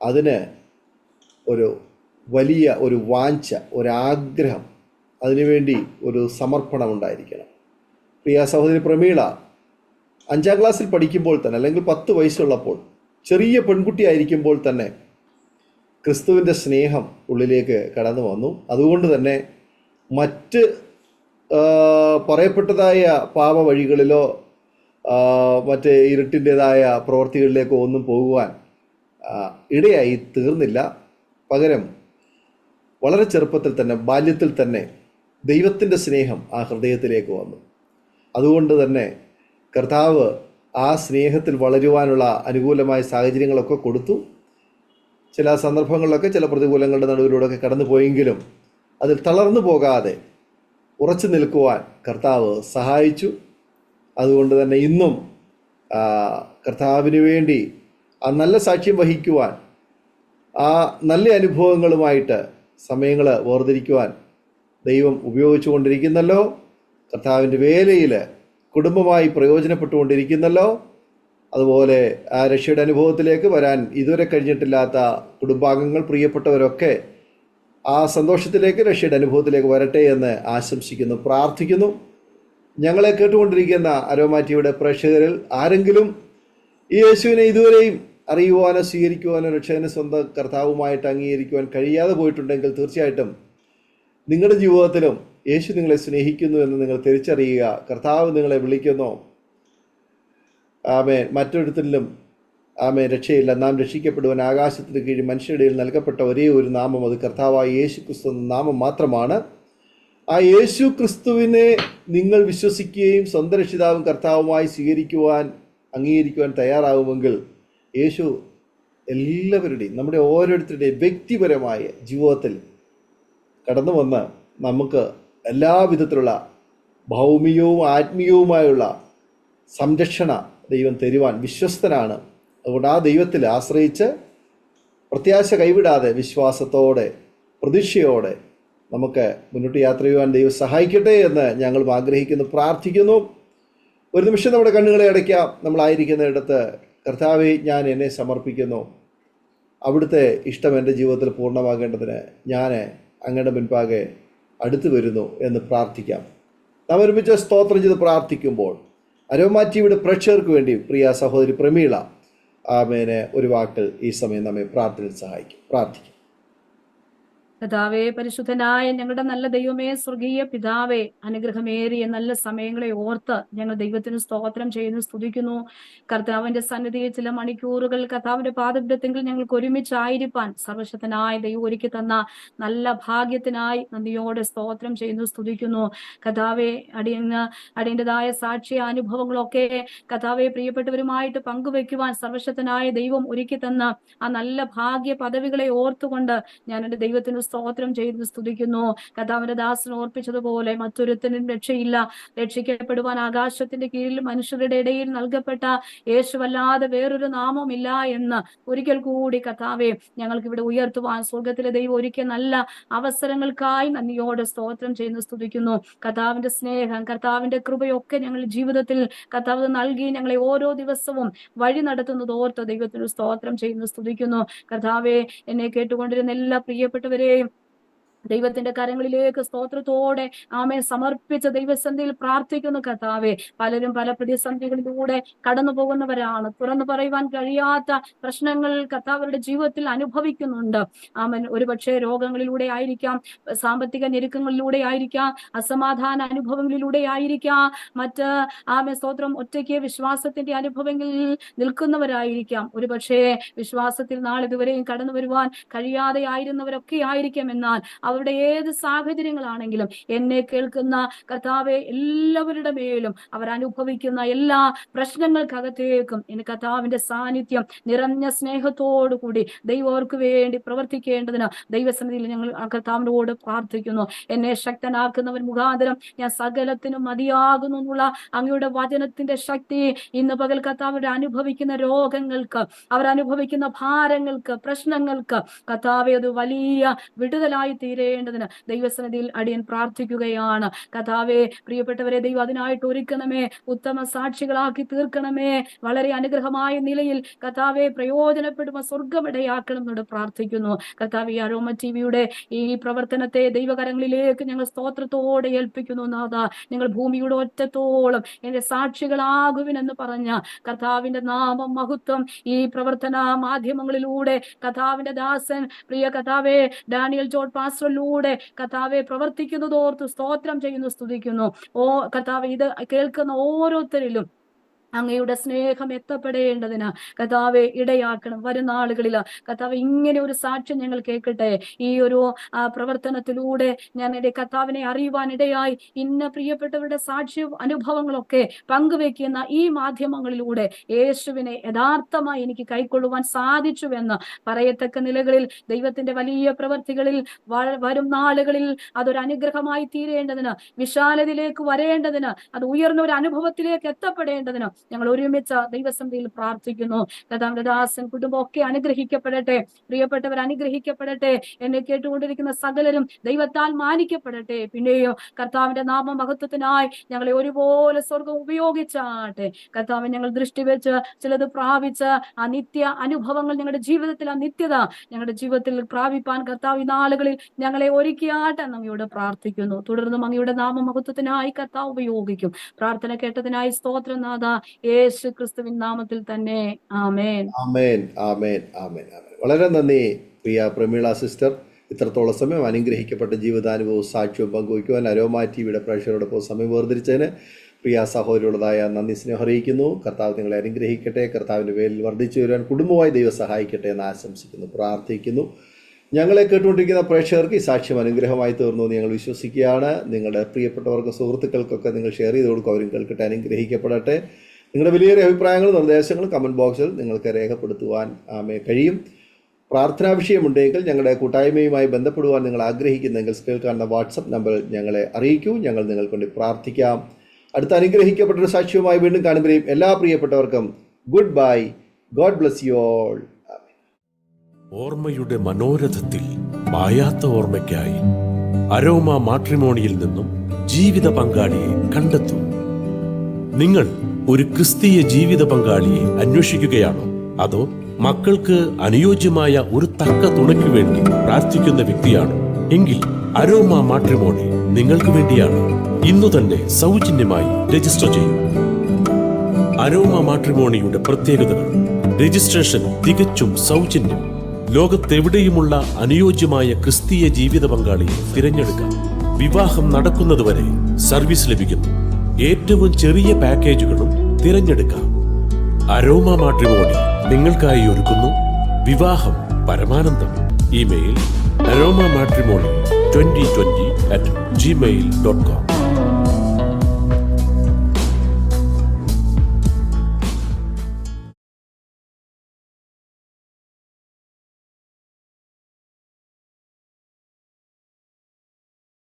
അതിന് ഒരു വലിയ ഒരു വാഞ്ച, ഒരാഗ്രഹം, അതിനുവേണ്ടി ഒരു സമർപ്പണം ഉണ്ടായിരിക്കണം. പ്രിയ സഹോദരി പ്രമീള 5ാം ക്ലാസ്സിൽ പഠിക്കുമ്പോൾ തന്നെ, അല്ലെങ്കിൽ 10 വയസ്സുള്ളപ്പോൾ, ചെറിയ പെൺകുട്ടിയായിരിക്കുമ്പോൾ തന്നെ ക്രിസ്തുവിൻ്റെ സ്നേഹം ഉള്ളിലേക്ക് കടന്നു വന്നു. അതുകൊണ്ട് തന്നെ മറ്റ് പറയപ്പെട്ടതായ പാപ വഴികളിലോ മറ്റ് ഇരുട്ടിൻ്റെതായ പ്രവൃത്തികളിലേക്കോ ഒന്നും പോകുവാൻ ഇടയായി തീർന്നില്ല. പകരം വളരെ ചെറുപ്പത്തിൽ തന്നെ, ബാല്യത്തിൽ തന്നെ ദൈവത്തിൻ്റെ സ്നേഹം ആ ഹൃദയത്തിലേക്ക് വന്നു. അതുകൊണ്ട് തന്നെ കർത്താവ് ആ സ്നേഹത്തിൽ വളരുവാനുള്ള അനുകൂലമായ സാഹചര്യങ്ങളൊക്കെ കൊടുത്തു. ചില സന്ദർഭങ്ങളിലൊക്കെ ചില പ്രതികൂലങ്ങളുടെ നടുവിലൂടെയൊക്കെ കടന്നു പോയെങ്കിലും അതിൽ തളർന്നു പോകാതെ ഉറച്ചു നിൽക്കുവാൻ കർത്താവ് സഹായിച്ചു. അതുകൊണ്ട് തന്നെ ഇന്നും കർത്താവിന് വേണ്ടി ആ നല്ല സാക്ഷ്യം വഹിക്കുവാൻ, ആ നല്ല അനുഭവങ്ങളുമായിട്ട് സമയങ്ങൾ വേർതിരിക്കുവാൻ ദൈവം ഉപയോഗിച്ചു കൊണ്ടിരിക്കുന്നല്ലോ. കർത്താവിൻ്റെ വേലയിൽ കുടുംബമായി പ്രയോജനപ്പെട്ടുകൊണ്ടിരിക്കുന്നല്ലോ. അതുപോലെ ആ രക്ഷയുടെ അനുഭവത്തിലേക്ക് വരാൻ ഇതുവരെ കഴിഞ്ഞിട്ടില്ലാത്ത കുടുംബാംഗങ്ങൾ, പ്രിയപ്പെട്ടവരൊക്കെ ആ സന്തോഷത്തിലേക്ക്, രക്ഷയുടെ അനുഭവത്തിലേക്ക് വരട്ടെ എന്ന് ആശംസിക്കുന്നു, പ്രാർത്ഥിക്കുന്നു. ഞങ്ങളെ കേട്ടുകൊണ്ടിരിക്കുന്ന അരോമ ടിവിയുടെ പ്രേക്ഷകരിൽ ആരെങ്കിലും ഈ യേശുവിനെ ഇതുവരെയും അറിയുവാനോ സ്വീകരിക്കുവാനോ രക്ഷകനെ സ്വന്തം കർത്താവുമായിട്ട് അംഗീകരിക്കുവാൻ കഴിയാതെ പോയിട്ടുണ്ടെങ്കിൽ തീർച്ചയായിട്ടും നിങ്ങളുടെ ജീവിതത്തിലും യേശു നിങ്ങളെ സ്നേഹിക്കുന്നു എന്ന് നിങ്ങൾ തിരിച്ചറിയുക. കർത്താവ് നിങ്ങളെ വിളിക്കുന്നു. ആമേൻ. മറ്റൊരുത്തിലും ആമേൻ രക്ഷയില്ല. നാം രക്ഷിക്കപ്പെടുവാൻ ആകാശത്തിന് കീഴിൽ മനുഷ്യരുടെ ഇടയിൽ നൽകപ്പെട്ട ഒരേ ഒരു നാമം, അത് കർത്താവായ യേശു ക്രിസ്തു എന്ന നാമം മാത്രമാണ്. ആ യേശു ക്രിസ്തുവിനെ നിങ്ങൾ വിശ്വസിക്കുകയും സ്വന്തം രക്ഷിതാവും കർത്താവുമായി അംഗീകരിക്കുവാൻ തയ്യാറാകുമെങ്കിൽ യേശു എല്ലാവരുടെയും, നമ്മുടെ ഓരോരുത്തരുടെയും വ്യക്തിപരമായ ജീവിതത്തിൽ കടന്നു വന്ന് നമുക്ക് എല്ലാവിധത്തിലുള്ള ഭൗമികവും ആത്മീയവുമായുള്ള സംരക്ഷണ ദൈവം തരുവാൻ വിശ്വസ്തനാണ്. അതുകൊണ്ട് ആ ദൈവത്തിൽ ആശ്രയിച്ച് പ്രത്യാശ കൈവിടാതെ വിശ്വാസത്തോടെ പ്രതീക്ഷയോടെ നമുക്ക് മുന്നോട്ട് യാത്ര ചെയ്യുവാൻ ദൈവം സഹായിക്കട്ടെ എന്ന് ഞങ്ങൾ ആഗ്രഹിക്കുന്നു, പ്രാർത്ഥിക്കുന്നു. ഒരു നിമിഷം നമ്മുടെ കണ്ണുകളെ അടയ്ക്കാം. നമ്മളായിരിക്കുന്നിടത്ത് കർത്താവെ, ഞാൻ എന്നെ സമർപ്പിക്കുന്നു. അവിടുത്തെ ഇഷ്ടം എൻ്റെ ജീവിതത്തിൽ പൂർണ്ണമാകേണ്ടതിന് ഞാൻ അങ്ങയുടെ മുൻപാകെ അടുത്തു വരുന്നു എന്ന് പ്രാർത്ഥിക്കാം. നാം ഒരുമിച്ച് സ്തോത്രം ചെയ്ത് പ്രാർത്ഥിക്കുമ്പോൾ അരോമ ടിവിയുടെ പ്രേക്ഷകർക്ക് വേണ്ടി പ്രിയ സഹോദരി പ്രമീള ആമേനെ ഒരു വാക്കിൽ ഈ സമയം നമ്മെ പ്രാർത്ഥനയിൽ സഹായിക്കും. പ്രാർത്ഥിക്കും. കർത്താവേ, പരിശുദ്ധനായ ഞങ്ങളുടെ നല്ല ദൈവമേ, സ്വർഗീയ പിതാവേ, അനുഗ്രഹമേറിയ നല്ല സമയങ്ങളെ ഓർത്ത് ഞങ്ങൾ ദൈവത്തിന് സ്തോത്രം ചെയ്യുന്നു, സ്തുതിക്കുന്നു. കർത്താവിന്റെ സന്നിധിയിൽ ചില മണിക്കൂറുകൾ കർത്താവിന്റെ പാദപീഠത്തെങ്കിൽ ഞങ്ങൾക്ക് ഒരുമിച്ചായിരിക്കാൻ സർവശക്തനായ ദൈവം ഒരുക്കി തന്ന നല്ല ഭാഗ്യത്തിനായി നന്ദിയോടെ സ്തോത്രം ചെയ്യുന്നു, സ്തുതിക്കുന്നു. കർത്താവെ, അടിയന്റേതായ സാക്ഷ്യ അനുഭവങ്ങളൊക്കെ കർത്താവെ പ്രിയപ്പെട്ടവരുമായിട്ട് പങ്കുവെക്കുവാൻ സർവശക്തനായ ദൈവം ഒരുക്കി തന്ന ആ നല്ല ഭാഗ്യ പദവികളെ ഓർത്തുകൊണ്ട് ഞാൻ എൻ്റെ ദൈവത്തിന് സ്തോത്രം ചെയ്ത് സ്തുതിക്കുന്നു. കർത്താവിന്റെ ദാസൻ ഓർപ്പിച്ചതുപോലെ മറ്റൊരുത്തനും രക്ഷയില്ല. രക്ഷിക്കപ്പെടുവാൻ ആകാശത്തിന്റെ കീഴിൽ മനുഷ്യരുടെ ഇടയിൽ നൽകപ്പെട്ട യേശുവല്ലാതെ വേറൊരു നാമമില്ല എന്ന് ഒരിക്കൽ കൂടി കർത്താവെ ഞങ്ങൾക്ക് ഇവിടെ ഉയർത്തുവാൻ സ്വർഗത്തിലെ ദൈവം ഒരുക്കിയ നല്ല അവസരങ്ങൾക്കായി നന്ദിയോടെ സ്തോത്രം ചെയ്യുന്നു, സ്തുതിക്കുന്നു. കർത്താവിന്റെ സ്നേഹം, കർത്താവിന്റെ കൃപയൊക്കെ ഞങ്ങൾ ജീവിതത്തിൽ കർത്താവ് നൽകി ഞങ്ങളെ ഓരോ ദിവസവും വഴി നടത്തുന്നത് ഓർത്ത് ദൈവത്തിന് സ്തോത്രം ചെയ്യുന്നു, സ്തുതിക്കുന്നു. കർത്താവെ, എന്നെ കേട്ടുകൊണ്ടിരുന്ന എല്ലാ പ്രിയപ്പെട്ടവരെയും ദൈവത്തിന്റെ കരങ്ങളിലേക്ക് സ്തോത്രത്തോടെ സമർപ്പിച്ച ദൈവസന്നിധിയിൽ പ്രാർത്ഥിക്കുന്നു. കർത്താവെ, പലരും പല പ്രതിസന്ധികളിലൂടെ കടന്നു പോകുന്നവരാണ്. തുറന്നു പറയുവാൻ കഴിയാത്ത പ്രശ്നങ്ങൾ കർത്താവരുടെ ജീവിതത്തിൽ അനുഭവിക്കുന്നുണ്ട്. ഒരുപക്ഷെ രോഗങ്ങളിലൂടെ ആയിരിക്കാം, സാമ്പത്തിക ഞെരുക്കങ്ങളിലൂടെ ആയിരിക്കാം, അസമാധാന അനുഭവങ്ങളിലൂടെ ആയിരിക്കാം, മറ്റ് സ്തോത്രം ഒറ്റയ്ക്ക് വിശ്വാസത്തിന്റെ അനുഭവങ്ങളിൽ നിൽക്കുന്നവരായിരിക്കാം. ഒരുപക്ഷെ വിശ്വാസത്തിൽ നാളിതുവരെയും കടന്നു വരുവാൻ കഴിയാതെ ആയിരുന്നവരൊക്കെ ആയിരിക്കാം. എന്നാൽ അവരുടെ ഏത് സാഹചര്യങ്ങളാണെങ്കിലും എന്നെ കേൾക്കുന്ന കർത്താവെ, എല്ലാവരുടെ മേലും അവർ അനുഭവിക്കുന്ന എല്ലാ പ്രശ്നങ്ങൾക്കകത്തേക്കും ഇനി കർത്താവിന്റെ സാന്നിധ്യം നിറഞ്ഞ സ്നേഹത്തോടു കൂടി ദൈവർക്ക് വേണ്ടി പ്രവർത്തിക്കേണ്ടതിന് ദൈവസന്നിധിയിൽ ഞങ്ങൾ കർത്താവിനോട് പ്രാർത്ഥിക്കുന്നു. എന്നെ ശക്തനാക്കുന്നവൻ മുഖാന്തരം ഞാൻ സകലത്തിനും മതിയാകുന്നു എന്നുള്ള അങ്ങയുടെ വചനത്തിന്റെ ശക്തി ഇന്ന് പകൽ കർത്താവ് അനുഭവിക്കുന്ന രോഗങ്ങൾക്ക്, അവരനുഭവിക്കുന്ന ഭാരങ്ങൾക്ക്, പ്രശ്നങ്ങൾക്ക് കർത്താവെ അത് വലിയ വിടുതലായി തീരേണ്ടതിന് ദൈവസന്നിധിയിൽ അടിയൻ പ്രാർത്ഥിക്കുകയാണ്. കർത്താവെ, പ്രിയപ്പെട്ടവരെ ദൈവം അതിനായിട്ട് ഒരുക്കണമേ, ഉത്തമ സാക്ഷികളാക്കി തീർക്കണമേ, വളരെ അനുഗ്രഹമായ നിലയിൽ കർത്താവെ പ്രയോജനപ്പെടുമ്പോൾ സ്വർഗമിടയാക്കണം എന്നോട് പ്രാർത്ഥിക്കുന്നു. കർത്താവ്, ഈ അരോമ ടിവിയുടെ ഈ പ്രവർത്തനത്തെ ദൈവകരങ്ങളിലേക്ക് ഞങ്ങൾ സ്തോത്രത്തോടെ ഏൽപ്പിക്കുന്നു. നാഥാ, ഞങ്ങൾ ഭൂമിയുടെ ഒറ്റത്തോളം എന്റെ സാക്ഷികളാകുവിനെന്ന് പറഞ്ഞ കർത്താവിന്റെ നാമം മഹത്വം ഈ പ്രവർത്തന മാധ്യമങ്ങളിലൂടെ കർത്താവിന്റെ ദാസൻ പ്രിയ കർത്താവെ ഡാനിയൽ ജോൺ പാസ്റ്ററിലൂടെ കർത്താവെ പ്രവർത്തിക്കുന്നതോർത്ത് സ്തോത്രം ചെയ്യുന്നു, സ്തുതിക്കുന്നു. കർത്താവെ, ഇത് കേൾക്കുന്ന ഓരോരുത്തരിലും അങ്ങയുടെ സ്നേഹം എത്തപ്പെടേണ്ടതിന് കർത്താവെ ഇടയാക്കണം. വരും നാളുകളിൽ കർത്താവ് ഇങ്ങനെ ഒരു സാക്ഷ്യം ഞങ്ങൾ കേൾക്കട്ടെ. ഈ ഒരു പ്രവർത്തനത്തിലൂടെ ഞാൻ എൻ്റെ കർത്താവിനെ അറിയുവാൻ ഇടയായി ഇന്ന പ്രിയപ്പെട്ടവരുടെ സാക്ഷ്യ അനുഭവങ്ങളൊക്കെ പങ്കുവെക്കുന്ന ഈ മാധ്യമങ്ങളിലൂടെ യേശുവിനെ യഥാർത്ഥമായി എനിക്ക് കൈക്കൊള്ളുവാൻ സാധിച്ചുവെന്ന് പറയത്തക്ക നിലകളിൽ ദൈവത്തിന്റെ വലിയ പ്രവർത്തികളിൽ വരും നാളുകളിൽ അതൊരു അനുഗ്രഹമായി തീരേണ്ടതിന്, വിശാലതയിലേക്ക് വരേണ്ടതിന്, അത് ഉയർന്ന ഒരു അനുഭവത്തിലേക്ക് എത്തപ്പെടേണ്ടതിന് ഞങ്ങൾ ഒരുമിച്ച് ദൈവസന്നിധിയിൽ പ്രാർത്ഥിക്കുന്നു. കർത്താവിന്റെ ദാസൻ കുടുംബമൊക്കെ അനുഗ്രഹിക്കപ്പെടട്ടെ, പ്രിയപ്പെട്ടവർ അനുഗ്രഹിക്കപ്പെടട്ടെ, എന്നെ കേട്ടുകൊണ്ടിരിക്കുന്ന സകലരും ദൈവത്താൽ മാനിക്കപ്പെടട്ടെ. പിന്നെയോ കർത്താവിന്റെ നാമ മഹത്വത്തിനായി ഞങ്ങളെ ഒരുപോലെ സ്വർഗം ഉപയോഗിച്ചാട്ടെ. കർത്താവ്, ഞങ്ങൾ ദൃഷ്ടി വെച്ച് ചിലത് പ്രാപിച്ച് ആ നിത്യ അനുഭവങ്ങൾ ഞങ്ങളുടെ ജീവിതത്തിൽ, ആ നിത്യത ഞങ്ങളുടെ ജീവിതത്തിൽ പ്രാപിപ്പാൻ കർത്താവ് ഈ നാളുകളിൽ ഞങ്ങളെ ഒരുക്കിയാട്ടെ നമ്മയോട് പ്രാർത്ഥിക്കുന്നു. തുടർന്നും അങ്ങയുടെ നാമ മഹത്വത്തിനായി കർത്താവ് ഉപയോഗിക്കും. പ്രാർത്ഥന കേട്ടതിനായി സ്തോത്രം നാഥ, യേശു ക്രിസ്തുവിൻ നാമത്തിൽ തന്നെ. ആമേൻ, ആമേൻ, ആമേൻ, ആമേൻ, ആമേൻ. വളരെ നന്ദി പ്രിയ പ്രമീള സിസ്റ്റർ. ഇത്രത്തോളം സമയം അനുഗ്രഹിക്കപ്പെട്ട ജീവിതാനുഭവവും സാക്ഷ്യവും പങ്കുവയ്ക്കുവാൻ അരോമ ടിവിയുടെ പ്രേക്ഷകരോടൊപ്പം സമയം വേർതിരിച്ചതിന് പ്രിയ സഹോദരിയുടേതായ നന്ദി സ്നേഹം അറിയിക്കുന്നു. കർത്താവ് നിങ്ങളെ അനുഗ്രഹിക്കട്ടെ. കർത്താവിൻ്റെ പേരിൽ വർദ്ധിച്ചു വരുവാൻ കുടുംബമായി ദൈവം സഹായിക്കട്ടെ എന്ന് ആശംസിക്കുന്നു, പ്രാർത്ഥിക്കുന്നു. ഞങ്ങളെ കേട്ടുകൊണ്ടിരിക്കുന്ന പ്രേക്ഷകർക്ക് ഈ സാക്ഷ്യം അനുഗ്രഹമായി തീർന്നു എന്ന് ഞങ്ങൾ വിശ്വസിക്കുകയാണ്. നിങ്ങളുടെ പ്രിയപ്പെട്ടവർക്കും സുഹൃത്തുക്കൾക്കൊക്കെ നിങ്ങൾ ഷെയർ ചെയ്ത് കൊടുക്കും, അവരും കേൾക്കട്ടെ, അനുഗ്രഹിക്കപ്പെടട്ടെ. നിങ്ങളുടെ വലിയൊരു അഭിപ്രായങ്ങളും നിർദ്ദേശങ്ങളും കമൻറ്റ് ബോക്സിൽ നിങ്ങൾക്ക് രേഖപ്പെടുത്തുവാൻ കഴിയും. പ്രാർത്ഥനാ വിഷയമുണ്ടെങ്കിൽ ഞങ്ങളുടെ കൂട്ടായ്മയുമായി ബന്ധപ്പെടുവാൻ നിങ്ങൾ ആഗ്രഹിക്കുന്നെങ്കിൽ സ്ക്രീനിൽ കാണുന്ന വാട്സപ്പ് നമ്പറിൽ ഞങ്ങളെ അറിയിക്കൂ. ഞങ്ങൾ നിങ്ങൾക്ക് വേണ്ടി പ്രാർത്ഥിക്കാം. അടുത്ത അനുഗ്രഹിക്കപ്പെട്ടൊരു സാക്ഷ്യവുമായി വീണ്ടും കാണുമ്പോഴേയും എല്ലാ പ്രിയപ്പെട്ടവർക്കും good bye. God bless you all. ഓർമ്മയുടെ മനോരഥത്തിൽ മായാത്ത ഓർമ്മയ്ക്കായി അരോമ മാട്രിമോണിയിൽ നിന്നും ജീവിത പങ്കാളിയെ കണ്ടെത്തൂ. നിങ്ങൾ ഒരു ക്രിസ്തീയ ജീവിത പങ്കാളിയെ അന്വേഷിക്കുകയാണോ? അതോ മക്കൾക്ക് അനുയോജ്യമായ ഒരു തക്ക തുണയ്ക്ക് വേണ്ടി പ്രാർത്ഥിക്കുന്ന വ്യക്തിയാണോ? എങ്കിൽ അരോമ മാട്രിമോണി നിങ്ങൾക്ക് വേണ്ടിയാണ്. ഇന്നു തന്നെ സൗജന്യമായി രജിസ്റ്റർ ചെയ്യൂ. അരോമ മാട്രിമോണിയുടെ പ്രത്യേകതകൾ: രജിസ്ട്രേഷൻ തികച്ചും സൗജന്യം. ലോകത്തെവിടെയുമുള്ള അനുയോജ്യമായ ക്രിസ്തീയ ജീവിത പങ്കാളിയെ തിരഞ്ഞെടുക്കാം. വിവാഹം നടക്കുന്നതുവരെ സർവീസ് ലഭിക്കുന്നു. ഏറ്റവും ചെറിയ പാക്കേജുകളും തിരഞ്ഞെടുക്കാം. അരോമ മാട്രിമോണി നിങ്ങൾക്കായി ഒരുക്കുന്നു വിവാഹം പരമാനന്ദം. Email aroma matrimony2020@gmail.com.